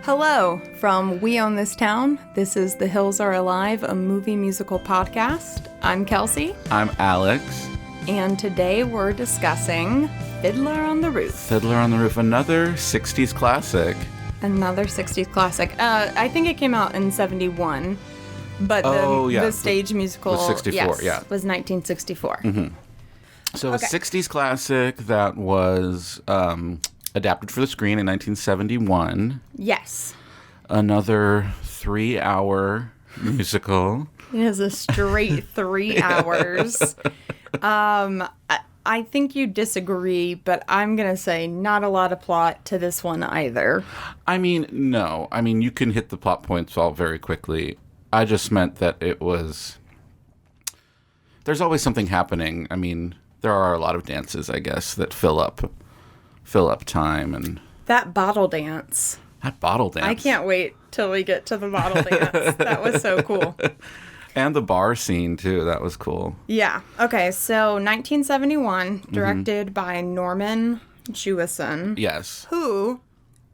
Hello from We Own This Town. This is The Hills Are Alive, a movie musical podcast. I'm Kelsey. I'm Alex. And today we're discussing Fiddler on the Roof. Fiddler on the Roof, another 60s classic. Another 60s classic. I think it came out in 71, but the stage musical was 64, was 1964. Mm-hmm. So a 60s classic that was adapted for the screen in 1971. Yes. Another 3-hour musical. It is a straight 3 hours. I think you disagree, but I'm going to say not a lot of plot to this one either. I mean, no. I mean, you can hit the plot points all very quickly. I just meant that it was... There's always something happening. I mean, there are a lot of dances, I guess, that fill up time. And that bottle dance. I can't wait till we get to the bottle dance. That was so cool. And the bar scene, too. That was cool. Yeah. Okay, so 1971, directed by Norman Jewison. Yes. Who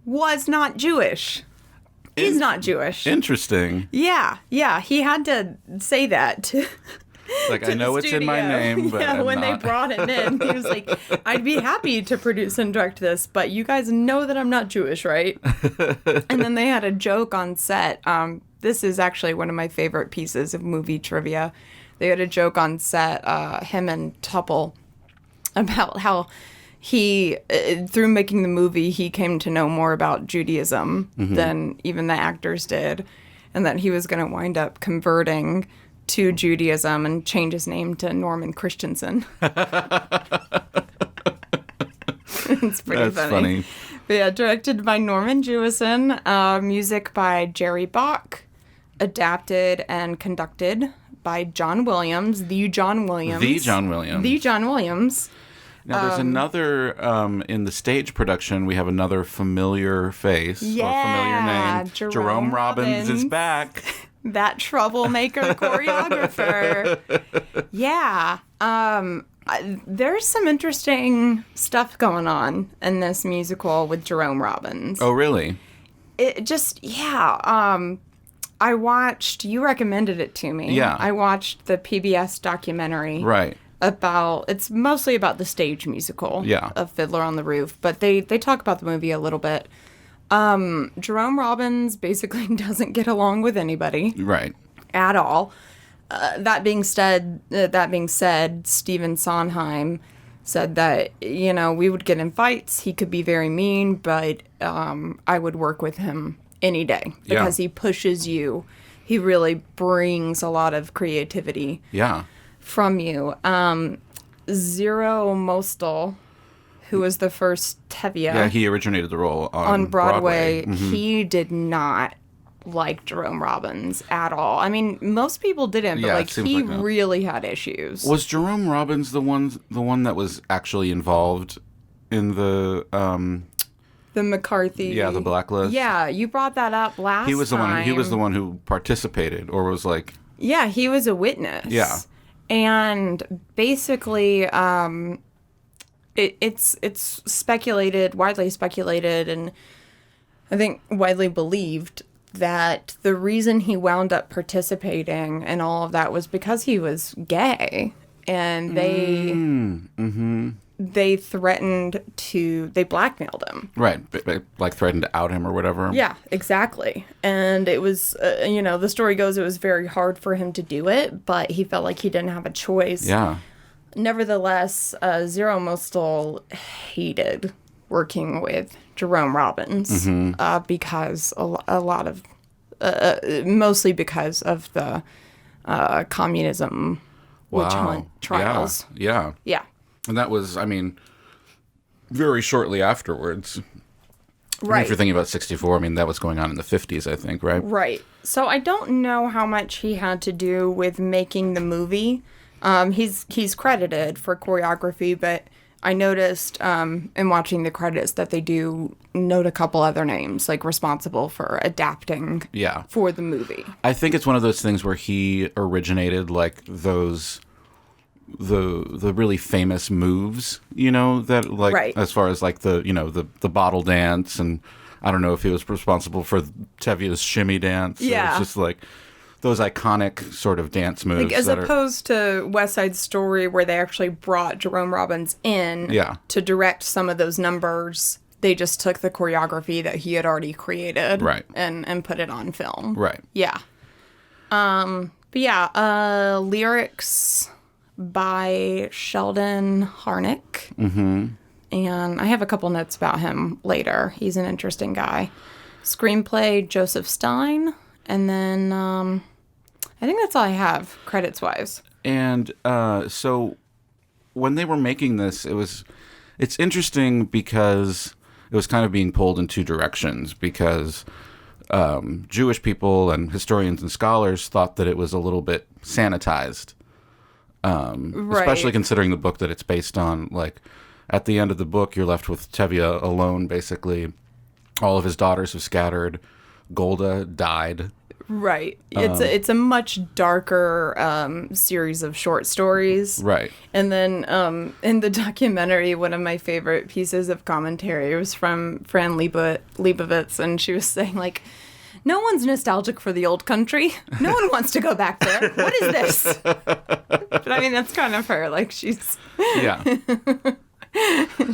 was not Jewish. He's not Jewish. Interesting. Yeah. He had to say that to... Like, I know it's in my name, but I'm when not. They brought him in, he was like, I'd be happy to produce and direct this, but you guys know that I'm not Jewish, right? And then they had a joke on set. This is actually one of my favorite pieces of movie trivia. They had a joke on set, him and Tupple, about how he, through making the movie, he came to know more about Judaism than even the actors did, and that he was going to wind up converting to Judaism and change his name to Norman Christensen. It's pretty funny. But yeah, directed by Norman Jewison, music by Jerry Bach, adapted and conducted by John Williams, the John Williams. Now, there's another, in the stage production, we have another familiar face, or familiar name. Jerome Robbins is back. That troublemaker choreographer. Yeah. There's some interesting stuff going on in this musical with Jerome Robbins. Oh, really? It just, I watched, you recommended it to me. Yeah. I watched the PBS documentary. Right. It's mostly about the stage musical of Fiddler on the Roof, but they talk about the movie a little bit. Jerome Robbins basically doesn't get along with anybody. Right. At all. That being said, Stephen Sondheim said that, we would get in fights. He could be very mean, but I would work with him any day because he pushes you. He really brings a lot of creativity from you. Zero Mostel, who was the first Tevye. Yeah, he originated the role on Broadway. Mm-hmm. He did not like Jerome Robbins at all. I mean, most people didn't, but he really had issues. Was Jerome Robbins the one that was actually involved in the McCarthy? Yeah, the blacklist. Yeah, you brought that up last time. He was the one who participated, or was like. Yeah, he was a witness. Yeah, and basically. It's widely speculated, and I think widely believed that the reason he wound up participating in all of that was because he was gay, and they blackmailed him. Right, like threatened to out him or whatever. Yeah, exactly. And it was, the story goes it was very hard for him to do it, but he felt like he didn't have a choice. Yeah. Nevertheless, Zero Mostel hated working with Jerome Robbins because a lot of, mostly because of the communism witch hunt trials. Yeah. And that was, very shortly afterwards. Right. If you're thinking about 64, that was going on in the 50s, I think, right? Right. So I don't know how much he had to do with making the movie. He's credited for choreography, but I noticed in watching the credits that they do note a couple other names, like responsible for adapting for the movie. I think it's one of those things where he originated like those the really famous moves, that like as far as like the bottle dance, and I don't know if he was responsible for Tevye's shimmy dance. Yeah. It's just like those iconic sort of dance moves. Like, as opposed to West Side Story, where they actually brought Jerome Robbins in to direct some of those numbers, they just took the choreography that he had already created and put it on film. Right. Yeah. But yeah, lyrics by Sheldon Harnick. Mm-hmm. And I have a couple notes about him later. He's an interesting guy. Screenplay, Joseph Stein. And then I think that's all I have, credits-wise. And so when they were making this, it's interesting because it was kind of being pulled in two directions, because Jewish people and historians and scholars thought that it was a little bit sanitized, especially considering the book that it's based on. Like, at the end of the book, you're left with Tevye alone, basically. All of his daughters have scattered. Golda died. Right. It's a much darker series of short stories. Right. And then in the documentary, one of my favorite pieces of commentary was from Fran Lebowitz, and she was saying, like, no one's nostalgic for the old country. No one wants to go back there. What is this? But I mean, that's kind of her. Like, she's... Yeah.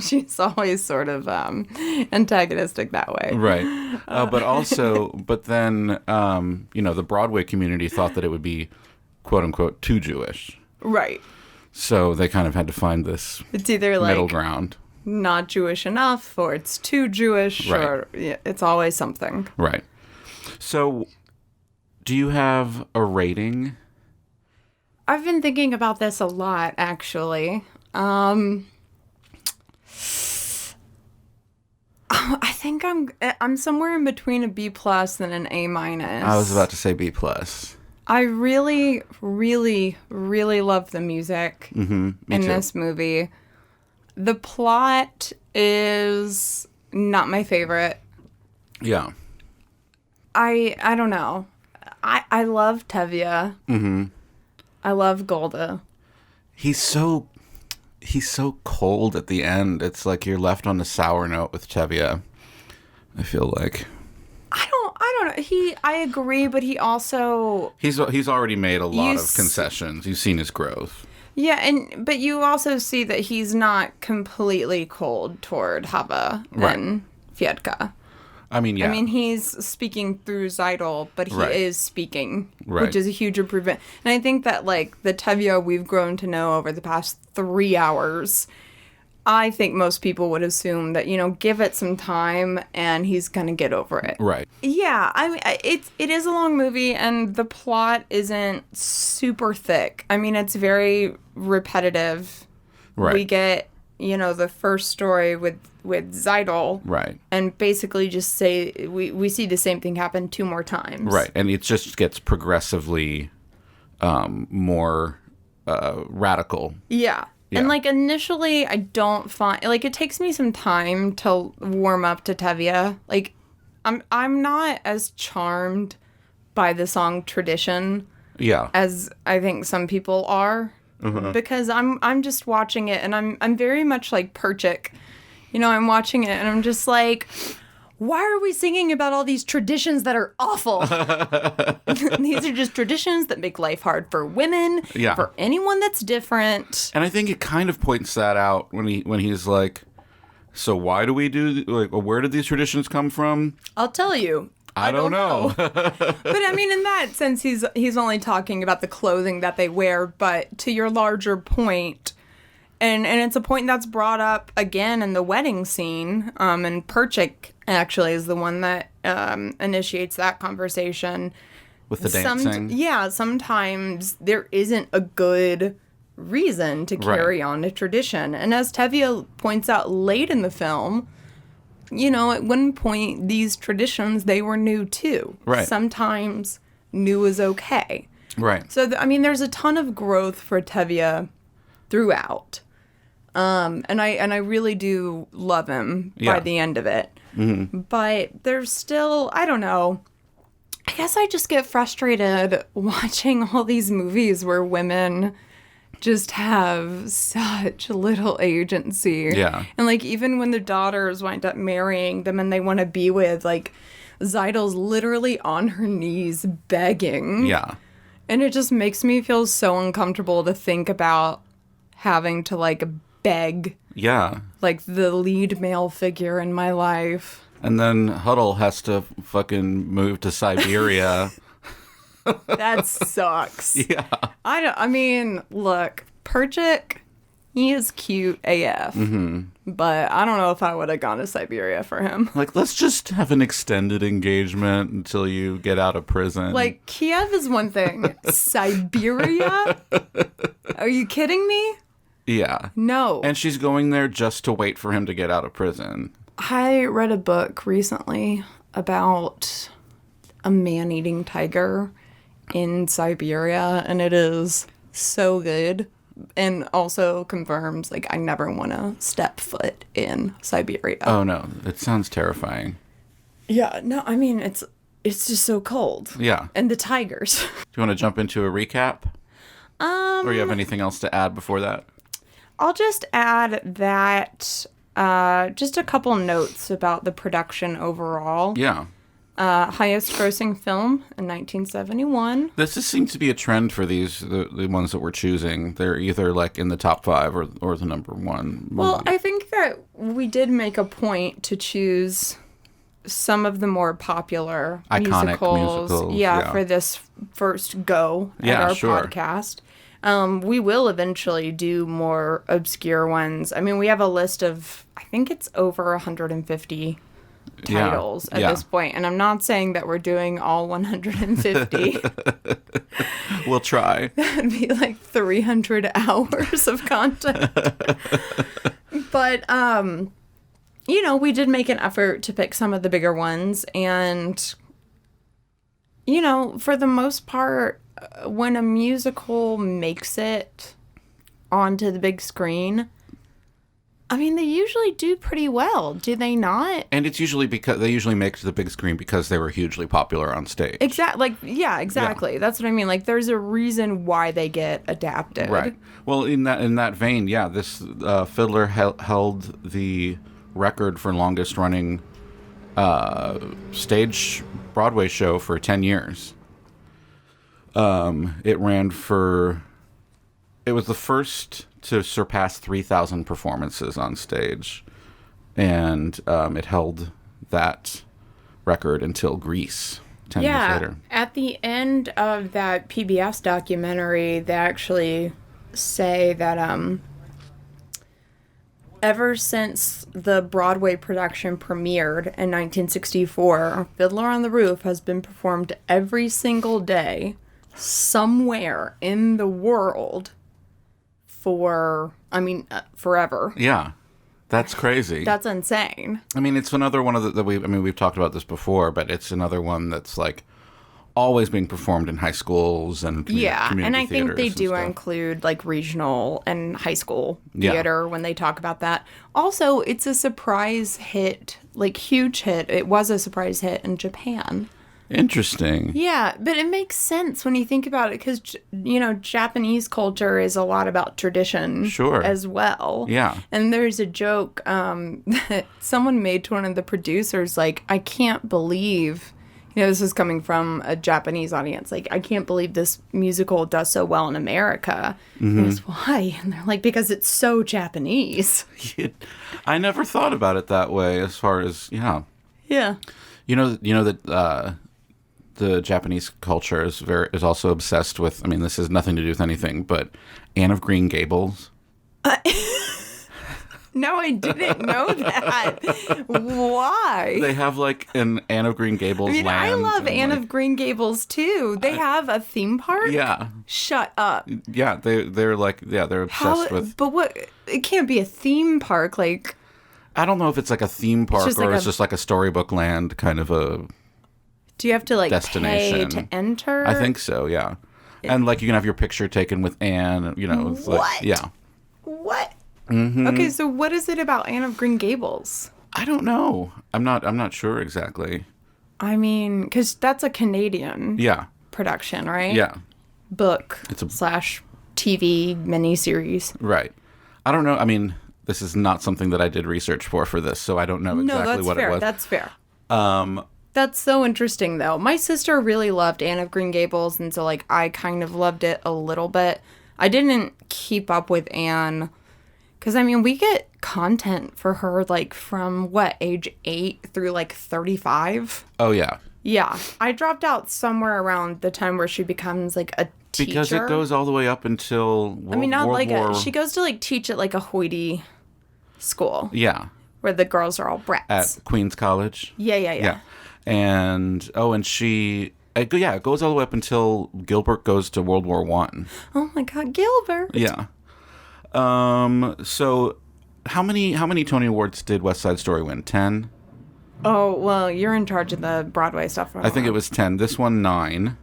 She's always sort of antagonistic that way. Right. But then, the Broadway community thought that it would be, quote unquote, too Jewish. Right. So they kind of had to find this it's either like middle ground. Not Jewish enough, or it's too Jewish, or it's always something. Right. So do you have a rating? I've been thinking about this a lot, actually. I think I'm somewhere in between a B+ and an A-. I was about to say B+. I really, really, really love the music in this movie. The plot is not my favorite. Yeah. I don't know. I love Tevye. Mm-hmm. I love Golda. He's so cold at the end. It's like you're left on a sour note with Tevye, I feel like. I don't know. I agree, but he also... He's already made a lot of concessions. You've seen his growth. Yeah, but you also see that he's not completely cold toward Hava and Fiedka. I mean, yeah. I mean, he's speaking through Zeidel, but he is speaking, right, which is a huge improvement. And I think that, like, the Tevye we've grown to know over the past 3 hours, I think most people would assume that, give it some time and he's going to get over it. Right. Yeah, I mean, it is a long movie, and the plot isn't super thick. I mean, it's very repetitive. Right. We get, the first story with Zeidel. Right. And basically just say, we see the same thing happen 2 more times. Right. And it just gets progressively more radical. Yeah. And, like, initially, I don't find... Like, it takes me some time to warm up to Tevye. Like, I'm not as charmed by the song Tradition as I think some people are. Mm-hmm. Because I'm just watching it, and I'm very much like Perchik. I'm watching it, and I'm just like... Why are we singing about all these traditions that are awful? These are just traditions that make life hard for women, for anyone that's different. And I think it kind of points that out when he's like, so why do we do, like, where did these traditions come from? I'll tell you. I don't know. But I mean, in that sense, he's only talking about the clothing that they wear, but to your larger point... And it's a point that's brought up again in the wedding scene, and Perchik actually is the one that initiates that conversation. With the dancing? Yeah, sometimes there isn't a good reason to carry on a tradition. And as Tevye points out late in the film, at one point, these traditions, they were new too. Right. Sometimes new is okay. Right. So, there's a ton of growth for Tevye throughout. And I really do love him by the end of it. Mm-hmm. But there's still, I don't know, I guess I just get frustrated watching all these movies where women just have such little agency. Yeah. And, like, even when the daughters wind up marrying them and they want to be with, like, Zeidel's literally on her knees begging. Yeah. And it just makes me feel so uncomfortable to think about having to, like, beg. Yeah. Like, the lead male figure in my life. And then Huddle has to fucking move to Siberia. That sucks. Yeah. I mean, look, Perchik, he is cute AF. Mm-hmm. But I don't know if I would have gone to Siberia for him. Like, let's just have an extended engagement until you get out of prison. Like, Kiev is one thing. Siberia? Are you kidding me? Yeah. No. And she's going there just to wait for him to get out of prison. I read a book recently about a man-eating tiger in Siberia, and it is so good. And also confirms, like, I never want to step foot in Siberia. Oh, no. It sounds terrifying. Yeah, no, I mean, it's just so cold. Yeah. And the tigers. Do you want to jump into a recap? Or you have anything else to add before that? I'll just add that just a couple notes about the production overall. Yeah. Highest grossing film in 1971. This just seems to be a trend for the ones that we're choosing. They're either like in the top 5 or the number 1. Well, I think that we did make a point to choose some of the more popular iconic musicals. Yeah, for this first go at our podcast. We will eventually do more obscure ones. I mean, we have a list of, I think it's over 150 titles at this point, and I'm not saying that we're doing all 150. We'll try. That'd be like 300 hours of content. But you know, we did make an effort to pick some of the bigger ones, and you know, for the most part, when a musical makes it onto the big screen, I mean, they usually do pretty well, do they not? And it's usually because they usually make it to the big screen because they were hugely popular on stage. Exactly. Exactly. That's what I mean. Like, there's a reason why they get adapted. Right. Well, in that vein, yeah, this Fiddler held the record for longest running stage Broadway show for 10 years. It was the first to surpass 3,000 performances on stage, and it held that record until Grease 10 years later. At the end of that PBS documentary, they actually say that ever since the Broadway production premiered in 1964, Fiddler on the Roof has been performed every single day somewhere in the world for, forever. Yeah. That's crazy. That's insane. I mean, it's another one of we've talked about this before, but it's another one that's like always being performed in high schools and community and I think they do stuff. include like regional and high school theater when they talk about that. Also, it's a surprise hit, like huge hit. It was a surprise hit in Japan. Interesting. Yeah, but it makes sense when you think about it because, you know, Japanese culture is a lot about tradition as well. Yeah. And there's a joke that someone made to one of the producers, like, I can't believe, you know, this is coming from a Japanese audience, like, I can't believe this musical does so well in America. Mm-hmm. And it's why? And they're like, because it's so Japanese. I never thought about it that way as far as, Yeah. You know that the Japanese culture is also obsessed with, I mean, this has nothing to do with anything, but Anne of Green Gables. No, I didn't know that. Why? They have like an Anne of Green Gables land. I love Anne of Green Gables too. They have a theme park? Yeah. Shut up. Yeah, they're obsessed with. But what? It can't be a theme park, like. I don't know if it's like a theme park or it's just like a storybook land kind of a. Do you have to like destination. pay to enter? I think so, yeah. And like you can have your picture taken with Anne, you know. It's what? Like, yeah. What? Mm-hmm. Okay, so what is it about Anne of Green Gables? I don't know. I'm not sure exactly. I mean, because that's a Canadian production, right? Yeah. Book / TV miniseries. Right. I don't know. I mean, this is not something that I did research for this, so I don't know exactly what fair. it was. That's fair. That's so interesting, though. My sister really loved Anne of Green Gables, and so, like, I kind of loved it a little bit. I didn't keep up with Anne, because, I mean, we get content for her, like, from, age 8 through, 35? Oh, yeah. Yeah. I dropped out somewhere around the time where she becomes, a teacher. Because it goes all the way up until she goes to, teach at, a hoity school. Yeah. Where the girls are all brats. At Queen's College. Yeah. And, it goes all the way up until Gilbert goes to World War I. Oh, my God, Gilbert. Yeah. So how many Tony Awards did West Side Story win? 10? Oh, well, you're in charge of the Broadway stuff. I think it was 10. This one, 9,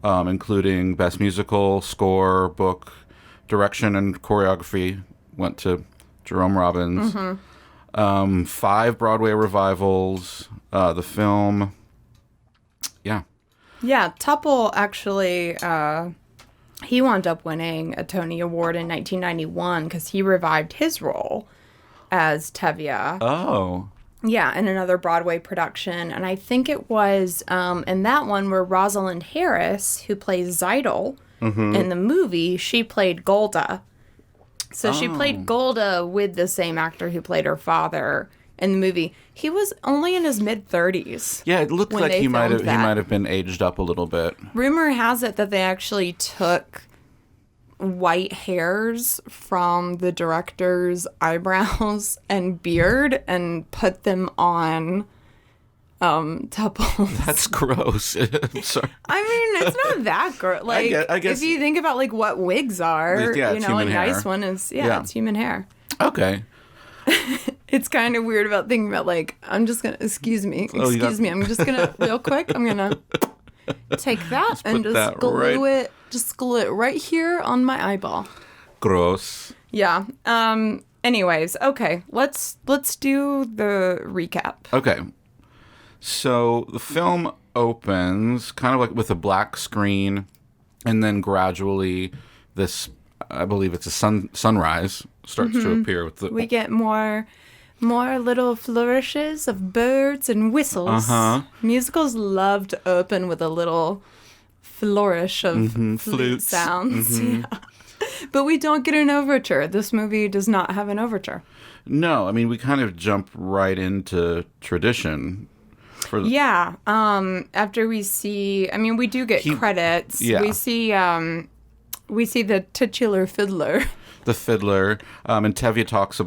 including Best Musical, Score, Book, Direction, and Choreography went to Jerome Robbins. 5 Broadway revivals, the film. Yeah. Yeah, Tupple actually, he wound up winning a Tony Award in 1991 because he revived his role as Tevye. Oh. Yeah, in another Broadway production. And I think it was in that one where Rosalind Harris, who plays Zeidel in the movie, she played Golda. So she played Golda with the same actor who played her father in the movie. He was only in his mid-30s. Yeah, it looked like he might have been aged up a little bit. Rumor has it that they actually took white hairs from the director's eyebrows and beard and put them on Tupples. That's gross. I'm sorry. I mean, it's not that gross. I guess if you think about what wigs are, a nice one is it's human hair. Okay. It's kind of weird about thinking about I'm just gonna I'm just gonna real quick. I'm gonna take that and just glue it right here on my eyeball. Gross. Yeah. Anyways, okay. Let's do the recap. Okay. So the film opens kind of with a black screen, and then gradually this, I believe it's a sunrise, starts to appear with the. We get more little flourishes of birds and whistles. Musicals love to open with a little flourish of flute sounds. Yeah. But we don't get an overture. This movie does not have an overture. No, I mean, we kind of jump right into tradition. After we see, I mean, we do get credits. Yeah. We see the titular fiddler. The fiddler, and Tevye talks,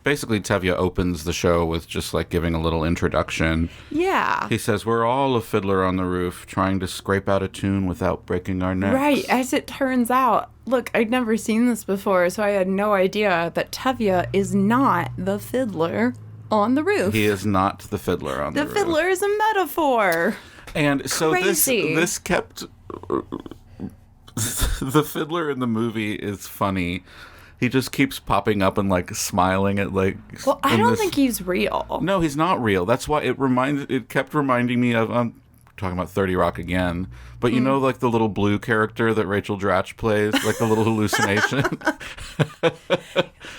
basically Tevye opens the show with just, giving a little introduction. Yeah. He says, we're all a fiddler on the roof, trying to scrape out a tune without breaking our necks. Right, as it turns out. Look, I'd never seen this before, so I had no idea that Tevye is not the fiddler on the roof. He is not the fiddler on the roof. The fiddler is a metaphor. And so Crazy. this kept... The fiddler in the movie is funny. He just keeps popping up and smiling at Well, I don't think he's real. No, he's not real. That's why it kept reminding me of talking about 30 Rock again. But you know the little blue character that Rachel Dratch plays, the little hallucination.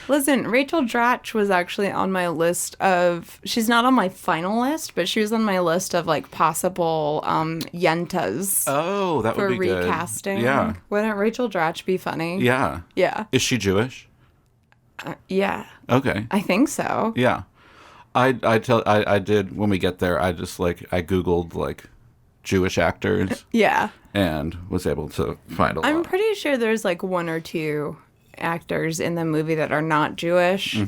Listen, Rachel Dratch was actually on my list of. She's not on my final list, but she was on my list of possible yentas. Oh, that would be good. For recasting. Yeah. Wouldn't Rachel Dratch be funny? Yeah. Yeah. Is she Jewish? Yeah. Okay. I think so. Yeah. I did when we get there. I just I Googled Jewish actors. Yeah. And was able to find a lot. I'm pretty sure there's 1 or 2 actors in the movie that are not Jewish.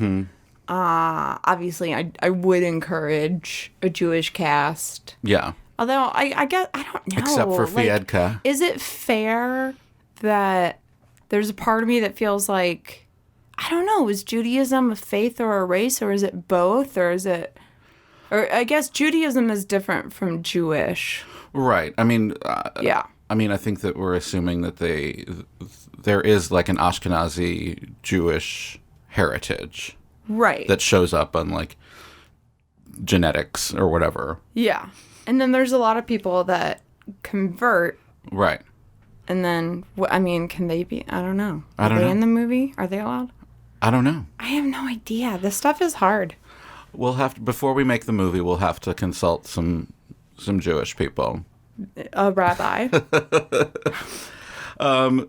Obviously, I would encourage a Jewish cast. Yeah. Although I don't know. Except for Fiedka. Is it fair that there's a part of me that feels I don't know, is Judaism a faith or a race, or is it both, or is it... Or I guess Judaism is different from Jewish. Right. I mean... yeah. I mean, I think that we're assuming that there is an Ashkenazi Jewish heritage. Right. That shows up on genetics or whatever. Yeah. And then there's a lot of people that convert. Right. And then, can they be? I don't know. I don't know. Are they in the movie? Are they allowed? I don't know. I have no idea. This stuff is hard. We'll have to, before we make the movie, we'll have to consult some Jewish people. A rabbi.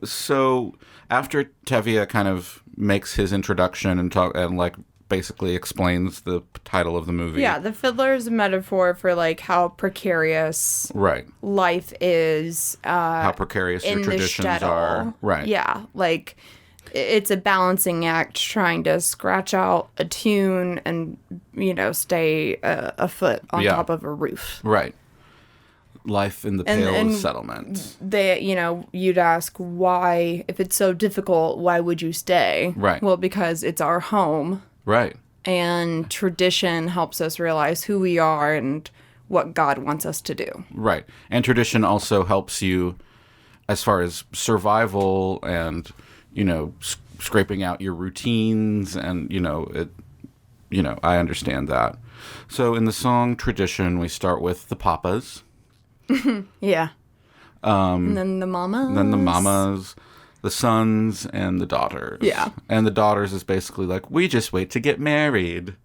So after Tevye kind of makes his introduction and like basically explains the title of the movie. Yeah, the Fiddler is a metaphor for like how precarious life is. How precarious your traditions are. Right. Yeah, like it's a balancing act trying to scratch out a tune and, stay afoot on top of a roof. Right. Life in the Pale of Settlement. They, you'd ask why, if it's so difficult, why would you stay? Right. Well, because it's our home. Right. And tradition helps us realize who we are and what God wants us to do. Right. And tradition also helps you as far as survival and, scraping out your routines and, I understand that. So in the song Tradition, we start with the papas. Yeah. And then the mamas. Then the mamas, the sons, and the daughters. Yeah. And the daughters is basically like, we just wait to get married.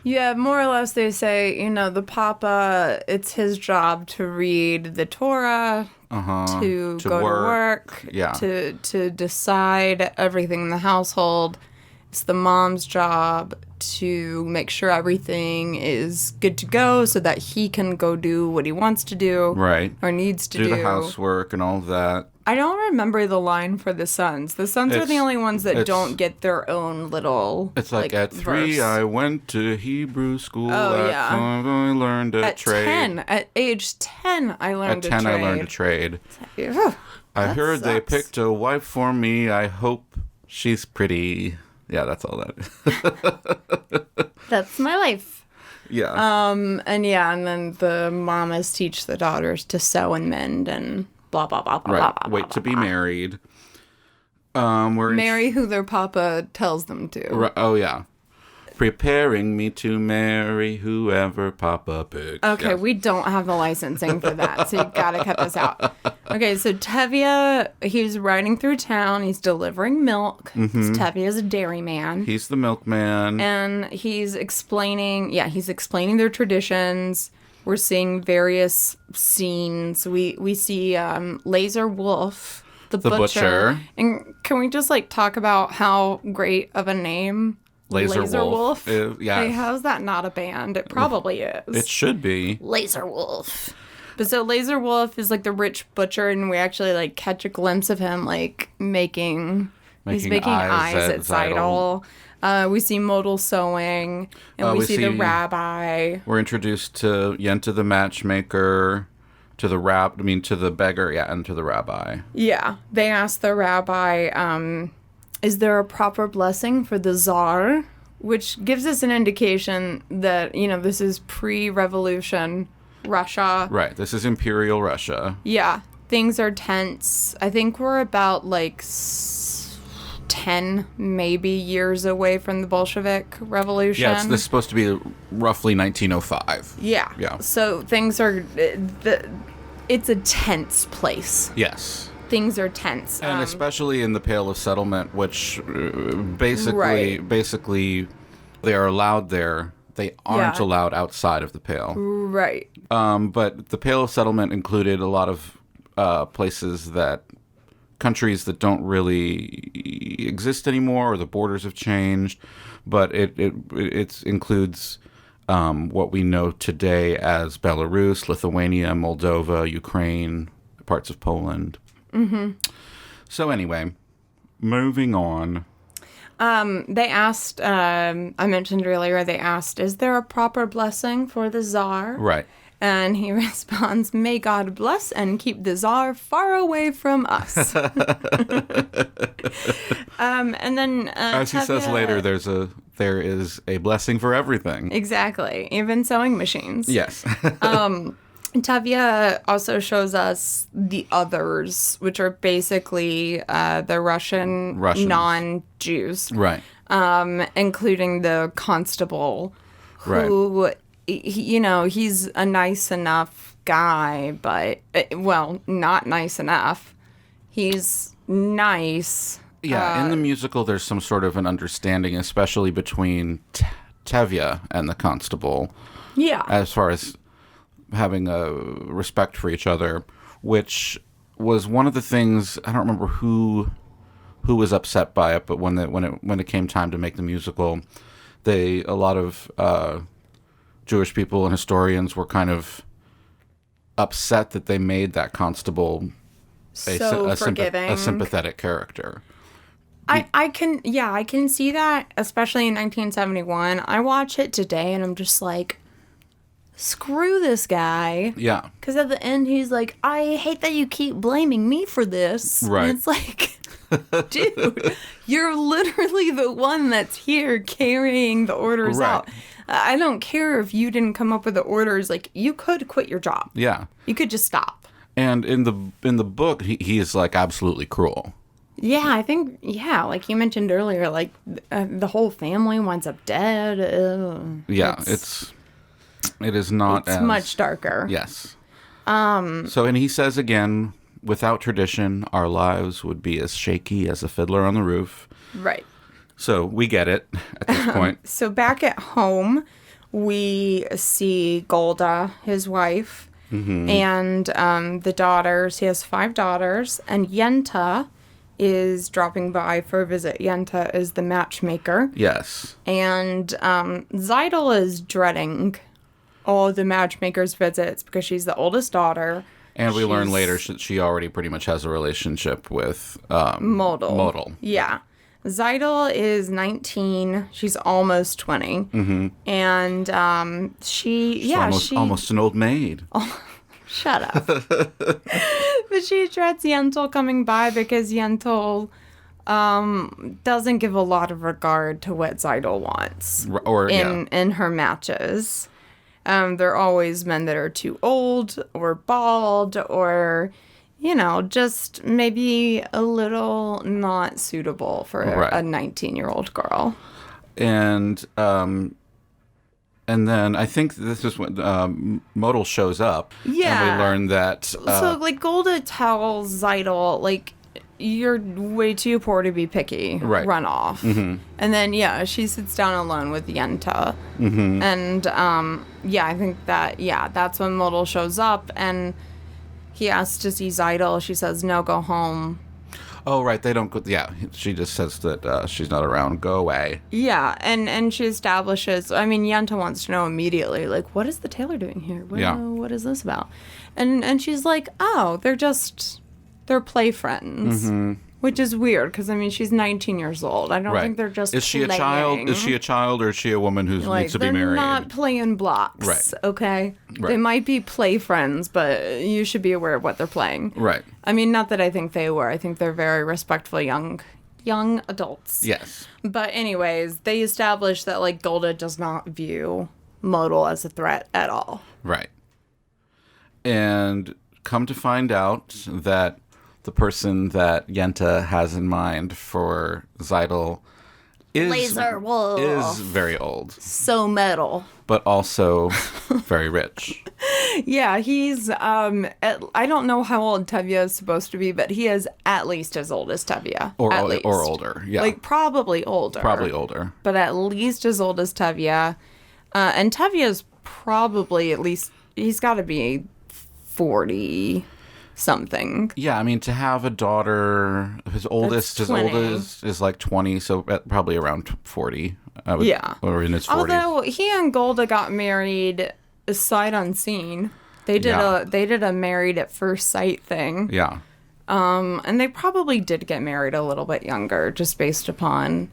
Yeah, more or less they say, the papa, it's his job to read the Torah, to go to work, to decide everything in the household. It's the mom's job to make sure everything is good to go so that he can go do what he wants to do. Right. Or needs to do. Do the housework and all of that. I don't remember the line for the sons. The sons are the only ones that don't get their own little. It's like at 3, I went to Hebrew school. Oh, at 5, I learned a trade. At age 10, I learned a trade. At 10, I learned a trade. I heard they picked a wife for me. I hope she's pretty. Yeah, that's all that. That's my life. Yeah. And then the mamas teach the daughters to sew and mend and blah, blah, blah, blah, right. blah, blah. Wait to be married. Marry who their papa tells them to. Oh, yeah. Preparing me to marry whoever Papa picks. Okay, yes. We don't have the licensing for that, so you gotta cut this out. Okay, so Tevye, he's riding through town. He's delivering milk. Mm-hmm. Tevye's a dairyman. He's the milkman. And he's explaining their traditions. We're seeing various scenes. We see Laser Wolf, the butcher. And can we just, talk about how great of a name Laser Wolf. Yeah. How's that not a band? It probably is. It should be. Laser Wolf. But so Laser Wolf is the rich butcher, and we actually catch a glimpse of him he's making eyes at Seidel. We see modal sewing, and we see the rabbi. We're introduced to Yenta the matchmaker, to the beggar, and to the rabbi. Yeah. They ask the rabbi, is there a proper blessing for the Tsar? Which gives us an indication that, this is pre-revolution Russia. Right. This is Imperial Russia. Yeah. Things are tense. I think we're about, 10 maybe years away from the Bolshevik Revolution. Yeah, this is supposed to be roughly 1905. Yeah. Yeah. So things are... It's a tense place. Yes. Things are tense. And especially in the Pale of Settlement, which basically they are allowed there. They aren't allowed outside of the Pale. Right. But the Pale of Settlement included a lot of countries that don't really exist anymore, or the borders have changed. But it includes what we know today as Belarus, Lithuania, Moldova, Ukraine, parts of Poland. Mm-hmm. So anyway, moving on. They asked, I mentioned earlier, is there a proper blessing for the Tsar? Right. And he responds, may God bless and keep the Tsar far away from us. And then as he says later, there is a blessing for everything. Exactly. Even sewing machines. Yes. Tevye also shows us the others, which are basically the Russians. Non-Jews. Right. Including the constable, who, he's a nice enough guy, but, not nice enough. He's nice. Yeah, in the musical, there's some sort of an understanding, especially between Tevye and the constable. Yeah. As far as having a respect for each other, which was one of the things. I don't remember who was upset by it, but when it came time to make the musical, a lot of Jewish people and historians were kind of upset that they made that constable a sympathetic character. I can see that, especially in 1971. I watch it today and I'm just like, screw this guy. Yeah. Because at the end he's like, I hate that you keep blaming me for this. Right. And it's like, dude, you're literally the one that's here carrying the orders out. I don't care if you didn't come up with the orders. Like, you could quit your job. Yeah. You could just stop. And in the book, he is like absolutely cruel. Yeah, I think, like you mentioned earlier, like the whole family winds up dead. Yeah, it is not it's much darker. Yes. So, and he says again, without tradition, our lives would be as shaky as a fiddler on the roof. Right. So we get it at this point. So back at home, we see Golda, his wife, and the daughters. He has 5 daughters, and Yenta is dropping by for a visit. Yenta is the matchmaker. Yes. And Zeidel is dreading all the matchmaker's visits because she's the oldest daughter. And we learn later she already pretty much has a relationship with Model. Yeah. Zeidel is 19. She's almost 20. Mm-hmm. And she's almost an old maid. Oh, shut up. But she dreads Yentl coming by because Yentl doesn't give a lot of regard to what Zeidel wants in her matches. They're always men that are too old or bald or, just maybe a little not suitable for a 19-year-old girl. And then I think this is when Modal shows up. Yeah. And we learn that... so, Golda tells Zeidel, you're way too poor to be picky. Right. Run off. Mm-hmm. And then, she sits down alone with Yenta. Mm-hmm. And, I think that, that's when Modal shows up. And he asks to see Zeidel. She says, no, go home. Oh, right. They don't go... Yeah, she just says that she's not around. Go away. Yeah, and she establishes... Yenta wants to know immediately, what is the tailor doing here? What is this about? And she's like, oh, they're play friends. Mm-hmm. Which is weird, because, she's 19 years old. I don't think they're just Is she a child? Is she a child, or is she a woman who needs to be married? They're not playing blocks, right? Okay? Right. They might be play friends, but you should be aware of what they're playing. Right. Not that I think they were. I think they're very respectful young adults. Yes. But anyways, they establish that, Golda does not view Modal as a threat at all. Right. And come to find out that the person that Yenta has in mind for Zeidel is Laser Wolf. Is very old. So metal. But also very rich. Yeah, he's, I don't know how old Tevye is supposed to be, but he is at least as old as Tevye. Or older, yeah. Probably older. Probably older. But at least as old as Tevye. And Tevye is probably at least, he's got to be 40 something. Yeah, to have a daughter, his oldest is 20, so probably around 40. Or in his 40s. Although he and Golda got married sight unseen. They did a married at first sight thing. Yeah. And they probably did get married a little bit younger, just based upon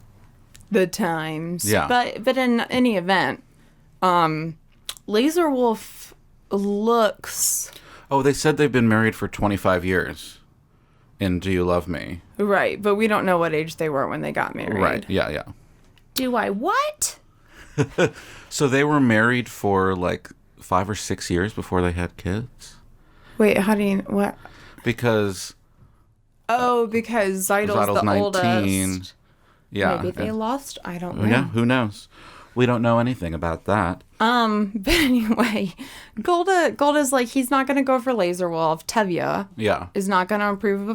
the times. Yeah. But in any event, Laser Wolf looks... Oh, they said they've been married for 25 years in Do You Love Me? Right, but we don't know what age they were when they got married. Right, yeah. Do I what? So they were married for 5 or 6 years before they had kids? Wait, how do you... What? Because... Oh, because Zeidel's the 19. oldest. Yeah. Maybe they lost? I don't know. Yeah, who knows? We don't know anything about that. But anyway, Golda's like, he's not going to go for Laser Wolf. Tevye is not going to approve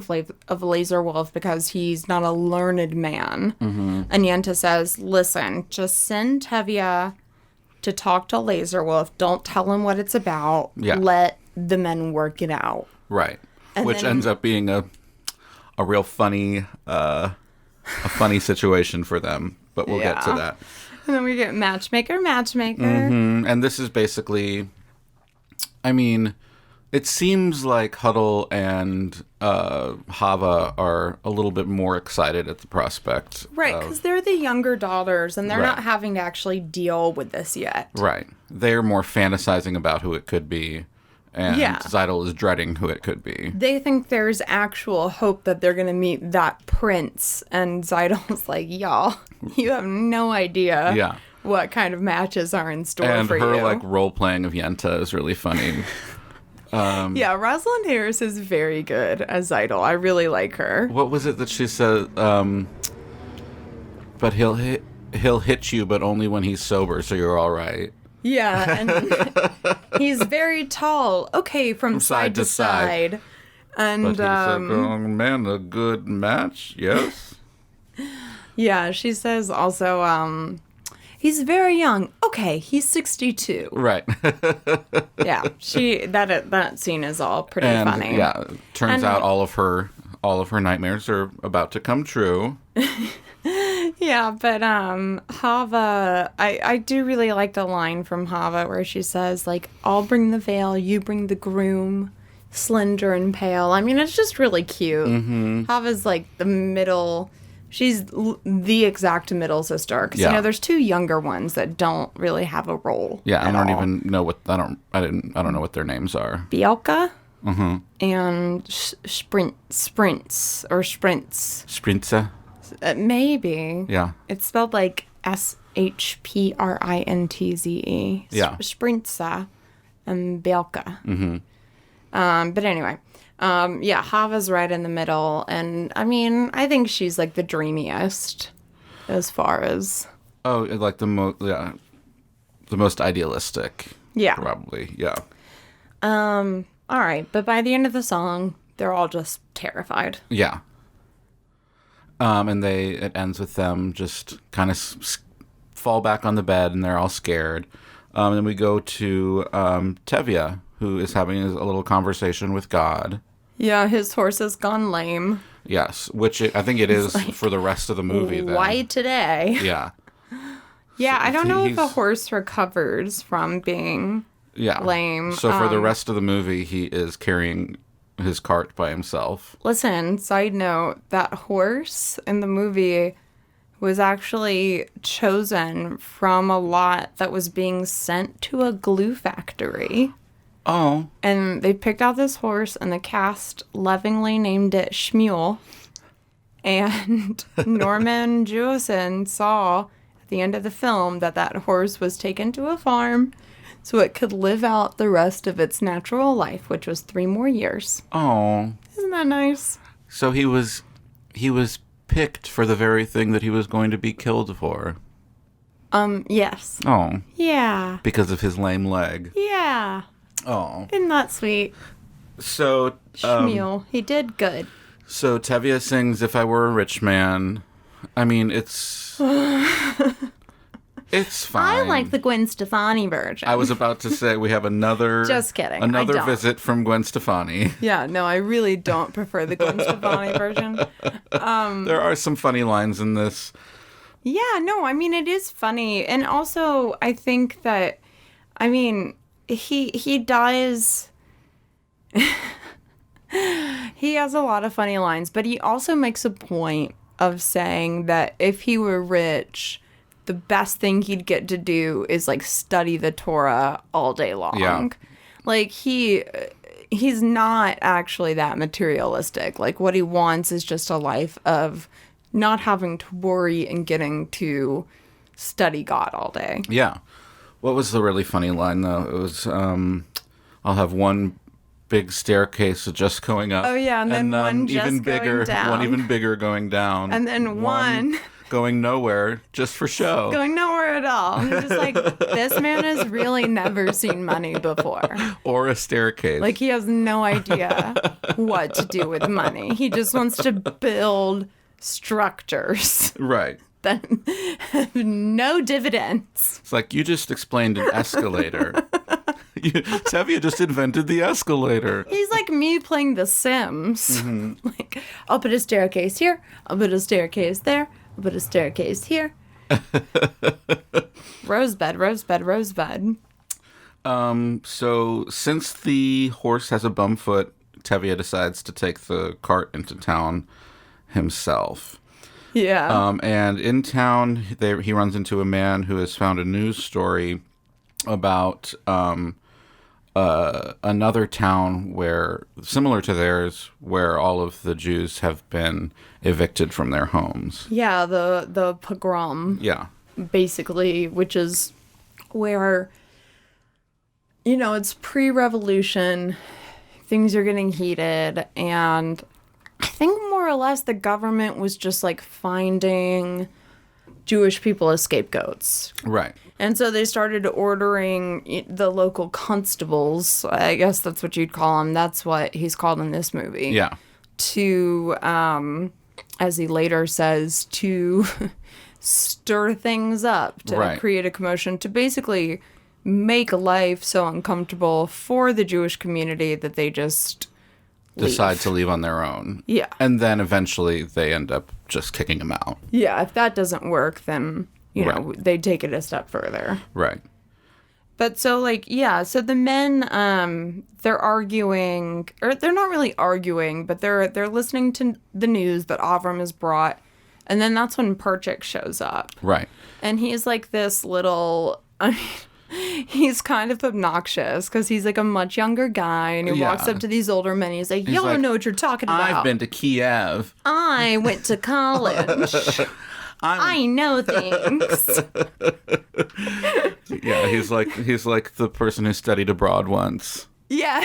of Laser Wolf because he's not a learned man. Mm-hmm. And Yenta says, listen, just send Tevye to talk to Laser Wolf. Don't tell him what it's about. Yeah. Let the men work it out. Right. Which ends up being a real funny situation for them. But we'll get to that. And then we get matchmaker. Mm-hmm. And this is basically, I mean, it seems like Huddle and Hava are a little bit more excited at the prospect. Right, because they're the younger daughters, and they're not having to actually deal with this yet. Right. They're more fantasizing about who it could be, and Zeidel is dreading who it could be. They think there's actual hope that they're going to meet that prince, and Zeidel's like, y'all, you have no idea what kind of matches are in store for you. And her, like, role-playing of Yenta is really funny. Rosalind Harris is very good as Zeidel. I really like her. What was it that she said? But he'll hit you, but only when he's sober, so you're all right. Yeah, and he's very tall. Okay, from side to side. And but he's a man, a good match. Yes. Yeah, she says also, he's very young. Okay, he's 62. Right. Yeah, that scene is all pretty funny. Yeah, turns out all of her nightmares are about to come true. Yeah, but Hava, I do really like the line from Hava where she says, like, I'll bring the veil, you bring the groom, slender and pale. I mean, it's just really cute. Mm-hmm. Hava's like the middle, she's the exact middle sister. Because, there's two younger ones that don't really have a role. Yeah, I don't even know what, I don't know what their names are. Bielka? Mm-hmm. And Sprints. Sprintza? Maybe. Yeah. It's spelled like Shprintze. Yeah. Sprintza and Bielka. Mm-hmm. But anyway, Hava's right in the middle. And I mean, I think she's like the dreamiest as far as. Oh, like the most idealistic. Yeah. Probably. Yeah. All right. But by the end of the song, they're all just terrified. Yeah. And it ends with them just kind of fall back on the bed, and they're all scared. And then we go to Tevye, who is having a little conversation with God. Yeah, his horse has gone lame. Yes, which I think it is like, for the rest of the movie. Why today? Yeah. Yeah, I don't know if a horse recovers from being lame. So for the rest of the movie, he is carrying his cart by himself. Listen, side note, that horse in the movie was actually chosen from a lot that was being sent to a glue factory. Oh. And they picked out this horse, and the cast lovingly named it Shmuel. And Norman Jewison saw at the end of the film that horse was taken to a farm so it could live out the rest of its natural life, which was 3 more years. Oh. Isn't that nice? So he was picked for the very thing that he was going to be killed for. Yes. Oh. Yeah. Because of his lame leg. Yeah. Oh. Isn't that sweet? So, Shmuel, he did good. So Tevye sings "If I Were a Rich Man." I mean, it's it's fine. I like the Gwen Stefani version. I was about to say we have another. Just kidding. Another visit from Gwen Stefani. Yeah, no, I really don't prefer the Gwen Stefani version. There are some funny lines in this. Yeah, no, I mean it is funny, and also I think that, I mean, he does. He has a lot of funny lines, but he also makes a point of saying that if he were rich, the best thing he'd get to do is like study the Torah all day long. Yeah. Like he's not actually that materialistic. Like what he wants is just a life of not having to worry and getting to study God all day. Yeah. What was the really funny line though? It was I'll have one big staircase just going up. Oh yeah, and then one just even bigger, going down. one even bigger going down, and then one going nowhere just for show. Going nowhere at all. I'm just like, this man has really never seen money before. Or a staircase. Like, he has no idea what to do with money. He just wants to build structures Right. that have no dividends. It's like, you just explained an escalator. Tevye just invented the escalator. He's like me playing The Sims. Like, I'll put a staircase here. I'll put a staircase there. I'll put a staircase here. Rosebud, rosebud, rosebud. So since the horse has a bum foot, Tevye decides to take the cart into town himself. Yeah. And in town, he runs into a man who has found a news story about another town where, similar to theirs, where all of the Jews have been evicted from their homes. Yeah, the pogrom. Yeah. Basically, which is where, it's pre-revolution, things are getting heated, and I think more or less the government was just like finding Jewish people as scapegoats. Right. And so they started ordering the local constables, I guess that's what you'd call them. That's what he's called in this movie. Yeah. To, as he later says, to stir things up, to create a commotion, to basically make life so uncomfortable for the Jewish community that they just decide to leave on their own. Yeah. And then eventually they end up just kicking him out. Yeah, if that doesn't work, then, they take it a step further. Right. But so, so the men, they're arguing, or they're not really arguing, but they're listening to the news that Avram has brought, and then that's when Perchik shows up. Right. And he's like this little, he's kind of obnoxious, because he's like a much younger guy, and he walks up to these older men, and he's like, y'all don't know what you're talking about. I've been to Kiev. I went to college. I know things. Yeah, he's like the person who studied abroad once. Yeah,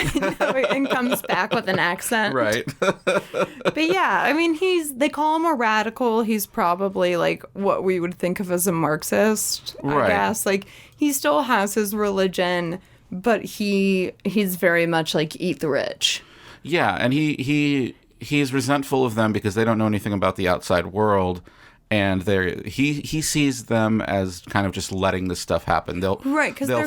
and comes back with an accent. Right. But yeah, I mean, they call him a radical. He's probably like what we would think of as a Marxist, I guess. Like, he still has his religion, but he's very much like eat the rich. Yeah, and he's resentful of them because they don't know anything about the outside world. And he sees them as kind of just letting this stuff happen. They'll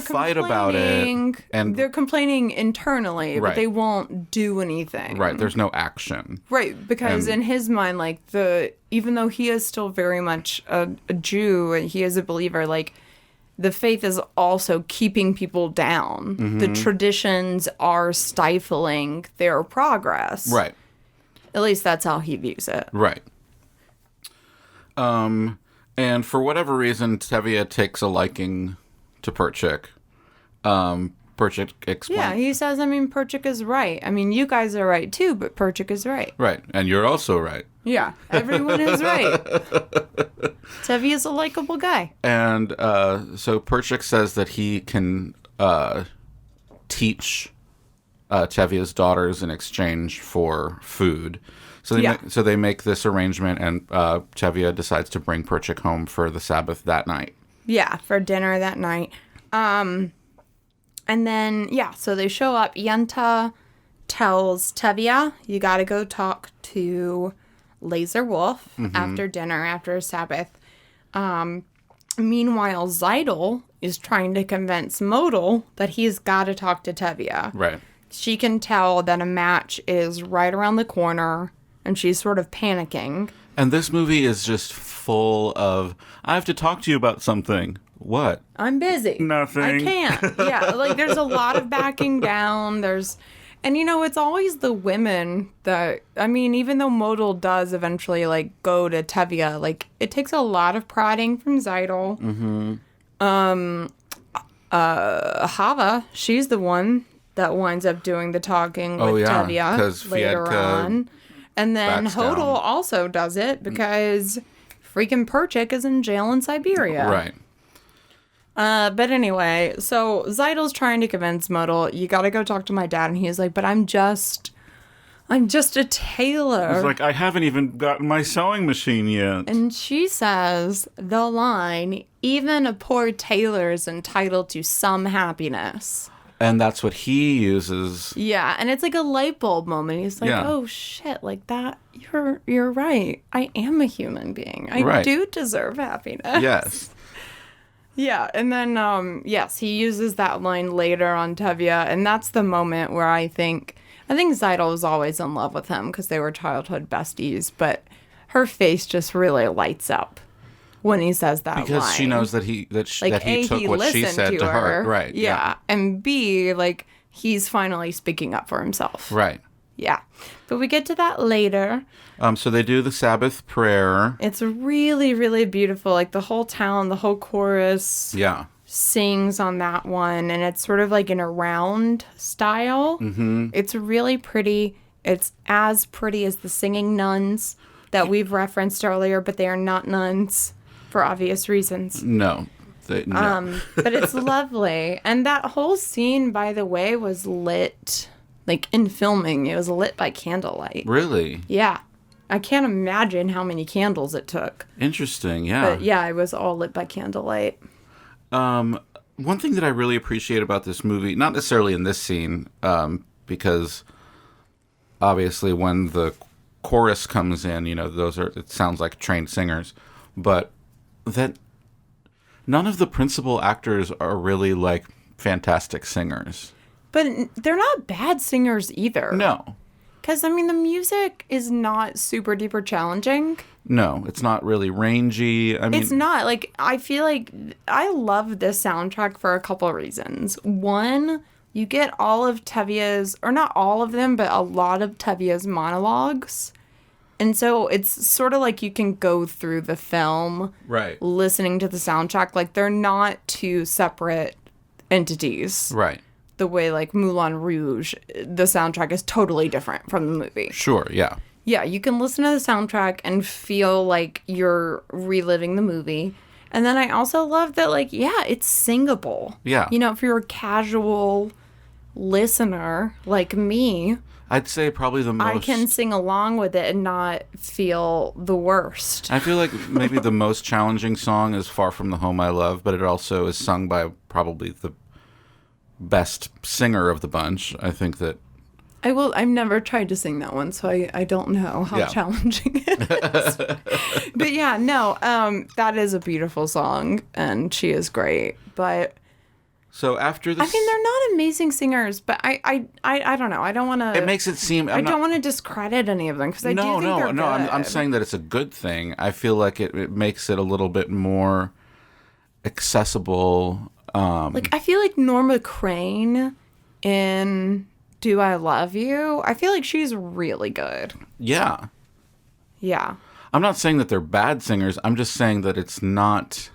fight about it, and they're complaining internally, but they won't do anything. Right, there's no action. Right, because in his mind, like even though he is still very much a Jew and he is a believer, like the faith is also keeping people down. Mm-hmm. The traditions are stifling their progress. Right. At least that's how he views it. Right. And for whatever reason, Tevye takes a liking to Perchik. Perchik explains. Yeah, he says, Perchik is right. You guys are right too, but Perchik is right. Right, and you're also right. Yeah, everyone is right. Tevye is a likable guy. And so Perchik says that he can teach Tevye's daughters in exchange for food. So they make this arrangement, and Tevye decides to bring Perchik home for the Sabbath that night. Yeah, for dinner that night. And then, so they show up. Yenta tells Tevye, you got to go talk to Laser Wolf after dinner, after Sabbath. Meanwhile, Zeidel is trying to convince Model that he's got to talk to Tevye. Right. She can tell that a match is right around the corner, and she's sort of panicking. And this movie is just full of, I have to talk to you about something. What? I'm busy. Nothing. I can't. Yeah, there's a lot of backing down. And it's always the women that, even though Model does eventually, go to Tevye, it takes a lot of prodding from Zeidel. Mm-hmm. Hava, she's the one that winds up doing the talking with Tevye later on. And then Hodel also does it because freaking Perchik is in jail in Siberia. Right. But anyway, so Zeidel's trying to convince Model, you got to go talk to my dad. And he's like, but I'm just I'm just a tailor. It's like, I haven't even gotten my sewing machine yet. And she says the line, even a poor tailor is entitled to some happiness. And that's what he uses. Yeah, and it's like a light bulb moment. He's like, oh shit, like that, you're right. I am a human being. I do deserve happiness. Yes. Yeah, and then, yes, he uses that line later on Tevye, and that's the moment where I think Zeidel was always in love with him because they were childhood besties, but her face just really lights up when he says that line. Because she knows that he took what she said to her. Right. Yeah. And B, like, he's finally speaking up for himself. Right. Yeah. But we get to that later. So they do the Sabbath prayer. It's really, really beautiful. Like, the whole town, the whole chorus sings on that one. And it's sort of like in a round style. Mm-hmm. It's really pretty. It's as pretty as the singing nuns that we've referenced earlier, but they are not nuns. For obvious reasons. No. No. But it's lovely. And that whole scene, by the way, was lit, like in filming, it was lit by candlelight. Really? Yeah. I can't imagine how many candles it took. Interesting, yeah. But yeah, it was all lit by candlelight. One thing that I really appreciate about this movie, not necessarily in this scene, because obviously when the chorus comes in, it sounds like trained singers, but that none of the principal actors are really like fantastic singers. But they're not bad singers either. No. Because, I mean, the music is not super duper challenging. No, it's not really rangy. I mean, it's not. Like, I feel like I love this soundtrack for a couple of reasons. One, you get all of Tevye's, or not all of them, but a lot of Tevye's monologues. And so it's sort of like you can go through the film listening to the soundtrack. Like, they're not two separate entities. Right. The way, like, Moulin Rouge, the soundtrack is totally different from the movie. Sure, yeah. Yeah, you can listen to the soundtrack and feel like you're reliving the movie. And then I also love that, like, yeah, it's singable. Yeah. If you're a casual listener like me... I'd say probably the most... I can sing along with it and not feel the worst. I feel like maybe the most challenging song is Far From the Home I Love, but it also is sung by probably the best singer of the bunch. I think that... I've never tried to sing that one, so I don't know how challenging it is. But yeah, no, that is a beautiful song, and she is great, but... So after this... I mean, they're not amazing singers, but I don't know. I don't want to... It makes it seem... I don't want to discredit any of them, because I do think they're good. I'm saying that it's a good thing. I feel like it makes it a little bit more accessible. I feel like Norma Crane in Do I Love You? I feel like she's really good. Yeah. Yeah. I'm not saying that they're bad singers. I'm just saying that it's not...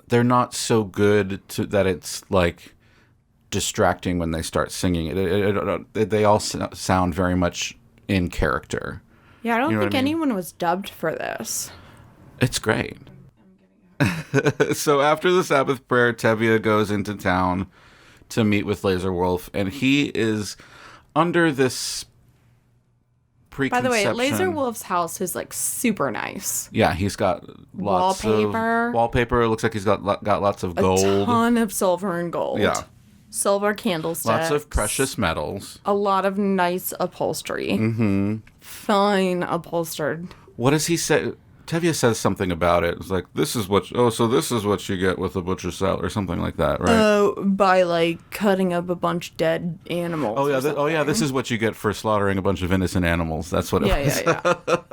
They're not so good that it's like distracting when they start singing it. They all sound very much in character. Yeah, I don't think anyone was dubbed for this. It's great. So after the Sabbath prayer, Tevye goes into town to meet with Laser Wolf, and he is under this preconception. By the way, Laser Wolf's house is like super nice. Yeah, he's got lots of wallpaper. It looks like he's got lots of gold. A ton of silver and gold. Yeah. Silver candlesticks. Lots of precious metals. A lot of nice upholstery. Mm-hmm. Fine upholstered. What does he say? Tevye says something about it. It's like, this is what you get with a butcher's salad or something like that, right? By like cutting up a bunch of dead animals. Oh yeah, this is what you get for slaughtering a bunch of innocent animals. That's what it was.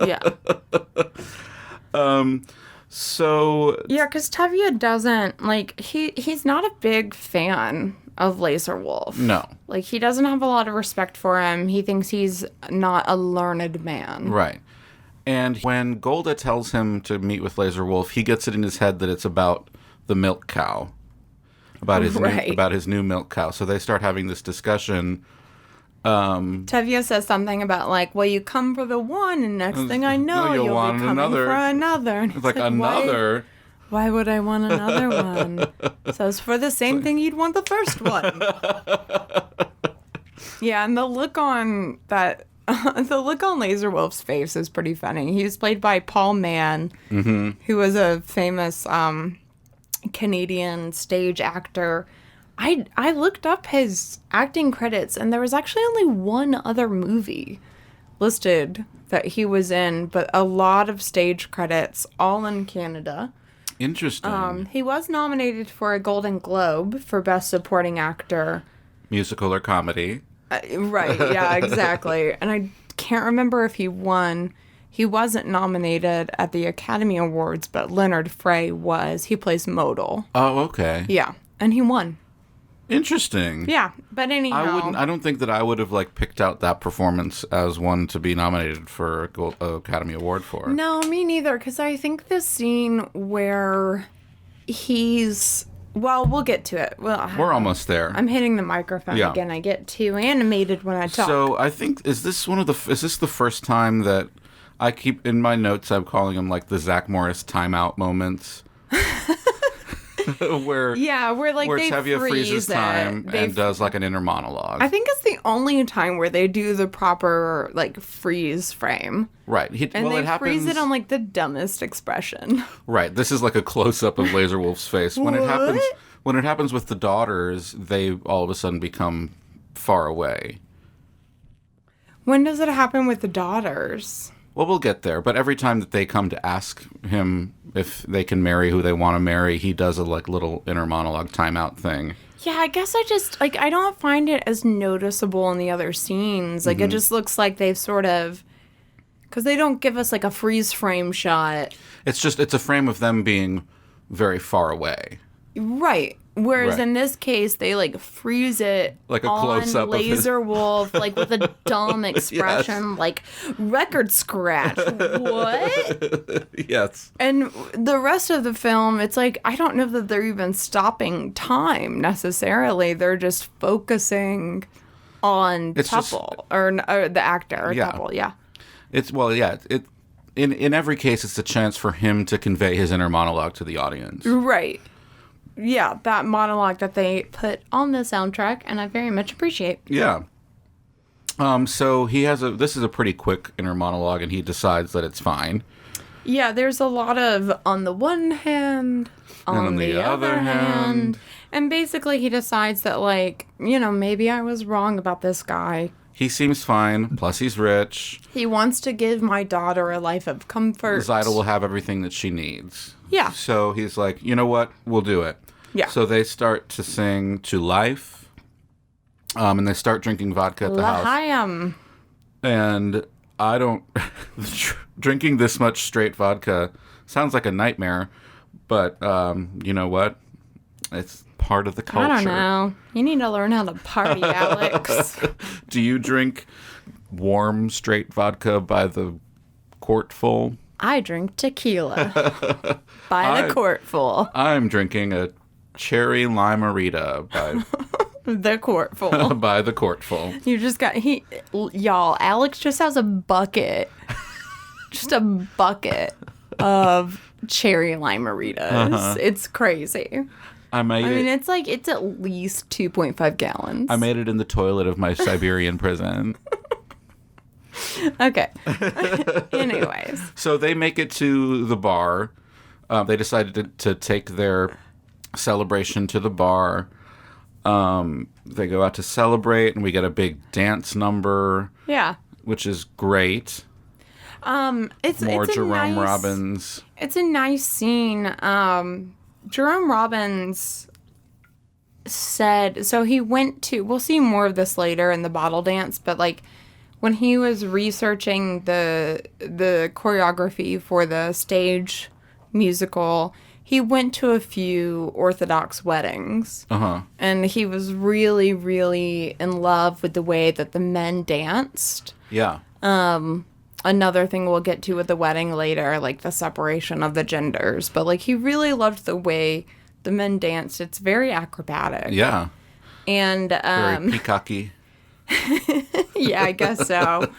Yeah. So yeah, because Tevye doesn't like he's not a big fan of Laser Wolf. No. Like, he doesn't have a lot of respect for him. He thinks he's not a learned man. Right. And when Golda tells him to meet with Laser Wolf, he gets it in his head that it's about the milk cow, about his new milk cow. So they start having this discussion. Tevye says something about like, well, you come for the one, and next thing I know, you'll be coming for another. And it's like another. Why would I want another one? So it's for the same thing you'd want the first one. Yeah, and the look on that The look on Laser Wolf's face is pretty funny. He was played by Paul Mann, who was a famous Canadian stage actor. I looked up his acting credits, and there was actually only one other movie listed that he was in, but a lot of stage credits, all in Canada. Interesting. He was nominated for a Golden Globe for Best Supporting Actor. Musical or comedy. Right, yeah, exactly. And I can't remember if he won. He wasn't nominated at the Academy Awards, but Leonard Frey was. He plays Modal. Oh, okay. Yeah, and he won. Interesting. Yeah, but anyhow. I don't think that I would have picked out that performance as one to be nominated for a Academy Award for. No, me neither, because I think the scene where he's... Well, we'll get to it. Well, we're almost there. I'm hitting the microphone again. I get too animated when I talk. So I think, is this the first time that I keep in my notes, I'm calling them the Zach Morris timeout moments? where Tevye freezes time and does an inner monologue. I think it's the only time where they do the proper freeze frame. Right. They freeze it on the dumbest expression. Right. This is a close up of Laser Wolf's face. When it happens with the daughters, they all of a sudden become far away. When does it happen with the daughters? Well, we'll get there. But every time that they come to ask him if they can marry who they want to marry, he does a little inner monologue timeout thing. Yeah, I guess I just I don't find it as noticeable in the other scenes. It just looks like they've sort of, because they don't give us a freeze frame shot. It's a frame of them being very far away. Right. Whereas in this case, they freeze it a close up Laser Wolf, with a dumb expression, record scratch. What? Yes. And the rest of the film, it's I don't know that they're even stopping time necessarily. They're just focusing on Tupple or the actor, Tupple. Yeah. In every case, it's a chance for him to convey his inner monologue to the audience. Right. Yeah, that monologue that they put on the soundtrack, and I very much appreciate. Yeah. So this is a pretty quick inner monologue, and he decides that it's fine. Yeah, there's a lot of on the one hand, on the other hand. And basically he decides that, maybe I was wrong about this guy. He seems fine, plus he's rich. He wants to give my daughter a life of comfort. Zyda will have everything that she needs. Yeah. So he's like, you know what? We'll do it. Yeah. So they start to sing To Life, and they start drinking vodka at the house. L'chaim. And I don't... drinking this much straight vodka sounds like a nightmare, but you know what? It's part of the culture. I don't know. You need to learn how to party, Alex. Do you drink warm, straight vodka by the quartful? I drink tequila by the quartful. I'm drinking a cherry limerita by the quartful. By the quartful. You just got y'all. Alex just has a bucket, just a bucket of cherry limeritas. It's crazy. I mean, it's at least 2.5 gallons. I made it in the toilet of my Siberian prison. Okay. Anyways. So they make it to the bar. They decided to take their celebration to the bar. They go out to celebrate, and we get a big dance number. Yeah. Which is great. It's Jerome Robbins. It's a nice scene. Jerome Robbins said, so he went to, we'll see more of this later in the bottle dance, but when he was researching the choreography for the stage musical, he went to a few Orthodox weddings. And he was really, really in love with the way that the men danced. Yeah. Another thing we'll get to with the wedding later, the separation of the genders. But, he really loved the way the men danced. It's very acrobatic. Yeah. And, very peacocky. Yeah, I guess so.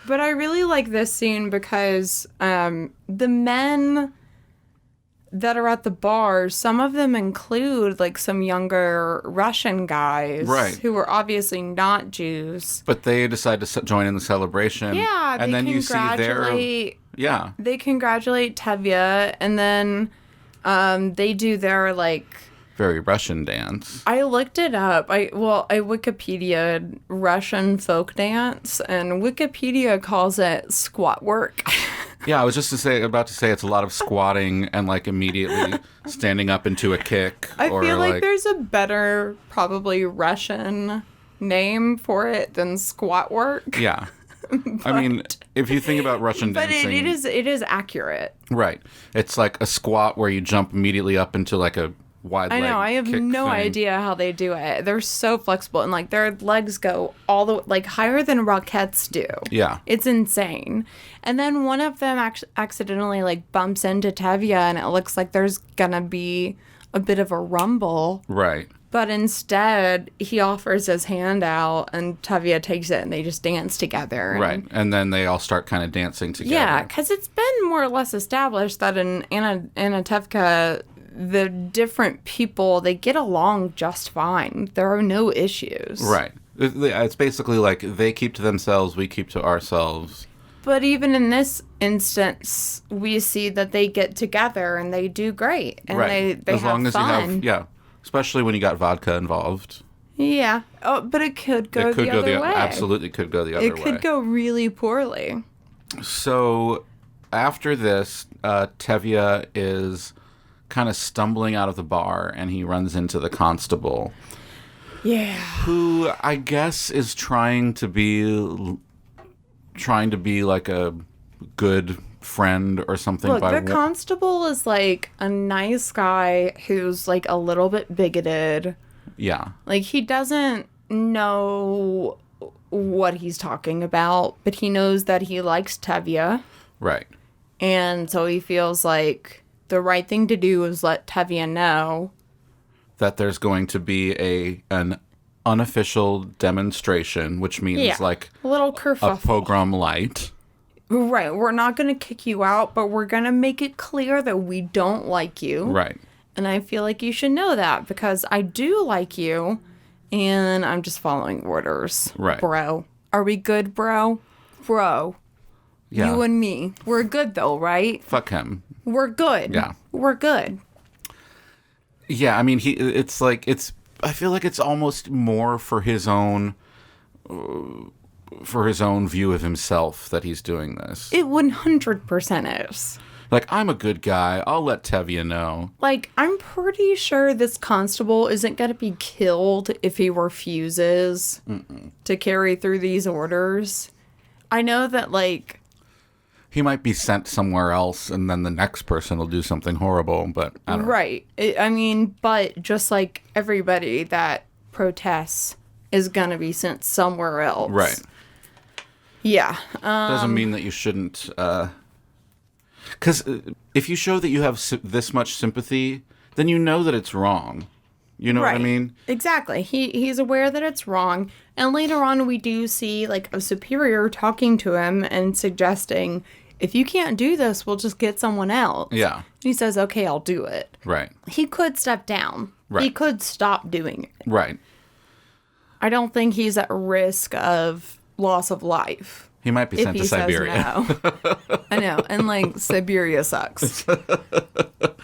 But I really like this scene because the men that are at the bar, some of them include like some younger Russian guys, Right. who were obviously not Jews. But they decide to join in the celebration. Yeah, and they then you see congratulate. Yeah. They congratulate Tevye, and then they do their like. Very Russian dance. I looked it up. I Wikipedia'd Russian folk dance, and Wikipedia calls it squat work. Yeah, I was just about to say it's a lot of squatting and like immediately standing up into a kick. I feel like there's a better, probably Russian name for it than squat work. Yeah. I mean, if you think about Russian dancing... But it is accurate. Right. It's like a squat where you jump immediately up into like a wide leg I know. I have no idea how they do it. They're so flexible, and like their legs go all the like higher than Rockettes do. Yeah. It's insane. And then one of them accidentally like bumps into Tevye, and it looks like there's gonna be a bit of a rumble. Right. But instead, he offers his hand out, and Tevye takes it, and they just dance together. Right. And then they all start kind of dancing together. Yeah, because it's been more or less established that in Anatevka, the different people, they get along just fine. There are no issues. Right. It's basically like they keep to themselves, we keep to ourselves. But even in this instance, we see that they get together and they do great. And right. they as have long as fun. you have, yeah. Especially when you got vodka involved. Yeah. Oh, but it could go the other way. Absolutely could go the other way. It could go really poorly. So after this, Tevye is kind of stumbling out of the bar, and he runs into the constable. Yeah. Who I guess is trying to be like a good friend or something. Look, the constable is like a nice guy who's like a little bit bigoted. Yeah. Like he doesn't know what he's talking about, but he knows that he likes Tevye. Right. And so he feels like the right thing to do is let Tevye know that there's going to be an unofficial demonstration, which means like a little kerfuffle. A pogrom light. Right. We're not going to kick you out, but we're going to make it clear that we don't like you. Right. And I feel like you should know that because I do like you and I'm just following orders. Right. Bro. Are we good, bro? Bro. Yeah. You and me. We're good though, right? Fuck him. We're good. Yeah. We're good. Yeah, I mean, I feel like it's almost more for his own view of himself that he's doing this. It 100% is. Like, I'm a good guy. I'll let Tevye know. Like, I'm pretty sure this constable isn't going to be killed if he refuses to carry through these orders. I know that, like... He might be sent somewhere else, and then the next person will do something horrible, but I don't know. Right. But just like everybody that protests is going to be sent somewhere else. Right. Yeah. Doesn't mean that you shouldn't... Because if you show that you have this much sympathy, then you know that it's wrong. You know what I mean? Exactly. He's aware that it's wrong. And later on, we do see like a superior talking to him and suggesting, if you can't do this, we'll just get someone else. Yeah. And he says, okay, I'll do it. Right. He could step down. Right. He could stop doing it. Right. I don't think he's at risk of loss of life. He might be sent to Siberia. Says no. I know. And like Siberia sucks.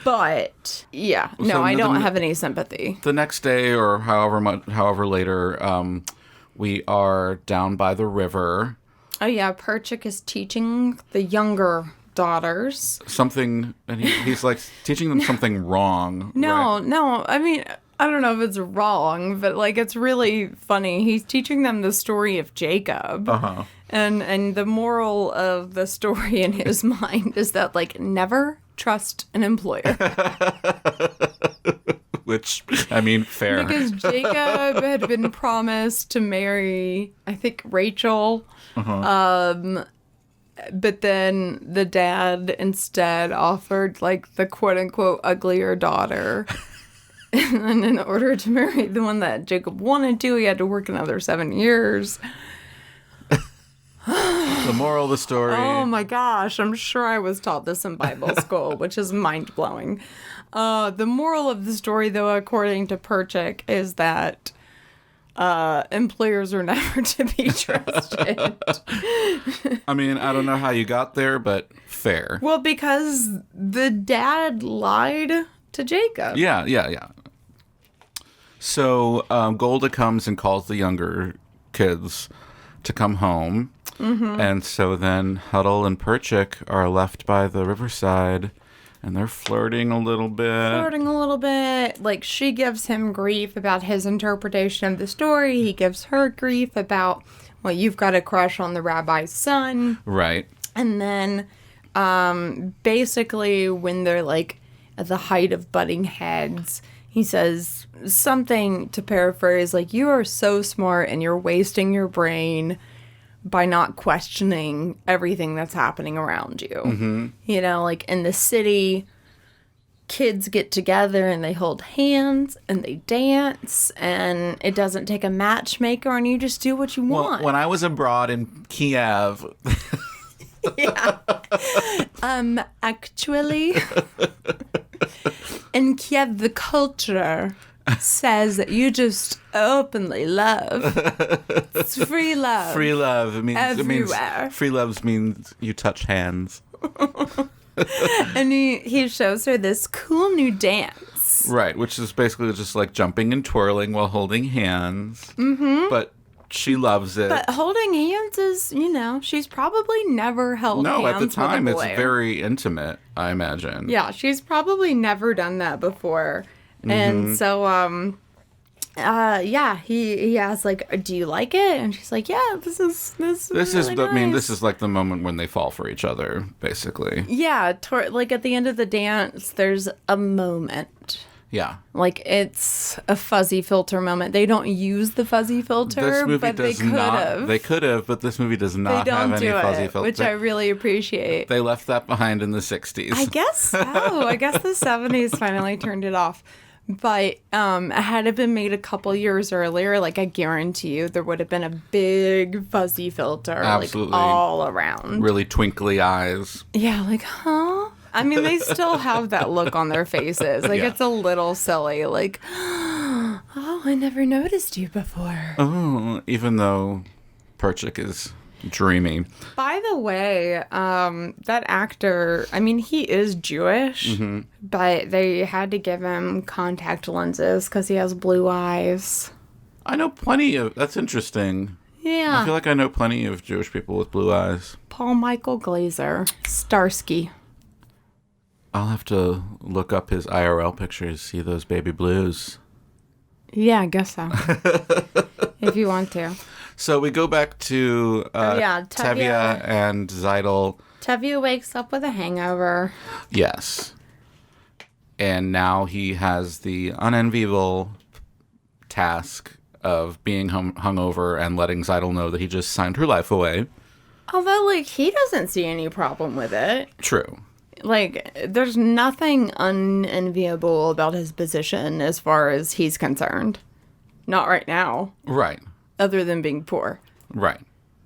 But yeah, no, So I don't have any sympathy. The next day or however later, we are down by the river. Oh yeah, Perchik is teaching the younger daughters Something, and he's like teaching them something wrong. No, right? no. I mean, I don't know if it's wrong, but like it's really funny. He's teaching them the story of Jacob. Uh-huh. And the moral of the story in his mind is that like never trust an employer. Which, I mean, fair. Because Jacob had been promised to marry, I think, Rachel. Uh-huh. But then the dad instead offered like the quote unquote uglier daughter. And in order to marry the one that Jacob wanted to, he had to work another 7 years. The moral of the story. Oh my gosh, I'm sure I was taught this in Bible school, which is mind-blowing. The moral of the story, though, according to Perchik, is that employers are never to be trusted. I mean, I don't know how you got there, but fair. Well, because the dad lied to Jacob. Yeah. So Golda comes and calls the younger kids to come home. Mm-hmm. And so then Huddle and Perchik are left by the riverside, and they're flirting a little bit. Like, she gives him grief about his interpretation of the story. He gives her grief about, well, you've got a crush on the rabbi's son. Right. And then basically when they're, like, at the height of butting heads, he says something, to paraphrase, like, you are so smart and you're wasting your brain by not questioning everything that's happening around you. Mm-hmm. You know, like in the city, kids get together and they hold hands and they dance, and it doesn't take a matchmaker, and you just do what you want. Well, when I was abroad in Kiev... Yeah. Actually, in Kiev, the culture says that you just openly love. It's free love. Free love. Everywhere. Free love means you touch hands. And he shows her this cool new dance. Right, which is basically just like jumping and twirling while holding hands. Mm-hmm. But she loves it. But holding hands is, you know, she's probably never held hands with a boy. No, at the time it's very intimate, I imagine. Yeah, she's probably never done that before. Mm-hmm. And so, he asks, like, do you like it? And she's like, yeah, this is really nice. I mean, this is like the moment when they fall for each other, basically. Yeah, like at the end of the dance, there's a moment. Yeah. Like, it's a fuzzy filter moment. They don't use the fuzzy filter, but they could have. They could have, but this movie does not have any fuzzy filter. Which I really appreciate. They left that behind in the 60s. I guess so. I guess the 70s finally turned it off. But had it been made a couple years earlier, like, I guarantee you there would have been a big fuzzy filter. Absolutely. Like, all around. Really twinkly eyes. Yeah, like, huh? I mean, they still have that look on their faces. Like, It's a little silly. Like, oh, I never noticed you before. Oh, even though Perchik is dreamy. By the way, that actor, I mean, he is Jewish, but they had to give him contact lenses because he has blue eyes. I know plenty of... That's interesting. Yeah. I feel like I know plenty of Jewish people with blue eyes. Paul Michael Glazer. Starsky. I'll have to look up his IRL pictures, see those baby blues. Yeah, I guess so. If you want to. So we go back to Tevye and Zeidel. Tevye wakes up with a hangover. Yes. And now he has the unenviable task of being hungover and letting Zeidel know that he just signed her life away. Although, like, he doesn't see any problem with it. True. Like, there's nothing unenviable about his position as far as he's concerned. Not right now. Right. Other than being poor. Right.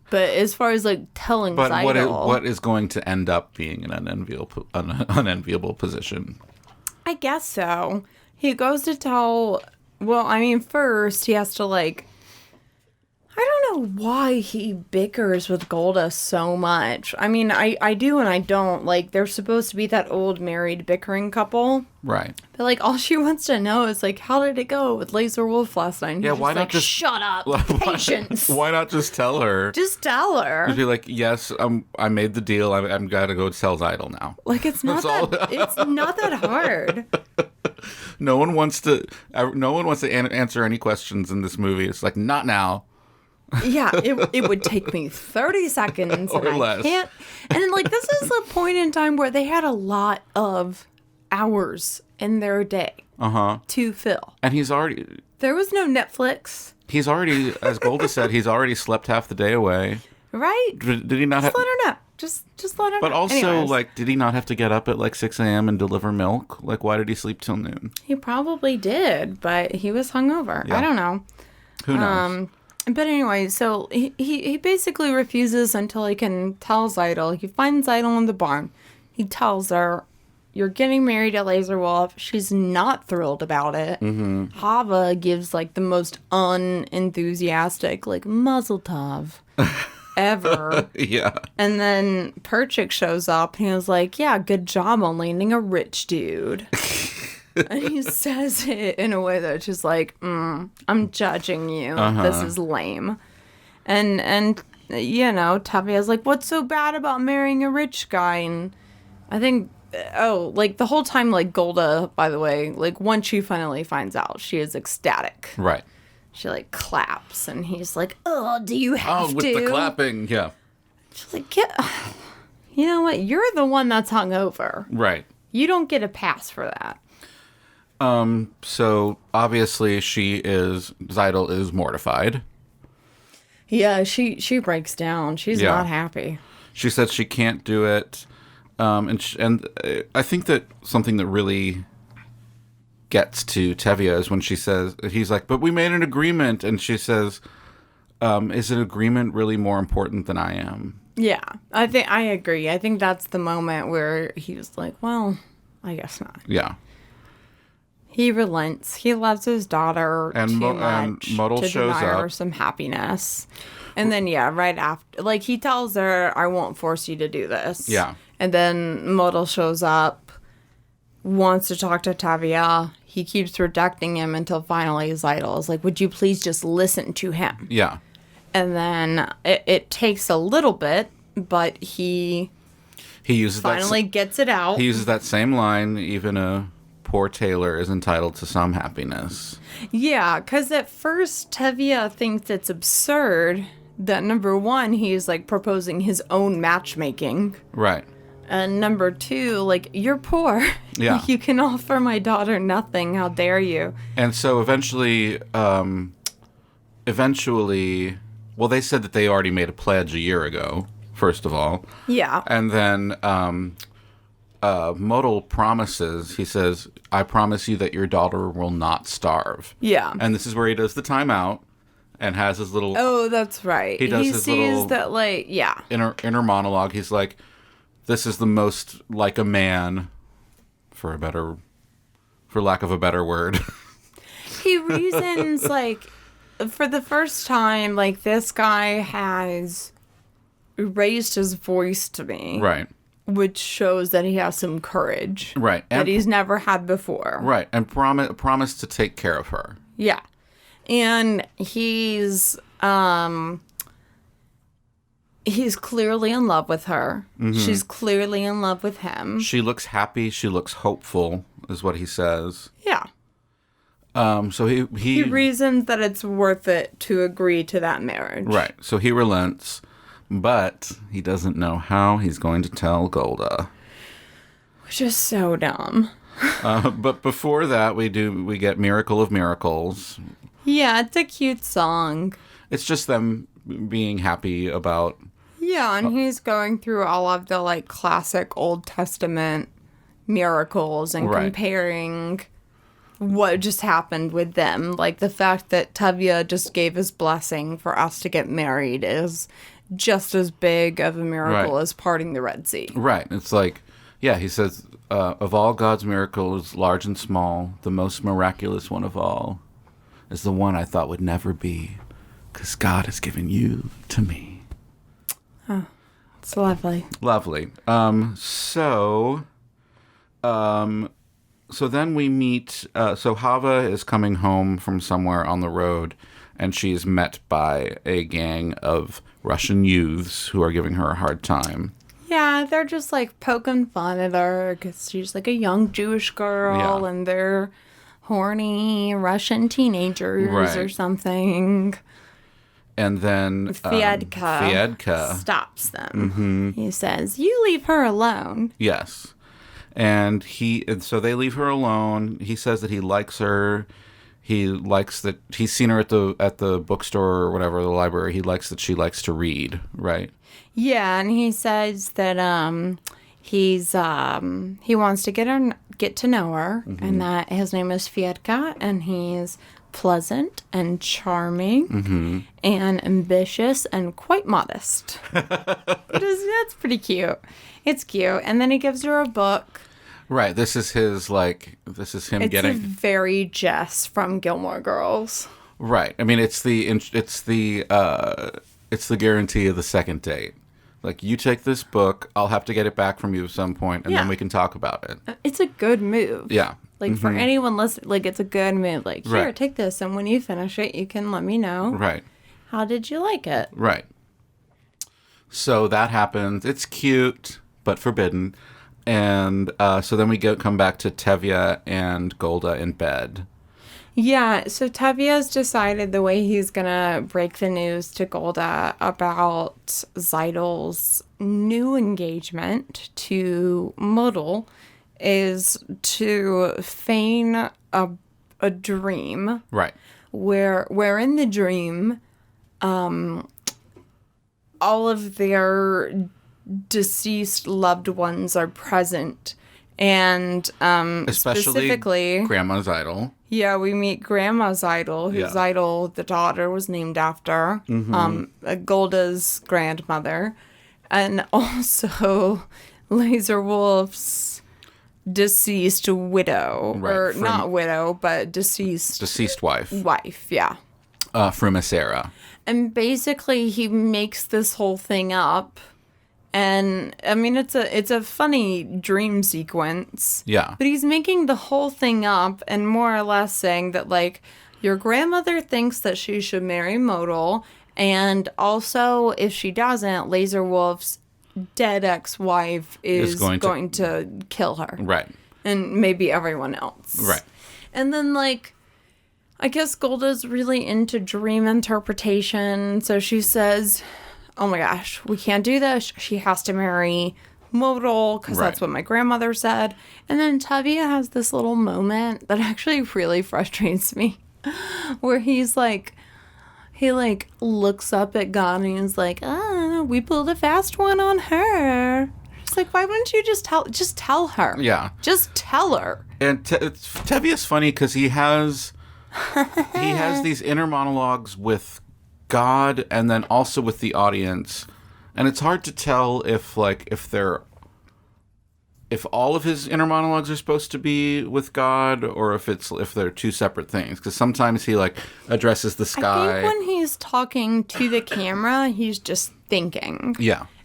But as far as, like, telling Zeidel... what is going to end up being an unenviable position? I guess so. He goes to tell... Well, I mean, first he has to, like... I don't know why he bickers with Golda so much. I mean, I do and I don't. Like, they're supposed to be that old married bickering couple. Right. But, like, all she wants to know is, like, how did it go with Laser Wolf last night? And yeah, why not just... Shut up. Patience. Why not just tell her? Just tell her. Just be like, yes, I made the deal. I'm gotta go tell Zeidel now. Like, it's not it's not that hard. No one wants to answer any questions in this movie. It's like, not now. Yeah, it would take me 30 seconds or and less. I can't. And like, this is a point in time where they had a lot of hours in their day to fill. And there was no Netflix. He's already, as Golda said, he's already slept half the day away. Right? Did he not just let her know. Just let her know. But also, anyways. like, did he not have to get up at like 6 a.m. and deliver milk? Like, why did he sleep till noon? He probably did, but he was hungover. Yeah. I don't know. Who knows? But anyway, so he basically refuses until he can tell Zeidel. He finds Zeidel in the barn. He tells her, "You're getting married at Laser Wolf." She's not thrilled about it. Hava gives like the most unenthusiastic, like, Mazel Tov ever. Yeah. And then Perchik shows up and he was like, "Yeah, good job on landing a rich dude." And he says it in a way that's just like, I'm judging you. This is lame. And you know, Tavia's like, "What's so bad about marrying a rich guy?" And I think, like, the whole time, like, Golda, by the way, like, once she finally finds out, she is ecstatic. Right. She, like, claps, and he's like, "Oh, do you have to?" Oh, with the clapping, yeah. She's like, you know what? You're the one that's hungover. Right. You don't get a pass for that. So obviously Zeidel is mortified. Yeah, she breaks down. She's not happy. She says she can't do it. And I think that something that really gets to Tevye is when she says, he's like, "But we made an agreement." And she says, "Is an agreement really more important than I am?" Yeah, I agree. I think that's the moment where he was like, "Well, I guess not." Yeah. He relents. He loves his daughter too much Model to shows deny her up. some happiness. And then, right after, like, he tells her, "I won't force you to do this." Yeah. And then Model shows up, wants to talk to Tavia. He keeps rejecting him until finally Zeidel is like, "Would you please just listen to him?" Yeah. And then it takes a little bit, but he uses finally gets it out. He uses that same line, "Even a poor tailor is entitled to some happiness." Yeah, because at first Tevye thinks it's absurd that, number one, he's like proposing his own matchmaking. Right. And number two, like, you're poor. Yeah. You can offer my daughter nothing. How dare you? And so eventually, well, they said that they already made a pledge a year ago, first of all. Yeah. And then Modal promises, he says, "I promise you that your daughter will not starve." Yeah. And this is where he does the timeout and has his little Oh, that's right. He does he his sees little that, like, yeah. inner monologue. He's like, "This is the most like a man," for lack of a better word. He reasons, like, for the first time, like, this guy has raised his voice to me. Right. Which shows that he has some courage. Right. That he's never had before. Right. And promise to take care of her. Yeah. And he's clearly in love with her. Mm-hmm. She's clearly in love with him. She looks happy. She looks hopeful, is what he says. Yeah. So he reasons that it's worth it to agree to that marriage. Right. So he relents, but he doesn't know how he's going to tell Golda. Which is so dumb. But before that, we get "Miracle of Miracles." Yeah, it's a cute song. It's just them being happy about... Yeah, and he's going through all of the, like, classic Old Testament miracles and comparing what just happened with them. Like, the fact that Tevye just gave his blessing for us to get married is just as big of a miracle as parting the Red Sea. Right. It's like, yeah, he says, "Of all God's miracles, large and small, the most miraculous one of all is the one I thought would never be, because God has given you to me." Oh, it's lovely. Lovely. So then we meet, so Hava is coming home from somewhere on the road, and she's met by a gang of Russian youths who are giving her a hard time. Yeah, they're just, like, poking fun at her because she's, like, a young Jewish girl, and they're horny Russian teenagers or something. And then Fiedka stops them. Mm-hmm. He says, "You leave her alone." Yes. And so they leave her alone. He says that he likes her. He likes that he's seen her at the bookstore or whatever, the library. He likes that she likes to read, right? Yeah, and he says that he wants to get to know her, and that his name is Fiedka, and he's pleasant and charming and ambitious and quite modest. That's pretty cute. It's cute. And then he gives her a book. Right. This is him getting. It's very Jess from Gilmore Girls. Right. I mean, it's the guarantee of the second date. Like, you take this book, I'll have to get it back from you at some point, and then we can talk about it. It's a good move. Yeah. Like, for anyone listening, like, it's a good move. Like, here, Right. take this, and when you finish it, you can let me know. Right. How did you like it? Right. So that happens. It's cute, but forbidden. And so then we come back to Tevye and Golda in bed. Yeah, so Tevye's decided the way he's gonna break the news to Golda about Zeidel's new engagement to Model is to feign a dream. Right. Where in the dream, all of their deceased loved ones are present. And especially specifically, Grandma Zeidel. Yeah, we meet Grandma Zeidel, who Zeidel, the daughter, was named after, Golda's grandmother. And also Laser Wolf's deceased widow. Right, Or not widow, but Deceased wife. Wife, yeah. Frumisera. And basically he makes this whole thing up. And I mean, it's a funny dream sequence. Yeah. But he's making the whole thing up and more or less saying that, like, your grandmother thinks that she should marry Modal. And also, if she doesn't, Laser Wolf's dead ex-wife is going to kill her. Right. And maybe everyone else. Right. And then, like, I guess Golda's really into dream interpretation. So she says, oh my gosh, we can't do this. She has to marry Modal because that's what my grandmother said. And then Tevye has this little moment that actually really frustrates me where he looks up at God and he's like, we pulled a fast one on her. It's like, why wouldn't you just tell her? Yeah. Just tell her. And Tevye's funny because he has these inner monologues with God and then also with the audience, and it's hard to tell if all of his inner monologues are supposed to be with God or if they're two separate things, because sometimes he addresses the sky. I think when he's talking to the camera he's just thinking,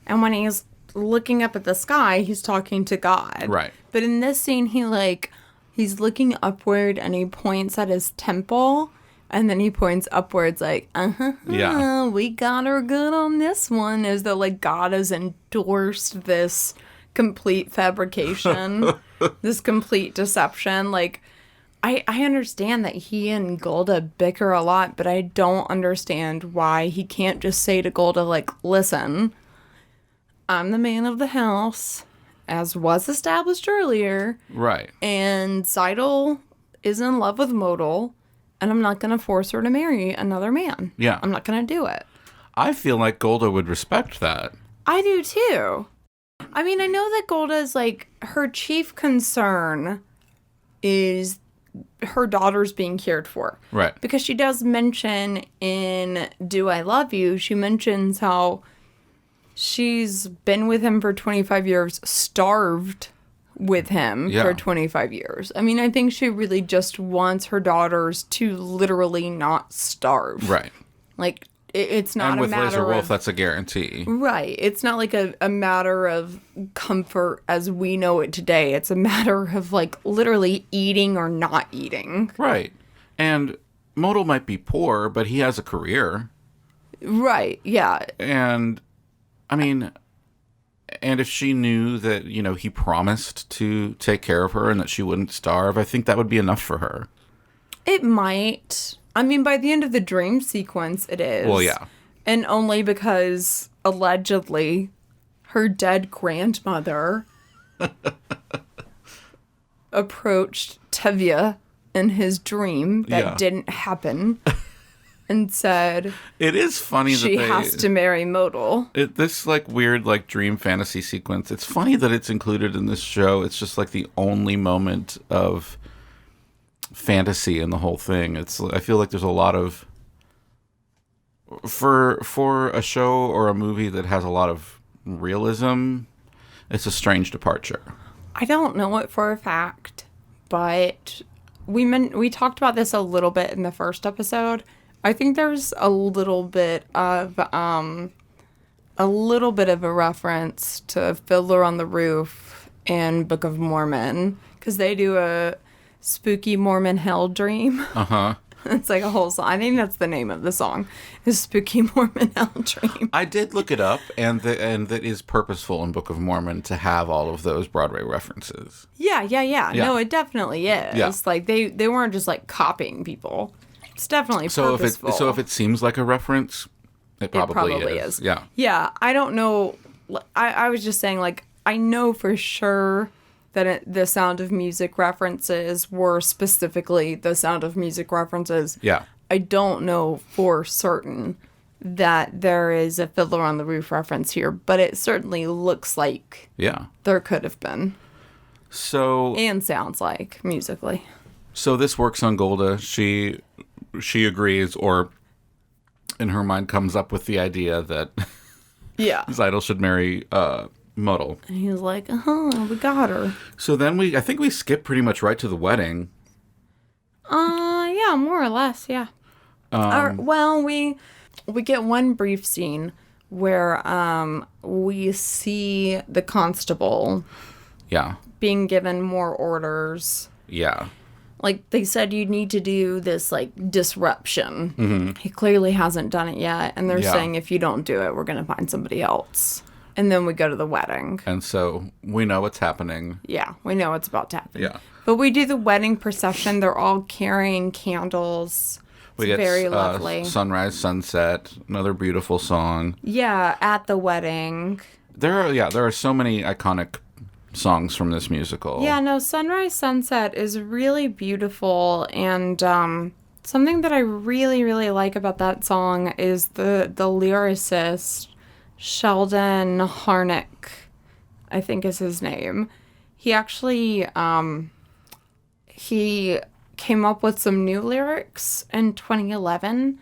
and when he's looking up at the sky he's talking to God, right? But in this scene he's looking upward and he points at his temple. And then he points upwards like, we got her good on this one. As though, like, God has endorsed this complete fabrication, this complete deception. Like, I understand that he and Golda bicker a lot, but I don't understand why he can't just say to Golda, like, listen, I'm the man of the house, as was established earlier. Right. And Zeidel is in love with Modal. And I'm not going to force her to marry another man. Yeah. I'm not going to do it. I feel like Golda would respect that. I do too. I mean, I know that Golda's, like, her chief concern is her daughter's being cared for. Right. Because she does mention in Do I Love You, she mentions how she's been with him for 25 years, starved with him for 25 years. I mean, I think she really just wants her daughters to literally not starve. Right. Like, it's not and a matter of... with Laser Wolf, that's a guarantee. Right. It's not like a matter of comfort as we know it today. It's a matter of, like, literally eating or not eating. Right. And Modal might be poor, but he has a career. Right. Yeah. And, I mean... And if she knew that, he promised to take care of her and that she wouldn't starve, I think that would be enough for her. It might. I mean, by the end of the dream sequence, it is. Well, yeah. And only because, allegedly, her dead grandmother approached Tevye in his dream. That didn't happen. and said It is funny that she has to marry Modal. This like weird like dream fantasy sequence. It's funny that it's included in this show. It's just like the only moment of fantasy in the whole thing. I feel like there's a lot of for a show or a movie that has a lot of realism. It's a strange departure. I don't know it for a fact, but we talked about this a little bit in the first episode. I think there's a little bit of a reference to Fiddler on the Roof and Book of Mormon, because they do a spooky Mormon hell dream. It's like a whole song. I think that's the name of the song, is Spooky Mormon Hell Dream. I did look it up, and that is purposeful in Book of Mormon to have all of those Broadway references. Yeah. No, it definitely is. Yeah. Like they weren't just like copying people. It's definitely purposeful. So if it seems like a reference, it probably is. Yeah. Yeah. I don't know. I was just saying, like, I know for sure that the Sound of Music references were specifically the Sound of Music references. Yeah. I don't know for certain that there is a Fiddler on the Roof reference here, but it certainly looks like there could have been. So and sounds like musically. So this works on Golda. She agrees, or in her mind comes up with the idea that Zeidel should marry Modal. And he was like, we got her. So then I think we skip pretty much right to the wedding. Yeah, more or less, yeah. We get one brief scene where we see the constable being given more orders. Yeah. Like, they said you need to do this, like, disruption. Mm-hmm. He clearly hasn't done it yet, and they're saying if you don't do it, we're going to find somebody else. And then we go to the wedding. And so we know what's happening. Yeah, we know what's about to happen. Yeah. But we do the wedding procession. They're all carrying candles. It's very lovely. Sunrise, Sunset, another beautiful song. Yeah, at the wedding. There are so many iconic songs from this musical. Yeah, no, Sunrise, Sunset is really beautiful, and something that I really, really like about that song is the lyricist, Sheldon Harnick, I think is his name. He actually, he came up with some new lyrics in 2011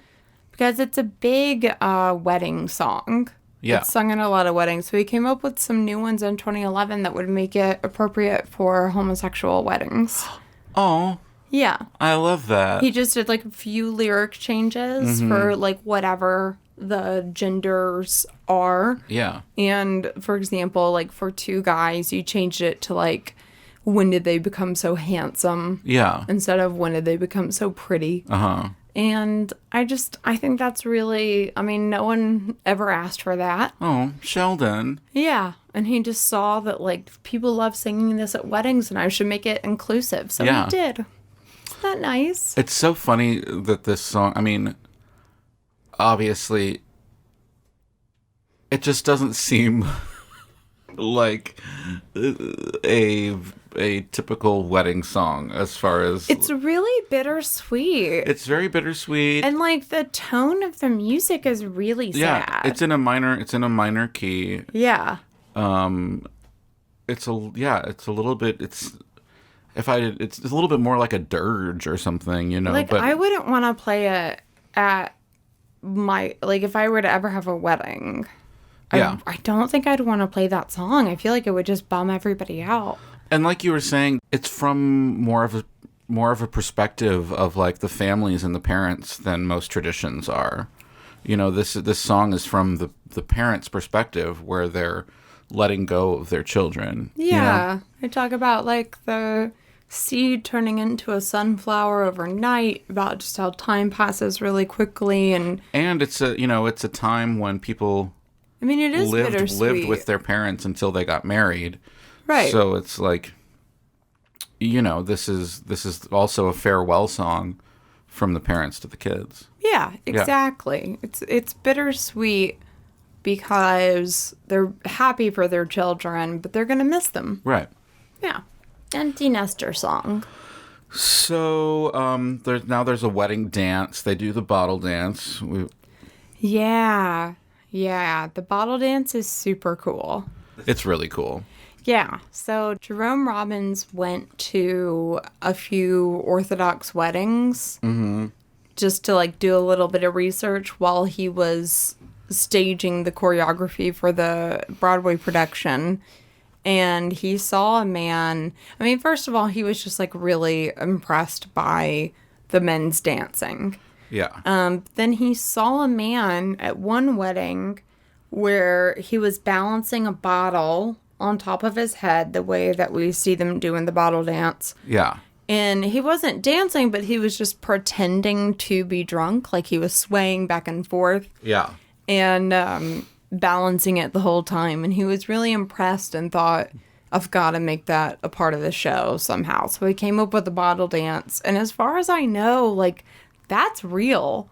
because it's a big wedding song. Yeah. It's sung in a lot of weddings. So he came up with some new ones in 2011 that would make it appropriate for homosexual weddings. Oh. Yeah. I love that. He just did like a few lyric changes for like whatever the genders are. Yeah. And for example, like for two guys, you changed it to like, when did they become so handsome? Yeah. Instead of when did they become so pretty? Uh-huh. And I think that's really, I mean, no one ever asked for that. Oh, Sheldon. Yeah. And he just saw that, like, people love singing this at weddings and I should make it inclusive. So he did. Isn't that nice? It's so funny that this song, I mean, obviously, it just doesn't seem like a typical wedding song as far as... It's really bittersweet. It's very bittersweet. And, like, the tone of the music is really sad. Yeah, it's in a minor key. Yeah. It's a little bit, it's a little bit more like a dirge or something, you know. Like, but I wouldn't want to play it at my, like, if I were to ever have a wedding. Yeah. I don't think I'd want to play that song. I feel like it would just bum everybody out. And like you were saying, it's from more of a perspective of like the families and the parents than most traditions are. You know, this song is from the parents' perspective, where they're letting go of their children. Yeah. You know? I talk about like the seed turning into a sunflower overnight, about just how time passes really quickly, and it's a time when people, I mean, it is bittersweet. lived with their parents until they got married. Right. So it's like, you know, this is also a farewell song from the parents to the kids. Yeah, exactly. Yeah. It's bittersweet because they're happy for their children, but they're going to miss them. Right. Yeah. Empty nester song. So there's a wedding dance. They do the bottle dance. Yeah. Yeah. The bottle dance is super cool. It's really cool. Yeah. So Jerome Robbins went to a few Orthodox weddings just to like do a little bit of research while he was staging the choreography for the Broadway production. And he saw a man. I mean, first of all, he was just like really impressed by the men's dancing. Yeah. Then he saw a man at one wedding where he was balancing a bottle on top of his head the way that we see them doing the bottle dance. Yeah. And he wasn't dancing, but he was just pretending to be drunk. Like he was swaying back and forth. Yeah. And balancing it the whole time. And he was really impressed and thought, I've got to make that a part of the show somehow. So he came up with the bottle dance. And as far as I know, like, that's real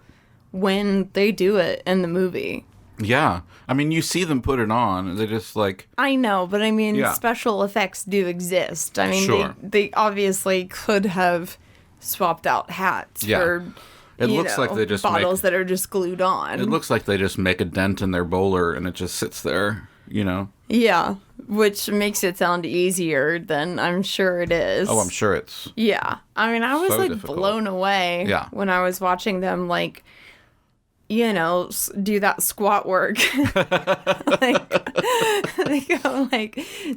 when they do it in the movie. Yeah. I mean, you see them put it on. They just like... I know, but I mean, special effects do exist. I mean, sure. they obviously could have swapped out hats for, it looks like they just bottles that are just glued on. It looks like they just make a dent in their bowler and it just sits there, you know? Yeah, which makes it sound easier than I'm sure it is. Oh, I'm sure it's... Yeah. I mean, I was like difficult. blown away when I was watching them, like, you know, do that squat work.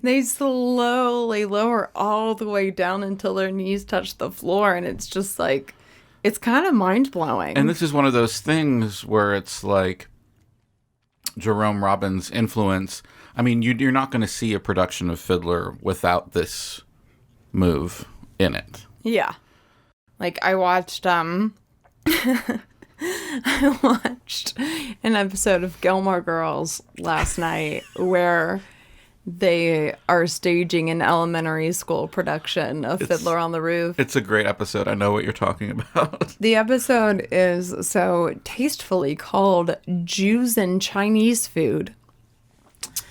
They slowly lower all the way down until their knees touch the floor. And it's just like, it's kind of mind blowing. And this is one of those things where it's like Jerome Robbins' influence. I mean, you're not going to see a production of Fiddler without this move in it. Yeah. Like, I watched I watched an episode of Gilmore Girls last night where they are staging an elementary school production of Fiddler on the Roof. It's a great episode. I know what you're talking about. The episode is so tastefully called Jews and Chinese Food.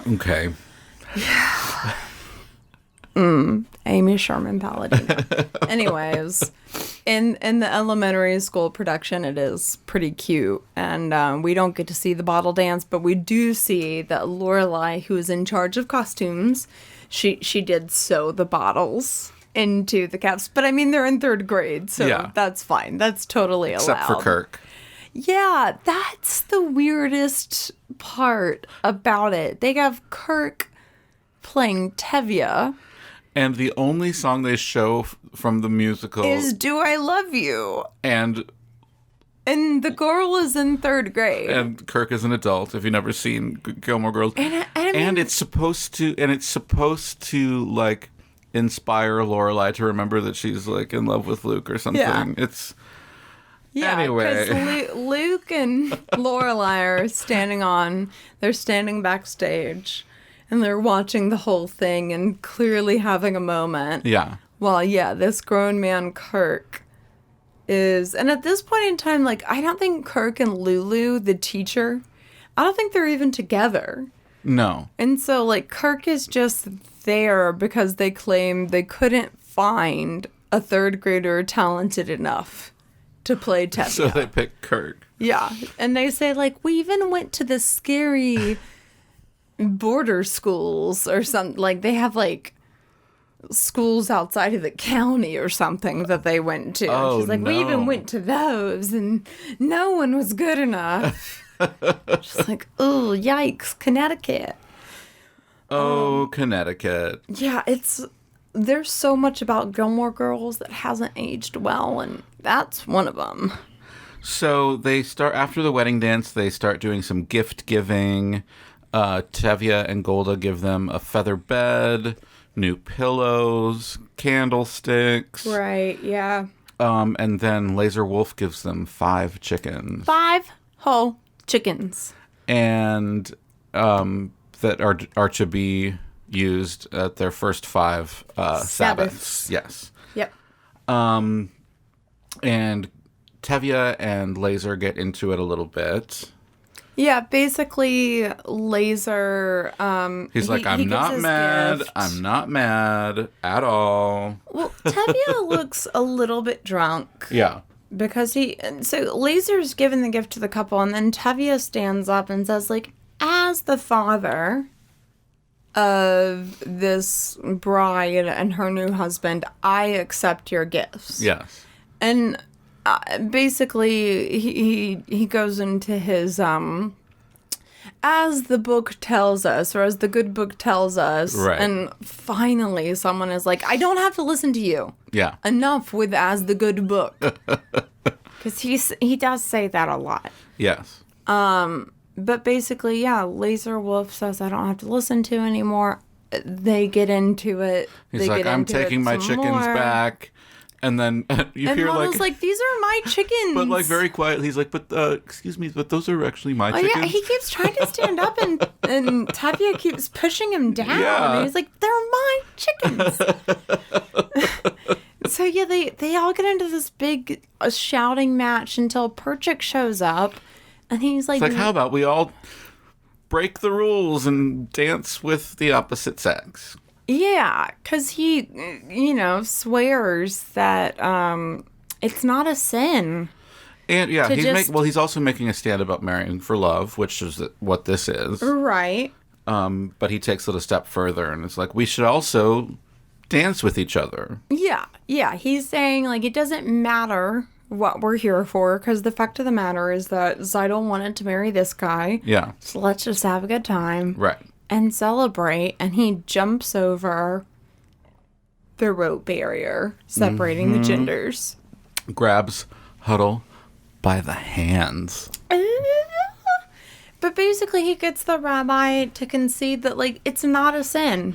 Okay. Yeah. Amy Sherman Palladino. Anyways, in the elementary school production, it is pretty cute. And we don't get to see the bottle dance, but we do see that Lorelai, who is in charge of costumes, she did sew the bottles into the caps. But I mean, they're in third grade, so that's fine. That's totally allowed. Except for Kirk. Yeah, that's the weirdest part about it. They have Kirk playing Tevye. And the only song they show from the musical is Do I Love You? And the girl is in third grade. And Kirk is an adult, if you've never seen Gilmore Girls. And it's supposed to like inspire Lorelai to remember that she's like in love with Luke or something. Yeah. Anyway. Because Luke and Lorelai are standing backstage. And they're watching the whole thing and clearly having a moment. Yeah. Well, this grown man, Kirk, is... And at this point in time, like, I don't think Kirk and Lulu, the teacher, I don't think they're even together. No. And so, like, Kirk is just there because they claim they couldn't find a third grader talented enough to play Tevye. So they picked Kirk. Yeah. And they say, like, we even went to this scary... border schools or something. Like, they have like schools outside of the county or something that they went to. Oh, she's like, we even went to those and no one was good enough. She's like, oh, yikes, Connecticut. Oh, Connecticut. Yeah, there's so much about Gilmore Girls that hasn't aged well, and that's one of them. So they start, after the wedding dance, they start doing some gift giving. Tevye and Golda give them a feather bed, new pillows, candlesticks. Right, yeah. And then Laser Wolf gives them 5 chickens. 5 whole chickens. And that are to be used at their first 5 Sabbaths. Yes. Yep. And Tevye and Laser get into it a little bit. Yeah. basically, Laser, He's like, he I'm gives not his mad. gift. I'm not mad at all. Well, Tevye looks a little bit drunk. Yeah. Because so Laser's given the gift to the couple, and then Tevye stands up and says, like, as the father of this bride and her new husband, I accept your gifts. Yes. And basically, he goes into his, as the book tells us, or as the good book tells us, Right. and finally someone is like, I don't have to listen to you. Yeah. Enough with as the good book. Because he does say that a lot. Yes. But basically, yeah, Laser Wolf says, I don't have to listen to anymore. They get into it. He's like, I'm taking my chickens back. And then you and hear Mama's like, these are my chickens. But like very quietly, he's like, but excuse me, but those are actually my chickens. Yeah, he keeps trying to stand up, and Tevye keeps pushing him down. Yeah. And he's like, they're my chickens. So yeah, they all get into this big shouting match until Perchik shows up, and he's like, It's like, how about we all break the rules and dance with the opposite sex? yeah, because he, swears that it's not a sin. And yeah, To he's also making a stand about marrying for love, which is what this is. Right. But he takes it a step further, and it's like, we should also dance with each other. Yeah. He's saying, like, it doesn't matter what we're here for, because the fact of the matter is that Zeidel wanted to marry this guy. Yeah. So let's just have a good time. Right. And celebrate. And he jumps over the rope barrier separating the genders. Grabs Huddle by the hands. But basically, he gets the rabbi to concede that, like, it's not a sin.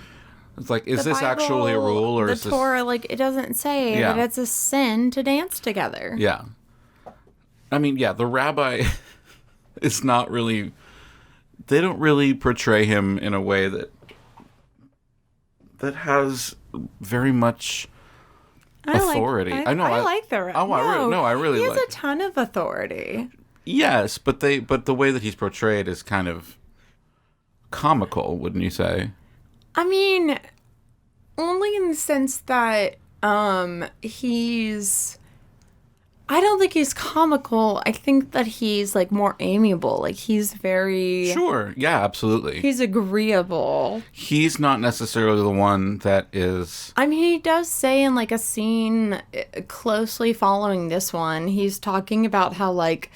It's like, is The this Bible, actually a rule, or the is this... Torah, like, it doesn't say Yeah. that it's a sin to dance together. Yeah. I mean, yeah, the rabbi is not really... They don't really portray him in a way that has very much authority. I like the rabbi. I really he like. has a ton of authority. Yes, but the way that he's portrayed is kind of comical, wouldn't you say? I mean, only in the sense that I don't think he's comical. I think that he's, like, more amiable. Like, he's very... Sure. Yeah, absolutely. He's agreeable. He's not necessarily the one that is... I mean, he does say in, like, a scene closely following this one, he's talking about how, like,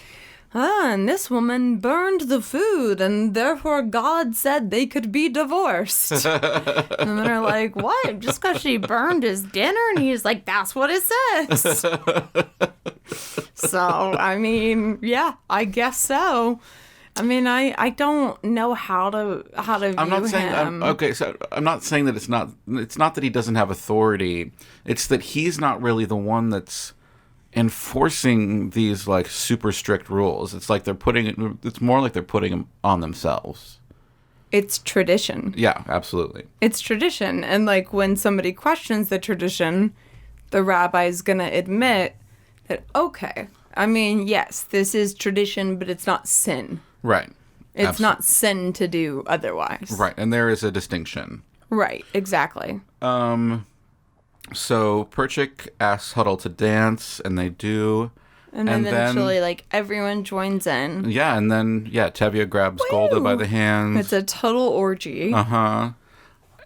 and this woman burned the food, and therefore God said they could be divorced. And they're like, what? Just because she burned his dinner? And he's like, that's what it says. So, I mean, yeah, I guess so. I mean, I don't know how to view I'm not saying him. I'm not saying that it's not that he doesn't have authority. It's that he's not really the one that's enforcing these, like, super strict rules. It's like it's more like they're putting them on themselves. It's tradition. Yeah, absolutely. It's tradition. And, like, when somebody questions the tradition, the rabbi's gonna admit that, okay, I mean, yes, this is tradition, but it's not sin. Right. It's not sin to do otherwise. Right, and there is a distinction. Right, exactly. So Perchik asks Huddle to dance, and they do. And then eventually, like, everyone joins in. Yeah, and then, Tevye grabs Golda by the hands. It's a total orgy. Uh-huh.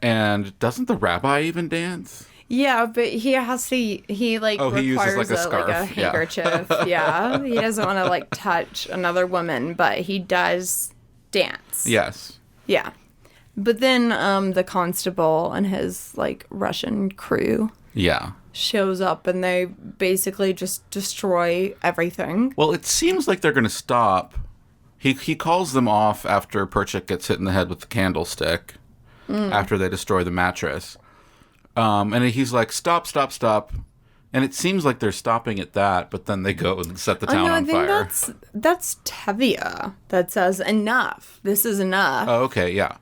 And doesn't the rabbi even dance? Yeah, but he has to, he uses, requires like, a scarf. a handkerchief. Yeah. He doesn't want to, like, touch another woman, but he does dance. Yes. Yeah. But then the constable and his, like, Russian crew shows up, and they basically just destroy everything. Well, it seems like they're going to stop. He calls them off after Perchik gets hit in the head with the candlestick, after they destroy the mattress. And he's like, stop. And it seems like they're stopping at that, but then they go and set the town on fire. I think that's Tevye that says, enough. This is enough. Oh, okay, yeah.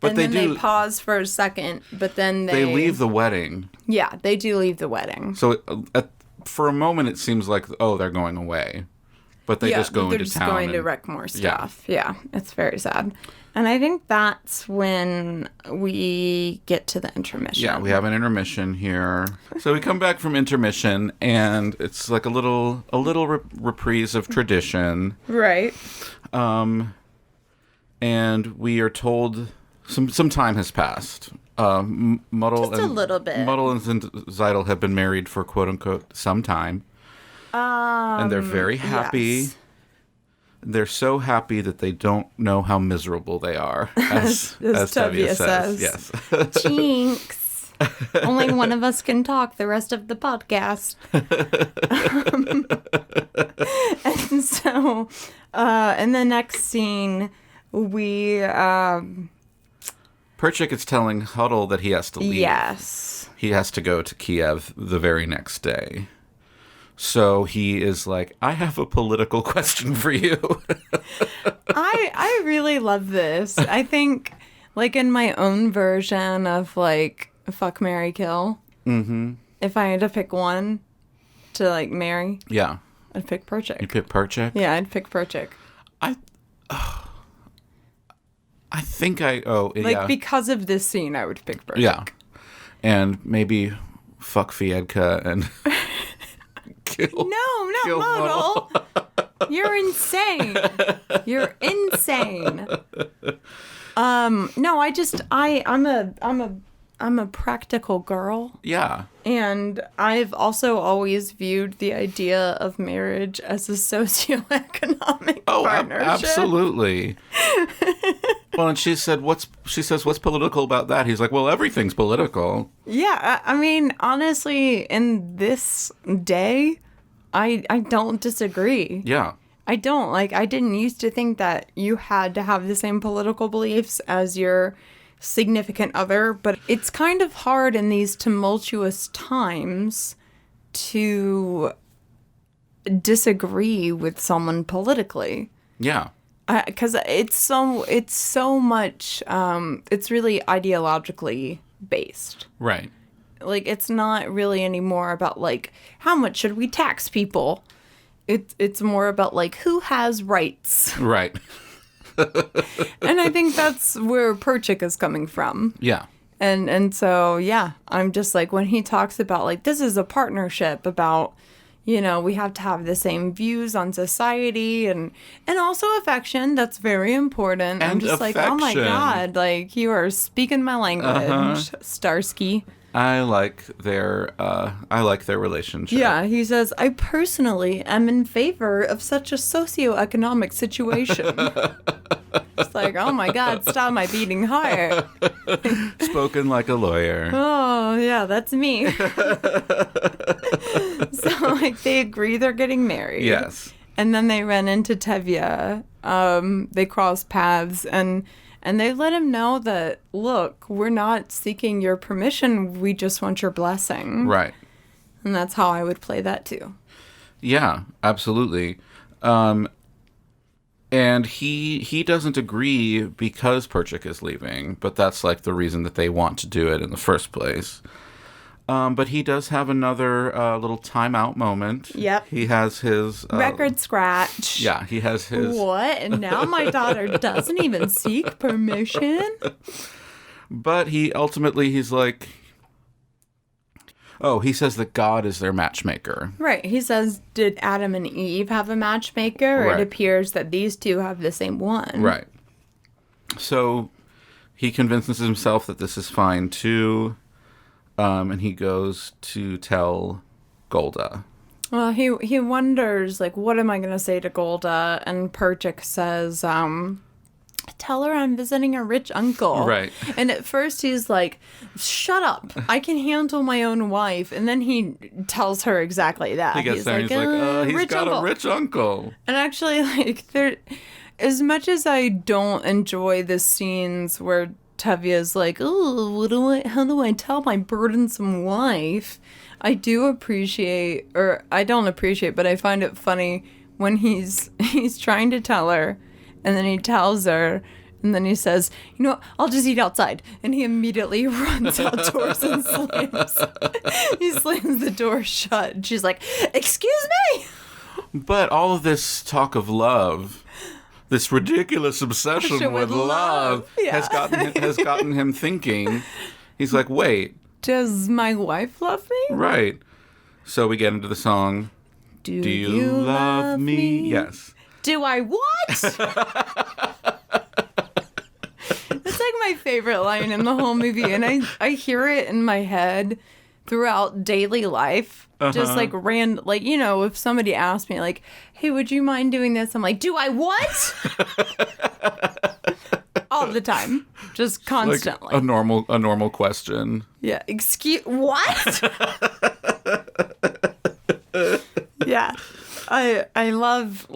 But and then they pause for a second, but then they leave the wedding. Yeah, they do leave the wedding. So for a moment, it seems like, they're going away. But they just go they're into just town. going to wreck more stuff. Yeah, it's very sad. And I think that's when we get to the intermission. Yeah, we have an intermission here. So we come back from intermission, and it's like a little reprise of tradition. Right. And we are told some time has passed. Muddle Just a little bit. Muddle and Zeidel have been married for quote unquote some time. And they're very happy. Yes. They're so happy that they don't know how miserable they are, as Tevye says. Yes. Jinx. Only one of us can talk the rest of the podcast. And so, in the next scene, we... Perchik is telling Huddle that he has to leave. Yes. He has to go to Kiev the very next day. So he is like, I have a political question for you. I really love this. I think, like, in my own version of, like, fuck, marry, kill, if I had to pick one to, like, marry, Yeah. I'd pick Perchik. You pick Perchik? Yeah, I'd pick Perchik. I think Because of this scene, I would pick Perchik. Yeah. And maybe fuck Fiedka and kill. No, not Model. You're insane. You're insane. No, I'm a practical girl. Yeah. And I've also always viewed the idea of marriage as a socioeconomic partnership. Absolutely. Well, and she says, what's political about that? He's like, well, everything's political. Yeah, I mean, honestly, in this day, I don't disagree. Yeah. I don't. Like, I didn't used to think that you had to have the same political beliefs as your significant other, but it's kind of hard in these tumultuous times to disagree with someone politically. Yeah. Because it's so much, it's really ideologically based. Right. Like, it's not really anymore about, like, how much should we tax people? It's more about, like, who has rights? Right. And I think that's where Perchik is coming from. Yeah. And so, yeah, I'm just like, when he talks about, like, this is a partnership about, you know, we have to have the same views on society and also affection. That's very important. And I'm just affection. like, oh my God, like, you are speaking my language, Starsky. I like their relationship. Yeah, he says, I personally am in favor of such a socioeconomic situation. It's like, oh my God, stop my beating heart. Spoken like a lawyer. Oh, yeah, that's me. So, like, they agree they're getting married. Yes. And then they run into Tevye. They cross paths and they let him know that, look, we're not seeking your permission. We just want your blessing. Right. And that's how I would play that, too. Yeah, absolutely. And he doesn't agree because Perchik is leaving, but that's like the reason that they want to do it in the first place. But he does have another little timeout moment. Yep. He has his... record scratch. Yeah, he has his... What? And now my daughter doesn't even seek permission? But he's like... Oh, he says that God is their matchmaker. Right. He says, did Adam and Eve have a matchmaker? Or Right. It appears that these two have the same one. Right. So he convinces himself that this is fine, too. And he goes to tell Golda. Well, he wonders, like, what am I going to say to Golda? And Perchik says, tell her I'm visiting a rich uncle. Right. And at first he's like, shut up. I can handle my own wife. And then he tells her exactly that. He gets there and he's like, he's got a rich uncle. And actually, like, as much as I don't enjoy the scenes where Tevye's like, oh, how do I tell my burdensome wife? I do appreciate, or I don't appreciate, but I find it funny when he's trying to tell her, and then he tells her, and then he says, you know what, I'll just eat outside. And he immediately runs outdoors and slams. He slams the door shut. And she's like, excuse me? But all of this talk of love, this ridiculous obsession with love, has gotten him thinking. He's like, wait. Does my wife love me? Right. So we get into the song, Do You Love Me? Yes. Do I what? That's like my favorite line in the whole movie, and I hear it in my head throughout daily life. Just like if somebody asked me like, hey, would you mind doing this? I'm like, do I what? All the time. Just constantly. Like a normal question. Yeah. Excuse what? Yeah. I love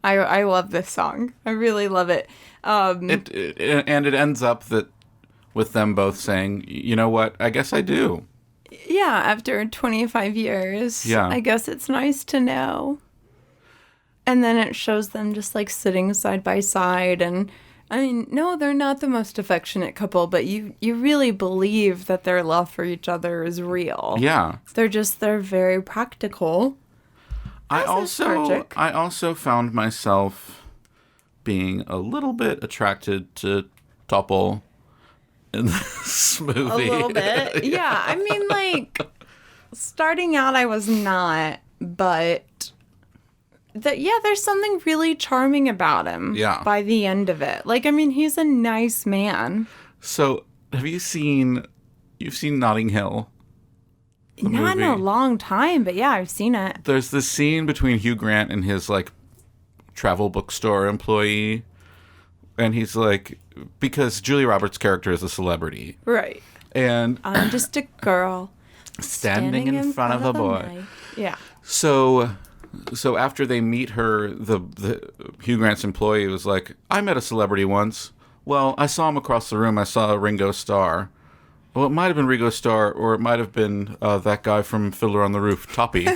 I love this song. I really love it. It ends up with them both saying, you know what, I guess I do. Yeah, after 25 years. Yeah. I guess it's nice to know. And then it shows them just like sitting side by side. And I mean, no, they're not the most affectionate couple, but you really believe that their love for each other is real. Yeah. They're very practical. I also found myself being a little bit attracted to Topol in this movie. A little bit. Yeah. I mean, like, starting out, I was not, but there's something really charming about him. Yeah. By the end of it. Like, I mean, he's a nice man. So, you've seen Notting Hill? Not in a long time, but yeah, I've seen it. There's this scene between Hugh Grant and his, like, travel bookstore employee. And he's like, because Julia Roberts' character is a celebrity. Right. And I'm just a girl standing in front of a boy. Yeah. So after they meet her, the Hugh Grant's employee was like, I met a celebrity once. Well, I saw him across the room. I saw Ringo Starr. Well, it might have been Ringo Starr, or it might have been that guy from Fiddler on the Roof, Toppy.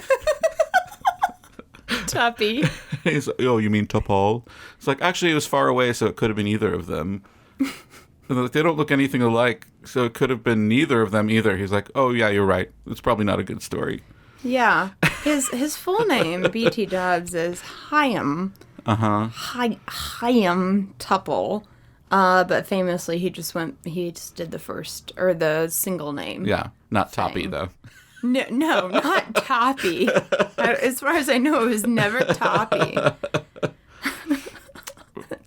Toppy. He's like, oh, you mean Topol? It's like, actually, it was far away, so it could have been either of them. They don't look anything alike, so it could have been neither of them either. He's like, oh, yeah, you're right. It's probably not a good story. Yeah. His full name, B.T. Dubs, is Chaim. Chaim Tupple. But famously, he just did the single name. Yeah, not thing. Toppy, though. No, not Toppy. As far as I know, it was never Toppy.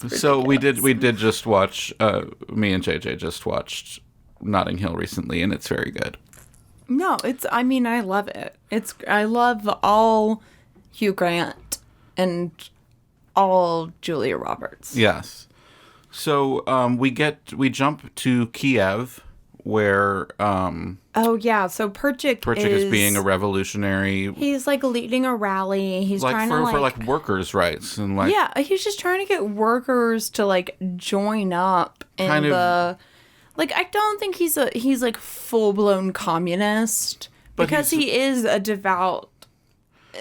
So we did just watch, me and JJ just watched Notting Hill recently, and it's very good. No, I love it. I love all Hugh Grant and all Julia Roberts. Yes. So we jump to Kiev, where so Perchik is being a revolutionary. He's like leading a rally. He's like trying for like workers' rights and like he's just trying to get workers to like join up in like I don't think he's like full blown communist because he is a devout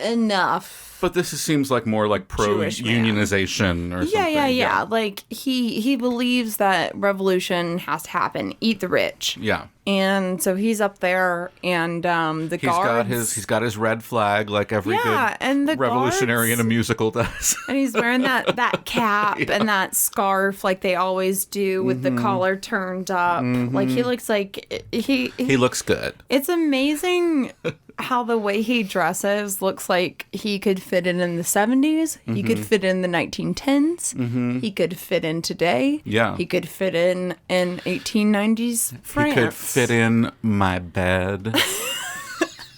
enough. But this seems like more like pro-unionization or something. Yeah. Like, he believes that revolution has to happen. Eat the rich. Yeah. And so he's up there, and the guards... He's got his red flag like every good and the revolutionary guards, in a musical does. And he's wearing that cap and that scarf like they always do with the collar turned up. Like, he looks like... He looks good. It's amazing... how the way he dresses looks like he could fit in the 70s. He could fit in the 1910s. He could fit in today. Yeah. He could fit in 1890s France. He could fit in my bed.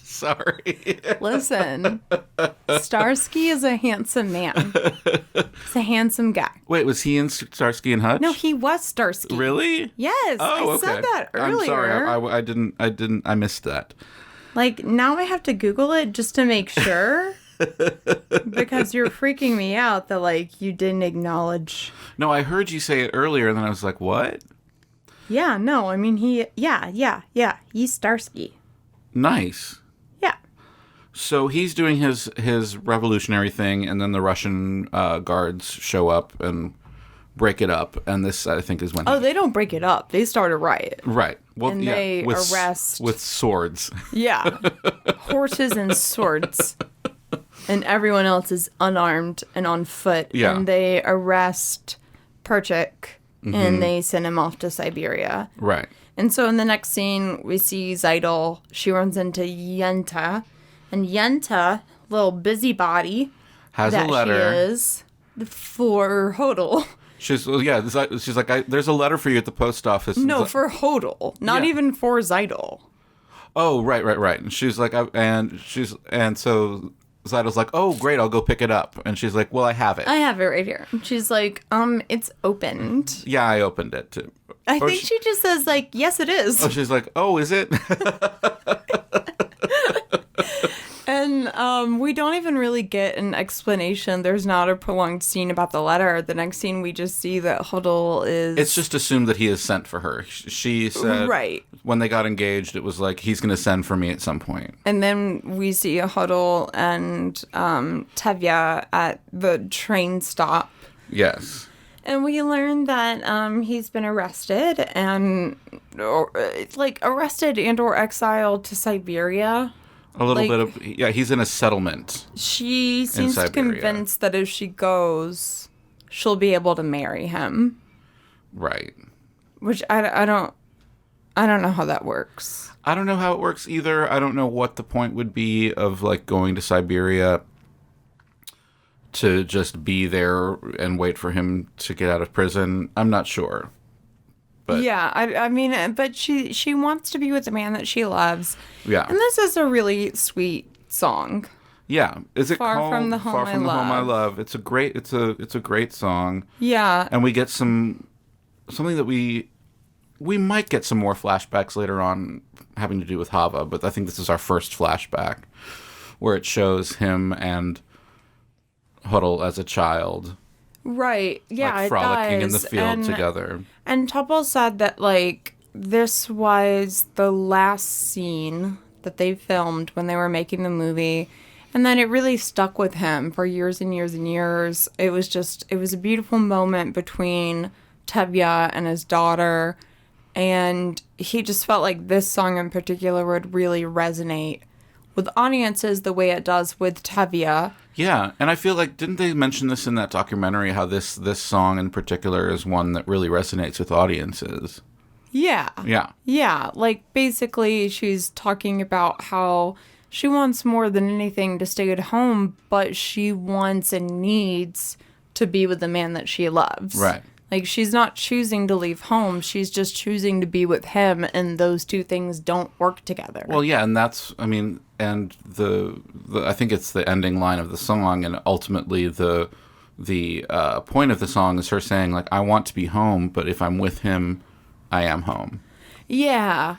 Sorry. Listen, Starsky is a handsome man. He's a handsome guy. Wait, was he in Starsky and Hutch? No, he was Starsky. Really? Yes. Oh, I said that earlier. I'm sorry. I missed that. Like, now I have to Google it just to make sure. Because you're freaking me out that, like, you didn't acknowledge. No, I heard you say it earlier, and then I was like, what? Yeah, no, I mean, he's Starsky. Nice. Yeah. So he's doing his revolutionary thing, and then the Russian guards show up and break it up, and this, I think, is when... Oh, they don't break it up. They start a riot. Right. Well, and they arrest... With swords. Yeah. Horses and swords. and everyone else is unarmed and on foot. Yeah. And they arrest Perchik, and they send him off to Siberia. Right. And so in the next scene, we see Zeidel. She runs into Yenta. And Yenta, little busybody Has that a letter. she is, for Hodel. She's like, there's a letter for you at the post office. No, for Hodel. Not Yeah. even for Zeidel. Oh, right. And she's like, and so Zeidel's like, oh, great, I'll go pick it up. And she's like, well, I have it. I have it right here. She's like, it's opened. Yeah, I opened it too. I think she just says, like, yes, it is. Oh, she's like, oh, is it? And we don't even really get an explanation. There's not a prolonged scene about the letter. The next scene, we just see that Hodel is... It's just assumed that he is sent for her. She said, right. When they got engaged, it was like, he's going to send for me at some point. And then we see Hodel and Tevye at the train stop. Yes. And we learn that he's been arrested and or exiled to Siberia. A little bit of, he's in a settlement. She seems Siberia. convinced that if she goes, she'll be able to marry him. Right. Which I don't know how that works. I don't know how it works either. I don't know what the point would be of like going to Siberia to just be there and wait for him to get out of prison. I'm not sure. But yeah, I mean, but she wants to be with the man that she loves. Yeah. And this is a really sweet song. Yeah. Is it Far called from the Home Far I from the Home I Love? Love? It's a great song. Yeah. And we get something that we might get some more flashbacks later on having to do with Hava, but I think this is our first flashback where it shows him and Hodel as a child. Right. Yeah, like it frolicking in the does. field together. And Topol said that, like, this was the last scene that they filmed when they were making the movie. And then it really stuck with him for years and years and years. It was a beautiful moment between Tevye and his daughter. And he just felt like this song in particular would really resonate with audiences the way it does with Tevye. Yeah, and I feel like, didn't they mention this in that documentary, how this song in particular is one that really resonates with audiences? Yeah. Yeah. Yeah, like basically she's talking about how she wants more than anything to stay at home, but she wants and needs to be with the man that she loves. Right. Like, she's not choosing to leave home. She's just choosing to be with him, and those two things don't work together. Well, yeah, and that's, I mean, and the I think it's the ending line of the song, and ultimately the point of the song is her saying, like, I want to be home, but if I'm with him, I am home. Yeah,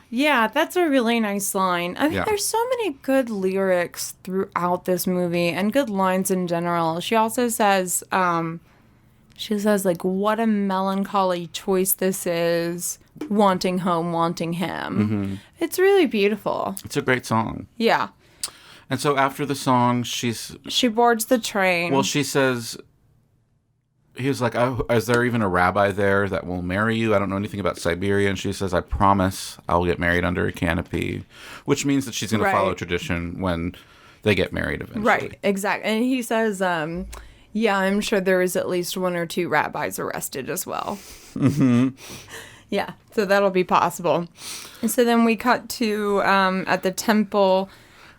that's a really nice line. I think there's so many good lyrics throughout this movie, and good lines in general. She also says, like, what a melancholy choice this is, wanting home, wanting him. Mm-hmm. It's really beautiful. It's a great song. Yeah. And so after the song, she boards the train. Well, she says, he was like, oh, is there even a rabbi there that will marry you? I don't know anything about Siberia. And she says, I promise I'll get married under a canopy, which means that she's going to follow tradition when they get married eventually. Right, exactly. And he says, yeah, I'm sure there is at least one or two rabbis arrested as well. Mm-hmm. Yeah, so that'll be possible. And so then we cut to at the temple.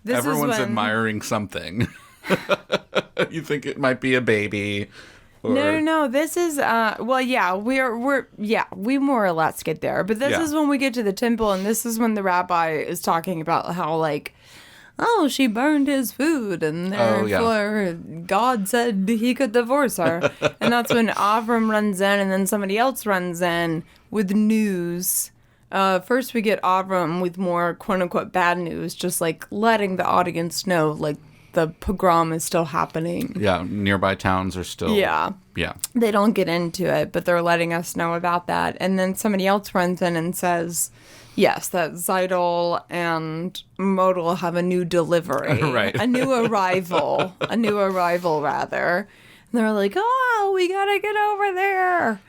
Everyone's admiring something. You think it might be a baby. Or... No. This is we more or less get there. But this is when we get to the temple, and this is when the rabbi is talking about how, like, oh, she burned his food, and therefore God said he could divorce her. And that's when Avram runs in, and then somebody else runs in with news. First we get Avram with more quote-unquote bad news, just, like, letting the audience know, like, the pogrom is still happening. Yeah, nearby towns are still... Yeah. They don't get into it, but they're letting us know about that. And then somebody else runs in and says... Yes, that Zeidel and Model have a new delivery. Right. A new arrival. rather. And they're like, oh, we gotta get over there.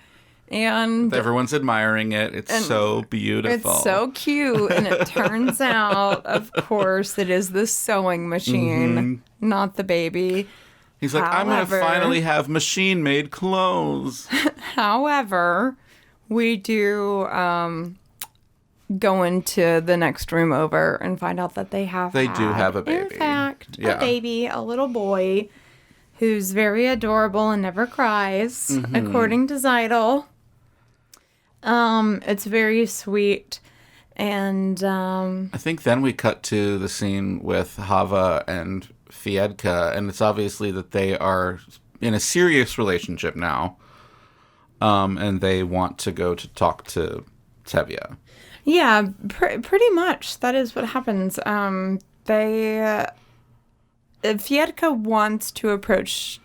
And everyone's admiring it. It's so beautiful. It's so cute. And it turns out, of course, it is the sewing machine, not the baby. He's like, I'm going to finally have machine-made clothes. However, we do go into the next room over and find out that they do have a baby. In fact, a baby, a little boy who's very adorable and never cries, according to Zeidel. It's very sweet. And I think then we cut to the scene with Hava and Fiedka, and it's obviously that they are in a serious relationship now. And they want to go to talk to Tevye. Yeah, pretty much. That is what happens. Fiedka wants to approach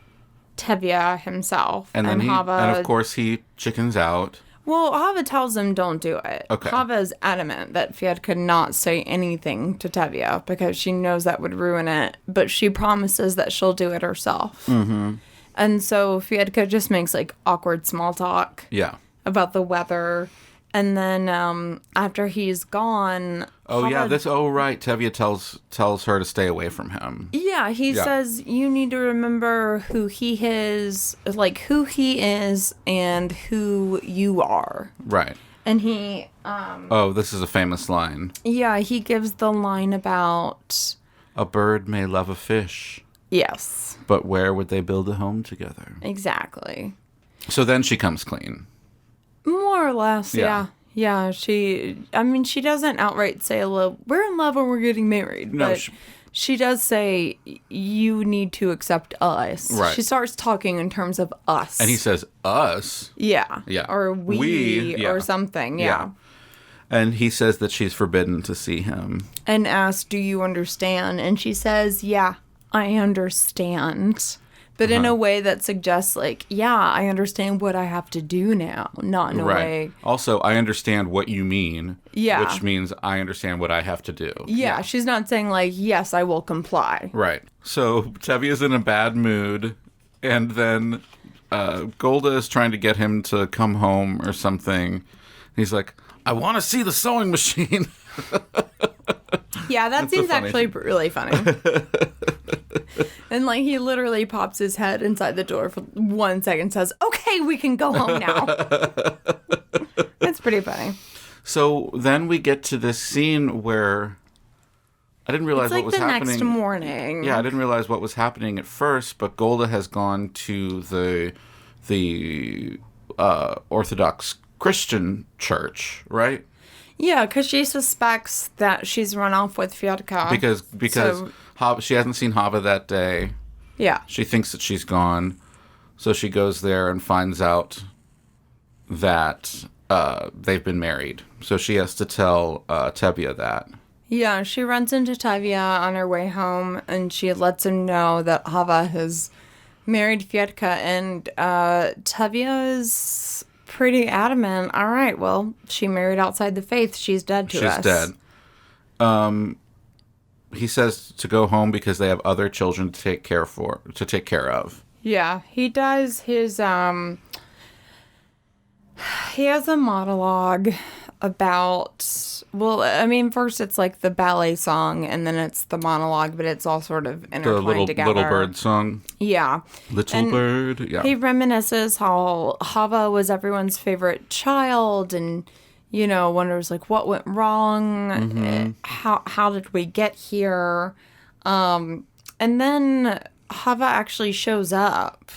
Tevye himself. And then of course he chickens out. Well, Hava tells him don't do it. Okay. Hava is adamant that Fiedka not say anything to Tevye because she knows that would ruin it, but she promises that she'll do it herself. Mm-hmm. And so Fiedka just makes like awkward small talk. Yeah. About the weather. And then after he's gone... right. Tevye tells her to stay away from him. Yeah, he says, you need to remember who he is and who you are. Right. And he... this is a famous line. Yeah, he gives the line about... A bird may love a fish. Yes. But where would they build a home together? Exactly. So then she comes clean. More or less, yeah. Yeah, she doesn't outright say, we're in love and we're getting married. No, but she does say, you need to accept us. Right. She starts talking in terms of us. And he says, us? Yeah. Yeah. Or we or something, yeah. And he says that she's forbidden to see him. And asks, do you understand? And she says, yeah, I understand. But in a way that suggests, like, yeah, I understand what I have to do now. Not in a way. Also, I understand what you mean. Yeah. Which means I understand what I have to do. Yeah, she's not saying, like, yes, I will comply. Right. So Tevye's in a bad mood. And then Golda is trying to get him to come home or something. He's like, I want to see the sewing machine. Yeah, that seems actually really funny. And, like, he literally pops his head inside the door for 1 second and says, okay, we can go home now. It's pretty funny. So then we get to this scene where I didn't realize what was happening. It's like the next morning. Yeah, I didn't realize what was happening at first, but Golda has gone to the Orthodox Christian church, right? Yeah, because she suspects that she's run off with Fiedka. Because she hasn't seen Hava that day. Yeah. She thinks that she's gone. So she goes there and finds out that they've been married. So she has to tell Tevye that. Yeah, she runs into Tevye on her way home, and she lets him know that Hava has married Fiedka, and Tevye is pretty adamant. All right, well, she married outside the faith. She's dead to us. She's dead. He says to go home because they have other children to take care of. Yeah, he does his he has a monologue about, first it's like the ballet song and then it's the monologue, but it's all sort of intertwined together. The Little Bird song. Yeah. Little Bird, yeah. He reminisces how Hava was everyone's favorite child and, wonders like what went wrong, how did we get here? And then Hava actually shows up.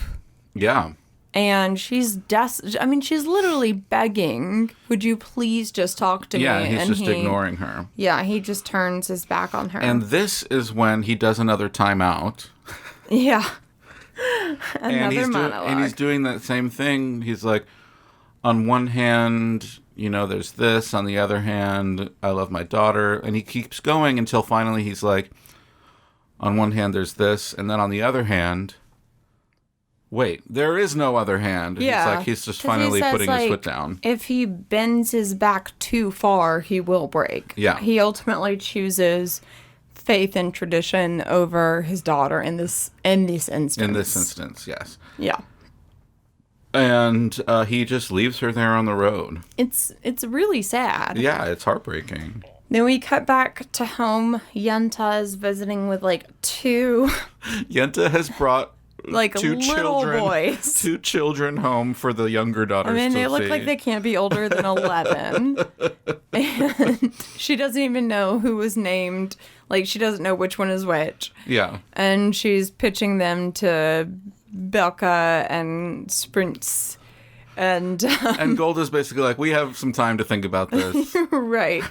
Yeah. And she's she's literally begging, would you please just talk to me? Yeah, he's and just ignoring her. Yeah, he just turns his back on her. And this is when he does another timeout. Yeah. Another monologue. And he's doing that same thing. He's like, on one hand, there's this. On the other hand, I love my daughter. And he keeps going until finally he's like, on one hand, there's this. And then on the other hand... Wait, there is no other hand. Yeah. He's just finally putting his foot down. If he bends his back too far, he will break. Yeah. He ultimately chooses faith and tradition over his daughter in this instance. In this instance, yes. Yeah. And he just leaves her there on the road. It's really sad. Yeah, it's heartbreaking. Then we cut back to home. Yenta is visiting with two Yenta has brought two little boys. 2 children home for the younger daughters. I mean, to they look see. like they can't be older than 11. And she doesn't even know who was named. Like, she doesn't know which one is which. Yeah. And she's pitching them to Belka and Sprints. And Golda's basically like, we have some time to think about this. right.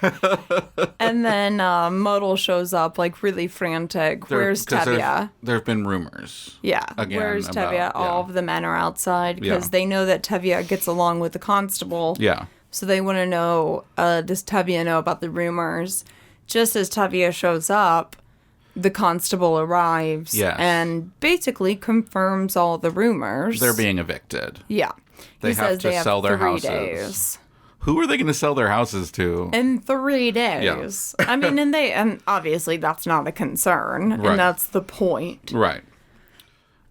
And then Modal shows up, really frantic. Where's Tevye? There have been rumors. Yeah. Again, where's Tevye? All of the men are outside because they know that Tevye gets along with the constable. Yeah. So they want to know, does Tevye know about the rumors? Just as Tevye shows up, the constable arrives and basically confirms all the rumors. They're being evicted. Yeah. They have to sell their 3 houses. days. Who are they going to sell their houses to? In 3 days. Yeah. I mean, and obviously that's not a concern. Right. And that's the point. Right.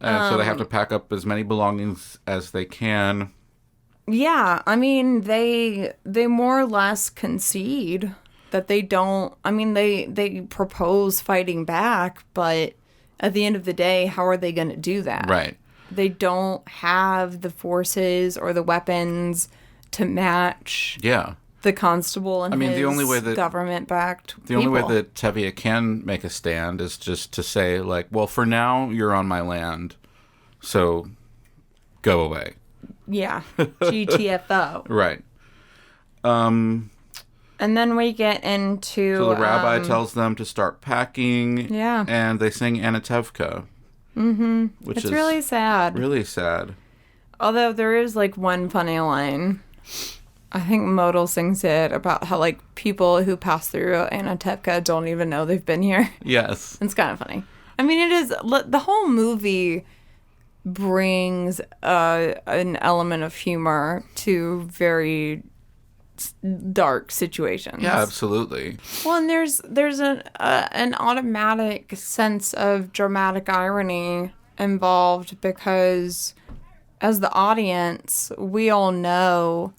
So they have to pack up as many belongings as they can. Yeah. I mean, they more or less concede that they don't. I mean, they propose fighting back, but at the end of the day, how are they going to do that? Right. They don't have the forces or the weapons to match the constable and his government-backed people. The only way that Tevye can make a stand is just to say, well, for now, you're on my land, so go away. Yeah. GTFO. Right. And then we get into... So the rabbi tells them to start packing. Yeah. And they sing Anatevka. Mm-hmm. Which is really sad. Really sad. Although there is one funny line. I think Modal sings it about how people who pass through Anatevka don't even know they've been here. Yes. It's kind of funny. I mean, it is... The whole movie brings an element of humor to very dark situations. Yeah, absolutely. Well, and there's an automatic sense of dramatic irony involved because as the audience, we all know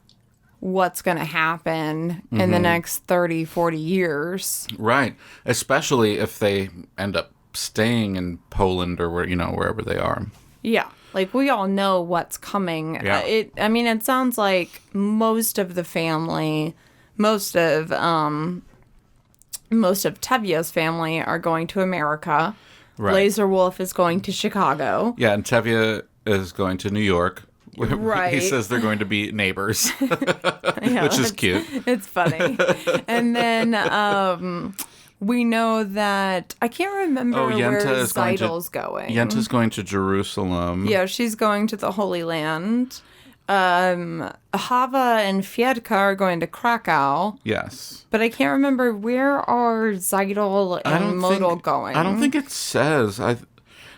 what's going to happen in the next 30, 40 years. Right. Especially if they end up staying in Poland or wherever they are. Yeah. We all know what's coming. Yeah. It sounds like most of the family, most of Tevye's family are going to America. Right. Laser Wolf is going to Chicago. Yeah, and Tevye is going to New York. Right. He says they're going to be neighbors, which is cute. It's funny. And then... we know that... I can't remember where Zeidel's going. Yenta's going to Jerusalem. Yeah, she's going to the Holy Land. Hava and Fiedka are going to Krakow. Yes. But I can't remember where are Zeidel and Modal going. I don't think it says.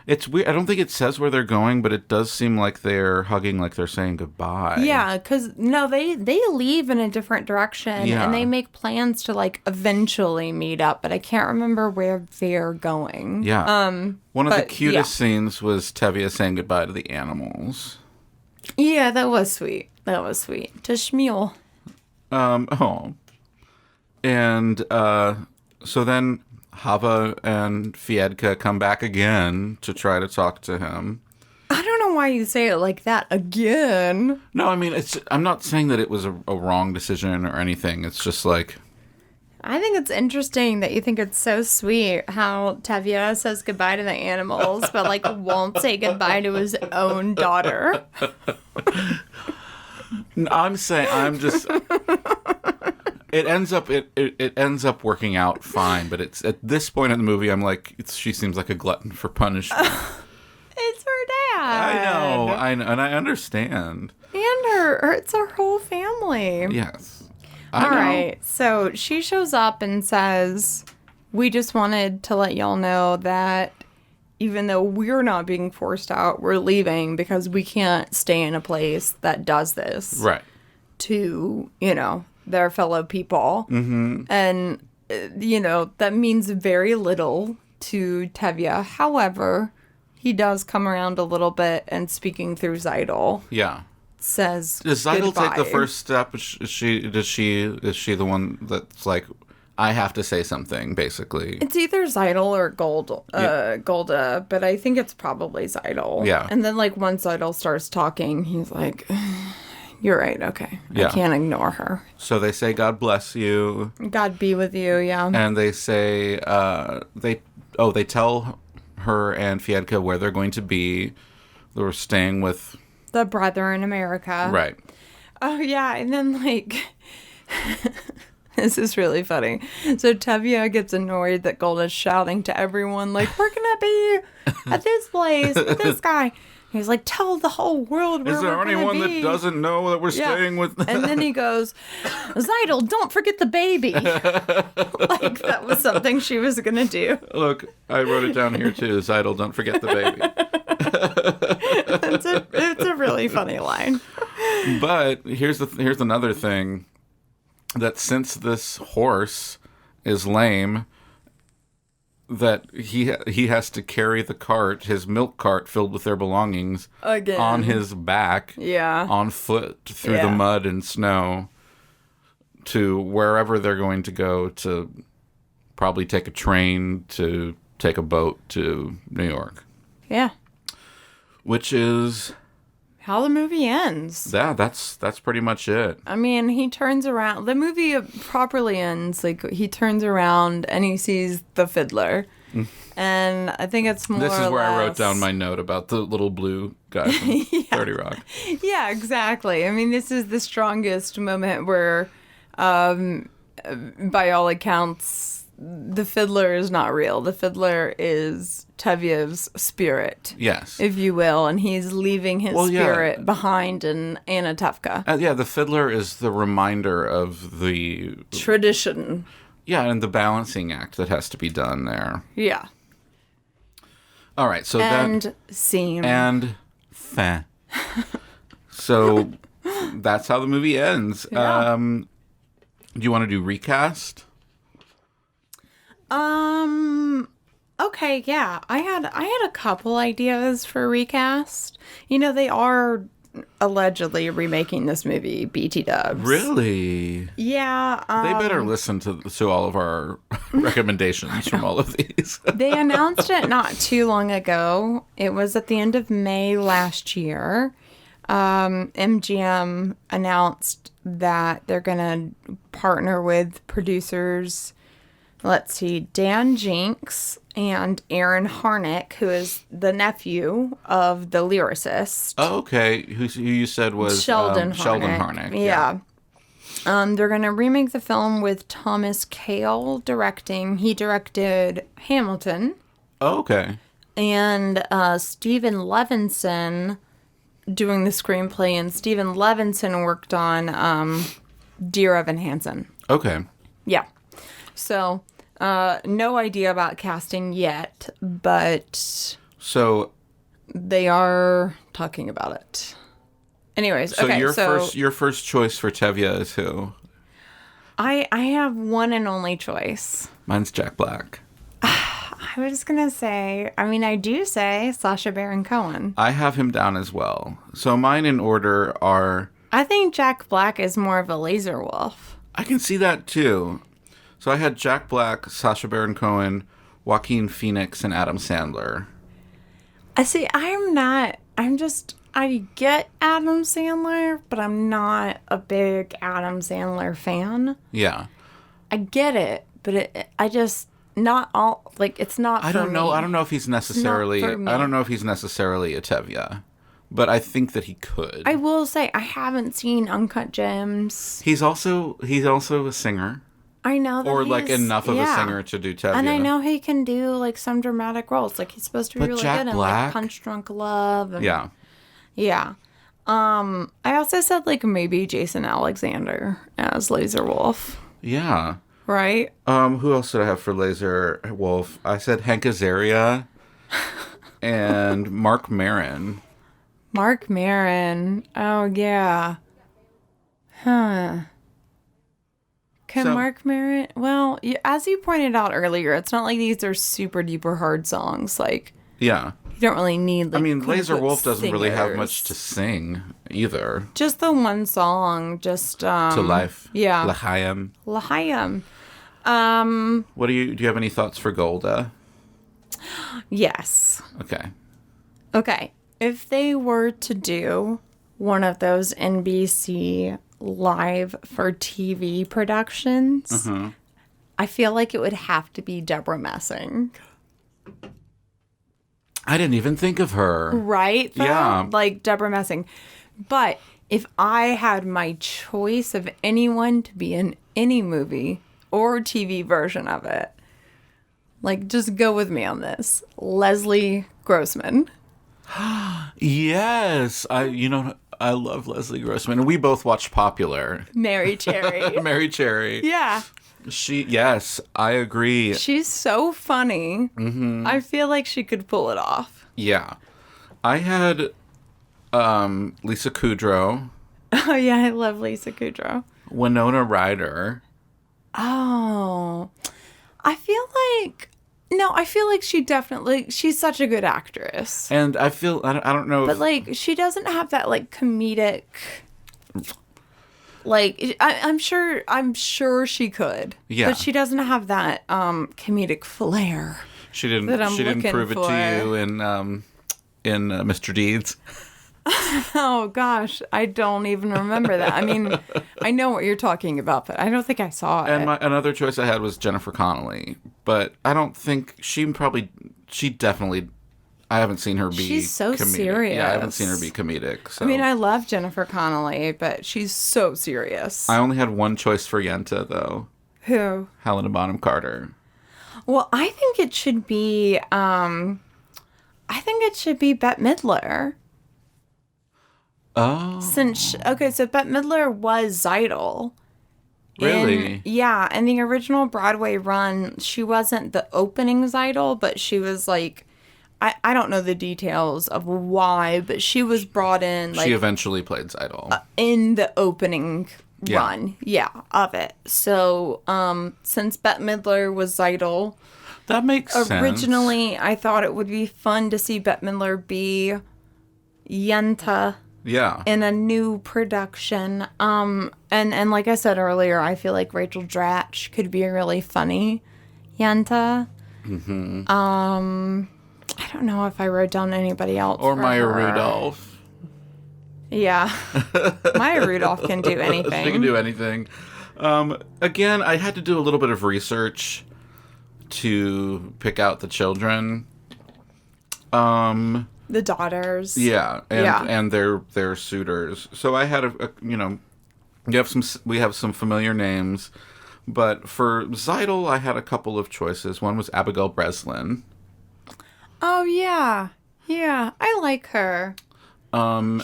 It's weird. I don't think it says where they're going, but it does seem like they're hugging, like they're saying goodbye. Yeah, because, they leave in a different direction, and they make plans to, eventually meet up, but I can't remember where they're going. Yeah. One of the cutest scenes was Tevye saying goodbye to the animals. Yeah, that was sweet. To Shmuel. And, so then... Hava and Fiedka come back again to try to talk to him. I don't know why you say it like that again. No, I mean, I'm not saying that it was a wrong decision or anything. It's just I think it's interesting that you think it's so sweet how Tevye says goodbye to the animals, but won't say goodbye to his own daughter. It ends up working out fine, but it's at this point in the movie, I'm she seems like a glutton for punishment. It's her dad. I know, and I understand. And it's our whole family. Yes. All right, so she shows up and says, "We just wanted to let y'all know that even though we're not being forced out, we're leaving because we can't stay in a place that does this." Right. To, their fellow people. Mm-hmm. And, that means very little to Tevye. However, he does come around a little bit and speaking through Zeidel. Yeah. says Does Zeidel goodbye. take the first step? Is she the one that's like, I have to say something, basically? It's either Zeidel or Golda, but I think it's probably Zeidel. Yeah. And then, like, once Zeidel starts talking, he's like, you're right, okay. Yeah. I can't ignore her. So they say, God bless you. God be with you, yeah. And they say, they tell her and Fiedka where they're going to be. They're staying with... The brother in America. Right. Oh, yeah, and then, like... This is really funny. So Tevye gets annoyed that Golda's shouting to everyone, like, we're going to be at this place with this guy. He's like, tell the whole world where we're going to be. Is there anyone that doesn't know that we're staying with... And then he goes, Zeidel, don't forget the baby. Like, that was something she was going to do. Look, I wrote it down here, too. Zeidel, don't forget the baby. It's a really funny line. But here's another thing. That since this horse is lame, that he has to carry the cart, his milk cart filled with their belongings, again on his back, on foot through the mud and snow to wherever they're going to go, to probably take a train, to take a boat to New York. Yeah. Which is... how the movie ends. Yeah, that's pretty much it. I mean, he turns around. The movie properly ends. Like, he turns around and he sees the fiddler. And I think it's more or less... This is where I wrote down my note about the little blue guy from 30 Rock. Yeah, exactly. I mean, this is the strongest moment where, by all accounts, the fiddler is not real. The fiddler is Tevye's spirit, yes, if you will, and he's leaving his spirit behind in Anatevka. The fiddler is the reminder of the tradition. Yeah, and the balancing act that has to be done there. Yeah. All right, so scene. And fin. So that's how the movie ends. Yeah. Do you want to do recast? Okay, yeah. I had a couple ideas for recast. You know, they are allegedly remaking this movie, BT dubs. Really? Yeah. They better listen to all of our recommendations from all of these. They announced it not too long ago. It was at the end of May last year. MGM announced that they're going to partner with producers, let's see, Dan Jinks and Aaron Harnick, who is the nephew of the lyricist. Oh, okay. Who you said was Sheldon Harnick. Yeah. They're going to remake the film with Thomas Kail directing. He directed Hamilton. Oh, okay. And Stephen Levinson doing the screenplay, and Stephen Levinson worked on Dear Evan Hansen. Okay. Yeah. So, no idea about casting yet, but so they are talking about it. Anyways, so okay. Your first choice for Tevye is who? I have one and only choice. Mine's Jack Black. I was gonna say, I do say Sacha Baron Cohen. I have him down as well. So mine in order are... I think Jack Black is more of a laser wolf. I can see that too. So I had Jack Black, Sacha Baron Cohen, Joaquin Phoenix, and Adam Sandler. I get Adam Sandler, but I'm not a big Adam Sandler fan. Yeah. I get it, but not all, like, it's not I don't know. I don't know if he's necessarily... I don't know if he's necessarily a Tevye, but I think that he could. I will say, I haven't seen Uncut Gems. He's also a singer. I know that or like enough of a singer to do Tevye. And I know he can do like some dramatic roles. Like he's supposed to be really good in like Punch Drunk Love. And, yeah. Yeah. I also said like maybe Jason Alexander as Laser Wolf. Yeah. Right? Who else did I have for Laser Wolf? I said Hank Azaria and Mark Maron. Mark Maron. Oh yeah. Huh. Mark Maron... Well, as you pointed out earlier, it's not like these are super duper hard songs. Like, yeah, you don't really need. Like, Laser Wolf doesn't really have much to sing. either. Just the one song, just To Life. Yeah. L'chaim. L'chaim. What do you have any thoughts for Golda? Yes. Okay. If they were to do one of those NBC live for TV productions, I feel like it would have to be Deborah Messing. I didn't even think of her. Right? Though? Yeah. Like Deborah Messing. But if I had my choice of anyone to be in any movie or TV version of it, like, just go with me on this. Leslie Grossman. Yes. I love Leslie Grossman. And we both watched Popular. Mary Cherry. Mary Cherry. Yeah. Yes, I agree. She's so funny. I feel like she could pull it off. Yeah. I had Lisa Kudrow. Oh, yeah, I love Lisa Kudrow. Winona Ryder. Oh. I feel like she's such a good actress. And I don't know. But, like, she doesn't have that, like, comedic... Like, I'm sure she could. Yeah. But she doesn't have that comedic flair. She didn't prove it to you in Mr. Deeds. Oh, gosh. I don't even remember that. I mean, I know what you're talking about, but I don't think I saw it. And another choice I had was Jennifer Connelly. But I don't think I haven't seen her be She's so comedic. serious. Yeah, I haven't seen her be comedic. So. I mean, I love Jennifer Connelly, but she's so serious. I only had one choice for Yenta, though. Who? Helena Bonham Carter. Well, I think it should be Bette Midler. Oh. So Bette Midler was Zeidel. Really? In the original Broadway run, she wasn't the opening Zeidel, but she was like, I don't know the details of why, but she was brought in. Like, she eventually played Zeidel. In the opening run. Yeah, of it. So, since Bette Midler was Zeidel. That makes sense. Originally, I thought it would be fun to see Bette Midler be Yenta. Yeah. In a new production. And like I said earlier, I feel like Rachel Dratch could be a really funny Yenta. I don't know if I wrote down anybody else. Or Maya her. Rudolph. Yeah. Maya Rudolph can do anything. She can do anything. Again, I had to do a little bit of research to pick out the children. The daughters. Yeah, and their suitors. So I had we have some familiar names, but for Zeidel, I had a couple of choices. One was Abigail Breslin. Oh yeah, I like her.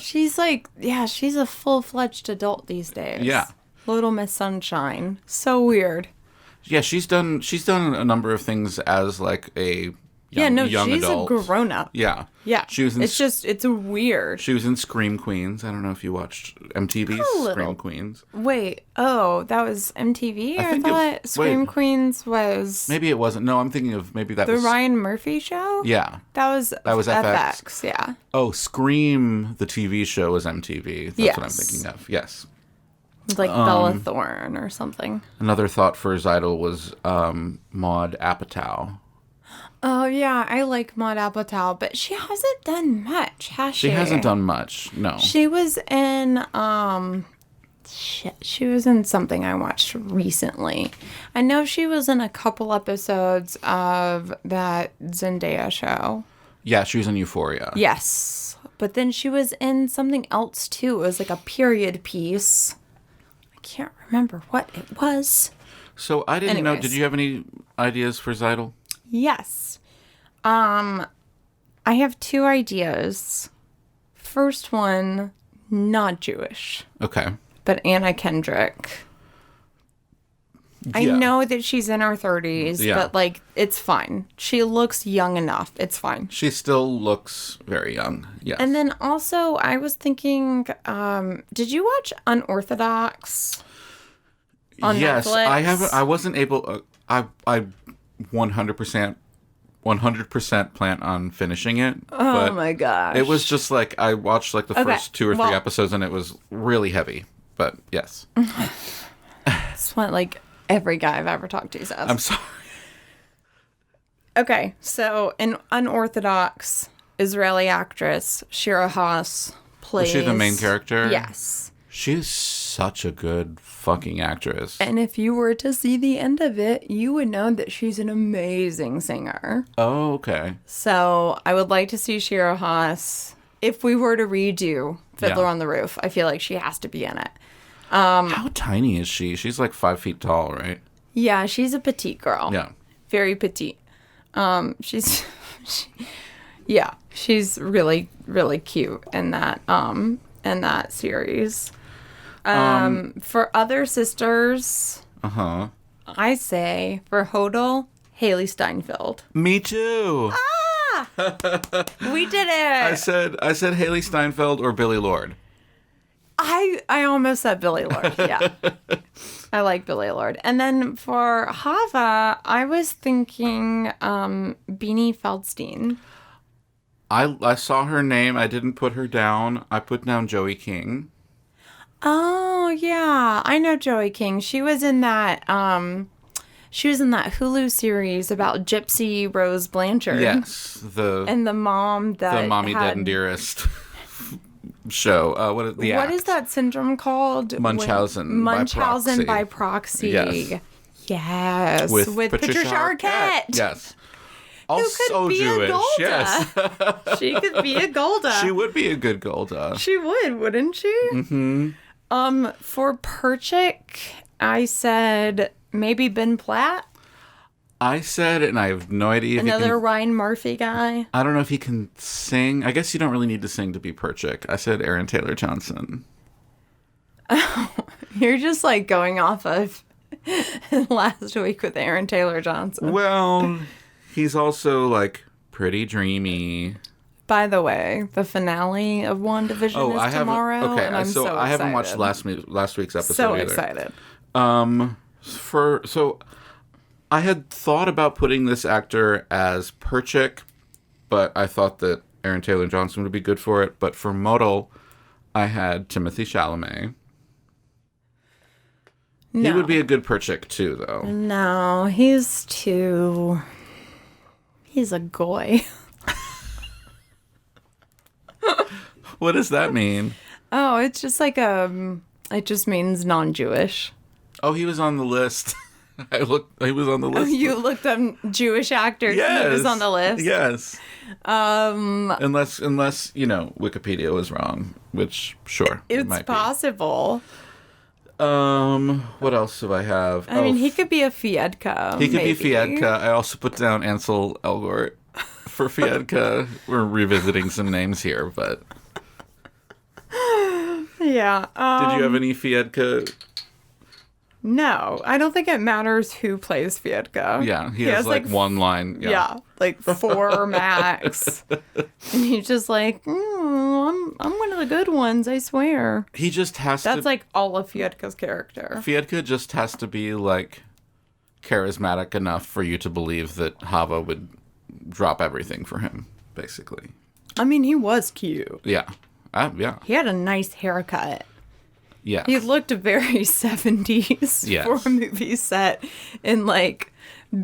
She's she's a full-fledged adult these days. Yeah, Little Miss Sunshine. So weird. Yeah, she's done a number of things as like a young she's adult. A grown-up. Yeah. She was in, it's weird. She was in Scream Queens. I don't know if you watched MTV's Scream Queens. Wait, that was MTV? I thought Scream Queens was... Maybe it wasn't. No, I'm thinking of maybe that was... The Ryan Murphy show? Yeah. That was FX. Yeah. Oh, Scream, the TV show, was MTV. That's what I'm thinking of. Yes. Like Bella Thorne or something. Another thought for Zeidel was Maude Apatow. Oh, yeah, I like Maude Apatow, but she hasn't done much, has she? She hasn't done much, no. She was in, she was in something I watched recently. I know she was in a couple episodes of that Zendaya show. Yeah, she was in Euphoria. Yes, but then she was in something else, too. It was like a period piece. I can't remember what it was. So I didn't know, did you have any ideas for Zeidel? Yes. I have two ideas. First one, not Jewish. Okay. But Anna Kendrick. Yeah. I know that she's in her 30s, but, like, it's fine. She looks young enough. It's fine. She still looks very young, yes. And then also, I was thinking, did you watch Unorthodox on Netflix? Yes, I haven't. I wasn't able. I 100% 100% plan on finishing it. Oh my gosh. It was just like, I watched like the first 2 or 3 episodes and it was really heavy. But yes. It's what like every guy I've ever talked to says. I'm sorry. Okay, so an unorthodox Israeli actress, Shira Haas, plays... Was she the main character? Yes. She's such a good fucking actress. And if you were to see the end of it, you would know that she's an amazing singer. Oh, okay. So I would like to see Shira Haas. If we were to redo Fiddler on the Roof, I feel like she has to be in it. How tiny is she? She's like 5 feet tall, right? Yeah, she's a petite girl. Yeah. Very petite. She's really, really cute in that series. For other sisters, I say for Hodel, Haley Steinfeld. Me too. We did it. I said Haley Steinfeld or Billy Lord. I almost said Billy Lord. Yeah. I like Billy Lord. And then for Hava, I was thinking Beanie Feldstein. I saw her name. I didn't put her down. I put down Joey King. Oh, yeah. I know Joey King. She was in that Hulu series about Gypsy Rose Blanchard. Yes. And the mom that the Mommy Dead and Dearest show. What is that syndrome called? Munchausen by proxy. Yes. With Patricia Arquette. Yes. Who Also could be Jewish. A Golda. Yes. She could be a Golda. She would be a good Golda. She would, wouldn't she? Mm-hmm. For Perchik, I said maybe Ben Platt. I said, and I have no idea if another Ryan Murphy guy. I don't know if he can sing. I guess you don't really need to sing to be Perchik. I said Aaron Taylor Johnson. Oh, you're just like going off of last week with Aaron Taylor Johnson. Well, he's also like pretty dreamy. By the way, the finale of WandaVision is tomorrow. Okay, and I'm so excited. I haven't watched last week's episode so either. Excited. I had thought about putting this actor as Perchik, but I thought that Aaron Taylor Johnson would be good for it. But for Modal, I had Timothée Chalamet. No. He would be a good Perchik too, though. No, he's a goy. What does that mean? Oh, it's just like it just means non-Jewish. Oh, he was on the list. He was on the list. Oh, you looked up Jewish actors and he was on the list? Yes. Unless Wikipedia was wrong, which sure. It's possible. What else do I have? I mean, he could be a Fiedka. He could be Fiedka. I also put down Ansel Elgort for Fiedka. We're revisiting some names here, but yeah. Did you have any Fiedka? No, I don't think it matters who plays Fiedka. Yeah, he has like one line. Yeah, like 4 max. And he's just like, I'm one of the good ones, I swear. He just has That's like all of Fiedka's character. Fiedka just has to be like charismatic enough for you to believe that Hava would drop everything for him, basically. I mean, he was cute. Yeah. Yeah. He had a nice haircut. Yeah. He looked very 70s for a movie set in like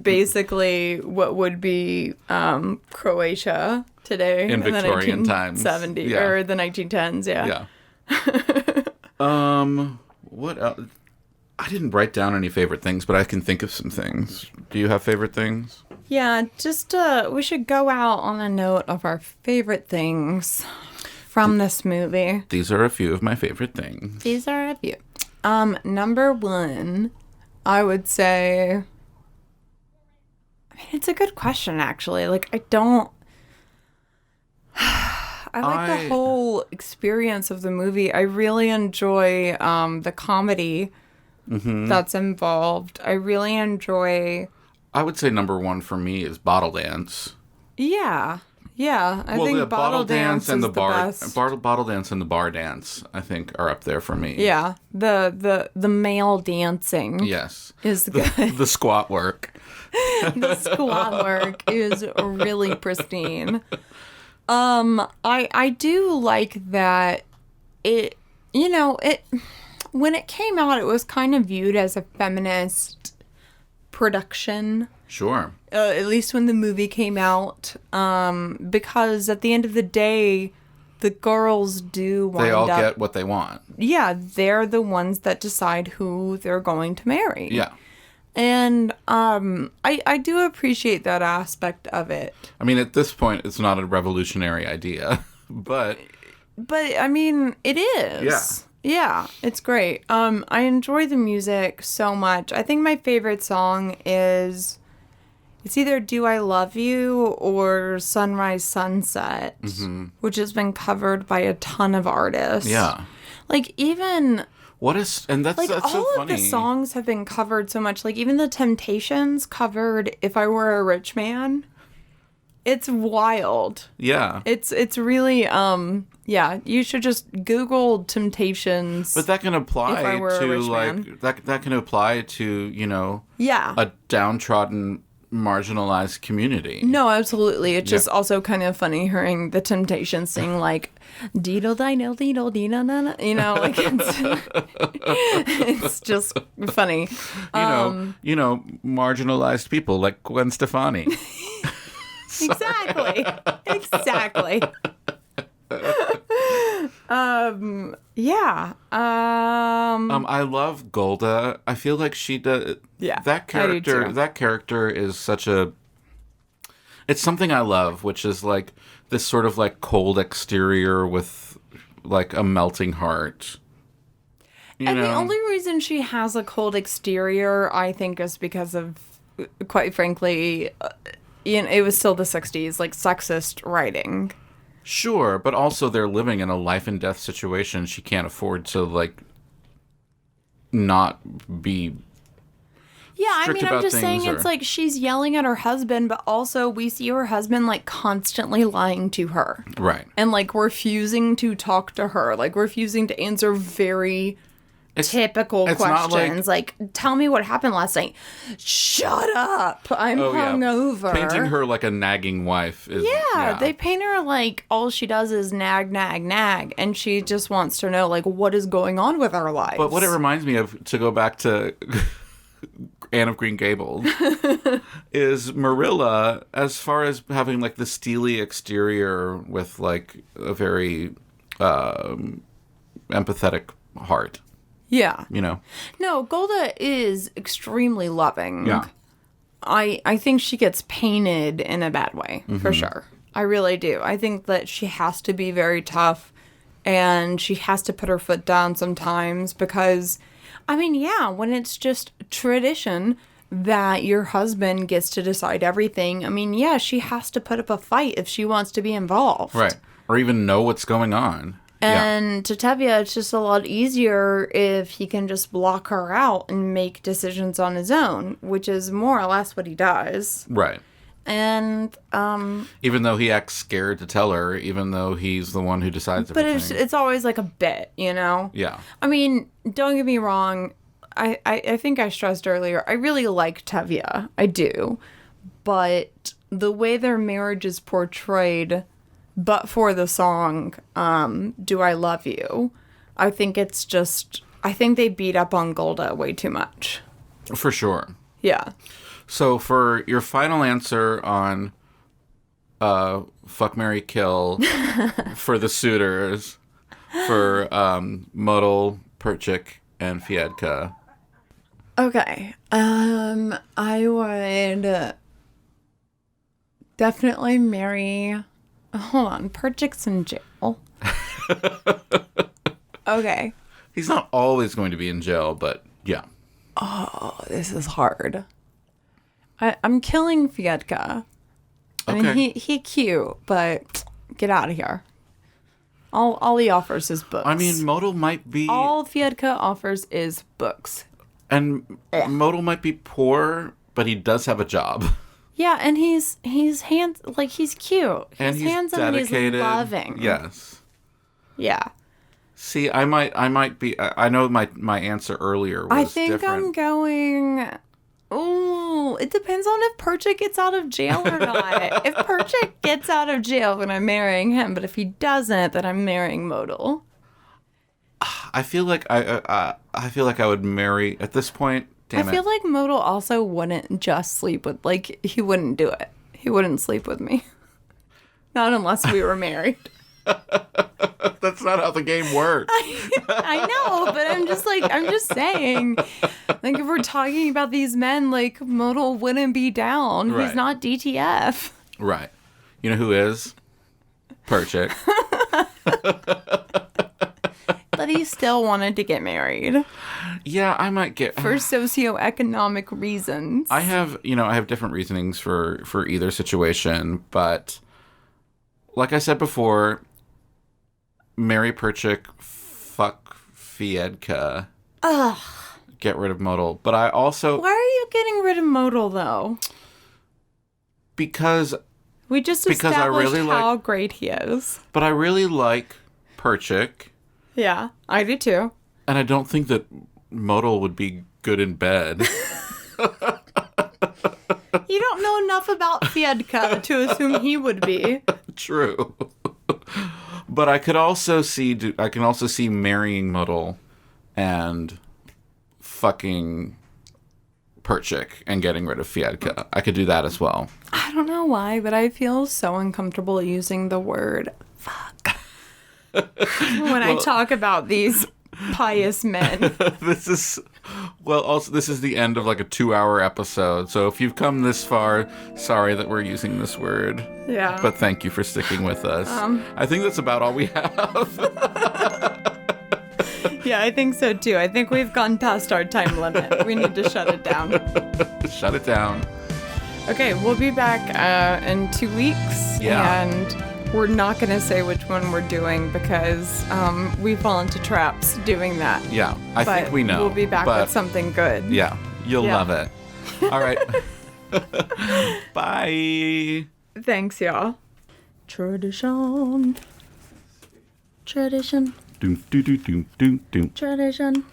basically what would be Croatia today in Victorian times. 70 or the 1910s, yeah. What else? I didn't write down any favorite things, but I can think of some things. Do you have favorite things? Yeah, just we should go out on a note of our favorite things from this movie. These are a few of my favorite things. These are a few. Number 1, I would say, I mean, it's a good question, actually. Like, I like the whole experience of the movie. I really enjoy the comedy that's involved. I really enjoy... I would say number 1 for me is Bottle Dance. Yeah. Yeah, I Well, think the bottle dance and is the bar best. bottle dance and the bar dance, I think, are up there for me. Yeah, the male dancing Yes. is good. The squat work. The squat work is really pristine. I do like that it, when it came out, it was kind of viewed as a feminist production. Sure. At least when the movie came out, because at the end of the day, the girls do wind They all up, get what they want. yeah, they're the ones that decide who they're going to marry. Yeah. And I do appreciate that aspect of it. I mean, at this point, it's not a revolutionary idea, but I mean, it is. Yeah. Yeah, it's great. I enjoy the music so much. I think my favorite song is, it's either Do I Love You or Sunrise Sunset, which has been covered by a ton of artists. yeah. Like, even... And that's Like, so all funny. of the songs have been covered so much. Like, even the Temptations covered If I Were a Rich Man. It's wild. Yeah. It's really, yeah, you should just Google Temptations. But that can apply If I Were a to, Rich like, Man. that can apply to, Yeah. a downtrodden, marginalized community. No, absolutely. It's just also kind of funny hearing the Temptations sing, like, deedle dino deedle deedle na na, like, it's just funny. Marginalized people like Gwen Stefani. Exactly. Exactly. Yeah. I love Golda. I feel like she does. Yeah, That I do character. too. That character is such a. It's something I love, which is like this sort of like cold exterior with like a melting heart. And the only reason she has a cold exterior, I think, is because of, quite frankly, it was still the 60s, like, sexist writing. Sure, but also they're living in a life and death situation. She can't afford to, like, not be. Yeah, I strict mean, I'm about just saying things, it's or- like she's yelling at her husband, but also we see her husband, like, constantly lying to her. Right. And, like, refusing to talk to her, like, refusing to answer very typical it's not questions. Like, tell me what happened last night. Shut up. I'm hungover. Painting her like a nagging wife is. Yeah, they paint her like all she does is nag, nag, nag. And she just wants to know, like, what is going on with our lives. But what it reminds me of, to go back to Anne of Green Gables, is Marilla, as far as having like the steely exterior with like a very empathetic heart. Yeah. No, Golda is extremely loving. Yeah. I think she gets painted in a bad way, for sure. I really do. I think that she has to be very tough and she has to put her foot down sometimes because, I mean, yeah, when it's just tradition that your husband gets to decide everything, I mean, yeah, she has to put up a fight if she wants to be involved. Right. Or even know what's going on. And to Tevye, it's just a lot easier if he can just block her out and make decisions on his own, which is more or less what he does. Right. And even though he acts scared to tell her, even though he's the one who decides everything. but it's always like a bit, Yeah. I mean, don't get me wrong. I think I stressed earlier, I really like Tevye. I do. But the way their marriage is portrayed, but for the song, Do I Love You, I think it's just, I think they beat up on Golda way too much. For sure. Yeah. So for your final answer on Fuck, Marry, Kill for the suitors, for Model, Perchik, and Fiedka. Okay. I would definitely marry... Hold on. Perchik's in jail. Okay. He's not always going to be in jail, but yeah. Oh, this is hard. I'm killing Fiedka. I Okay. mean, he cute, but get out of here. All he offers is books. I mean, Modal might be... all Fiedka offers is books. And Modal might be poor, but he does have a job. Yeah, and he's he's cute. And He's he's handsome dedicated. and he's loving. Yes. Yeah. See, I might be. I know my answer earlier was I think different. I'm going. Ooh, it depends on if Perchik gets out of jail or not. If Perchik gets out of jail, then I'm marrying him. But if he doesn't, then I'm marrying Modal. I feel like I feel like I would marry at this point. Damn I feel like Modal also wouldn't just sleep with, he wouldn't do it. He wouldn't sleep with me. Not unless we were married. That's not how the game works. I know, but I'm just saying. Like, if we're talking about these men, Modal wouldn't be down. Right. He's not DTF. Right. You know who is? Perchik. But he still wanted to get married. Yeah, I might get... For socioeconomic reasons. I have different reasonings for either situation, but like I said before, marry Perchik, fuck Fiedka. Ugh. Get rid of Modal. But I also... Why are you getting rid of Modal, though? Because we just because I established really how great he is. But I really like Perchik. Yeah, I do too. And I don't think that Modal would be good in bed. You don't know enough about Fiedka to assume he would be. True. But I can also see marrying Modal and fucking Perchik and getting rid of Fiedka. I could do that as well. I don't know why, but I feel so uncomfortable using the word fuck when I talk about these pious men. This is the end of a 2-hour episode. So if you've come this far, sorry that we're using this word. Yeah. But thank you for sticking with us. I think that's about all we have. Yeah, I think so too. I think we've gone past our time limit. We need to shut it down. Shut it down. Okay, we'll be back in 2 weeks. Yeah. And we're not going to say which one we're doing because we fall into traps doing that. Yeah, I think we know. We'll be back with something good. Yeah, you'll love it. All right. Bye. Thanks, y'all. Tradition. Tradition. Doom, doom, doom, doom, doom. Tradition.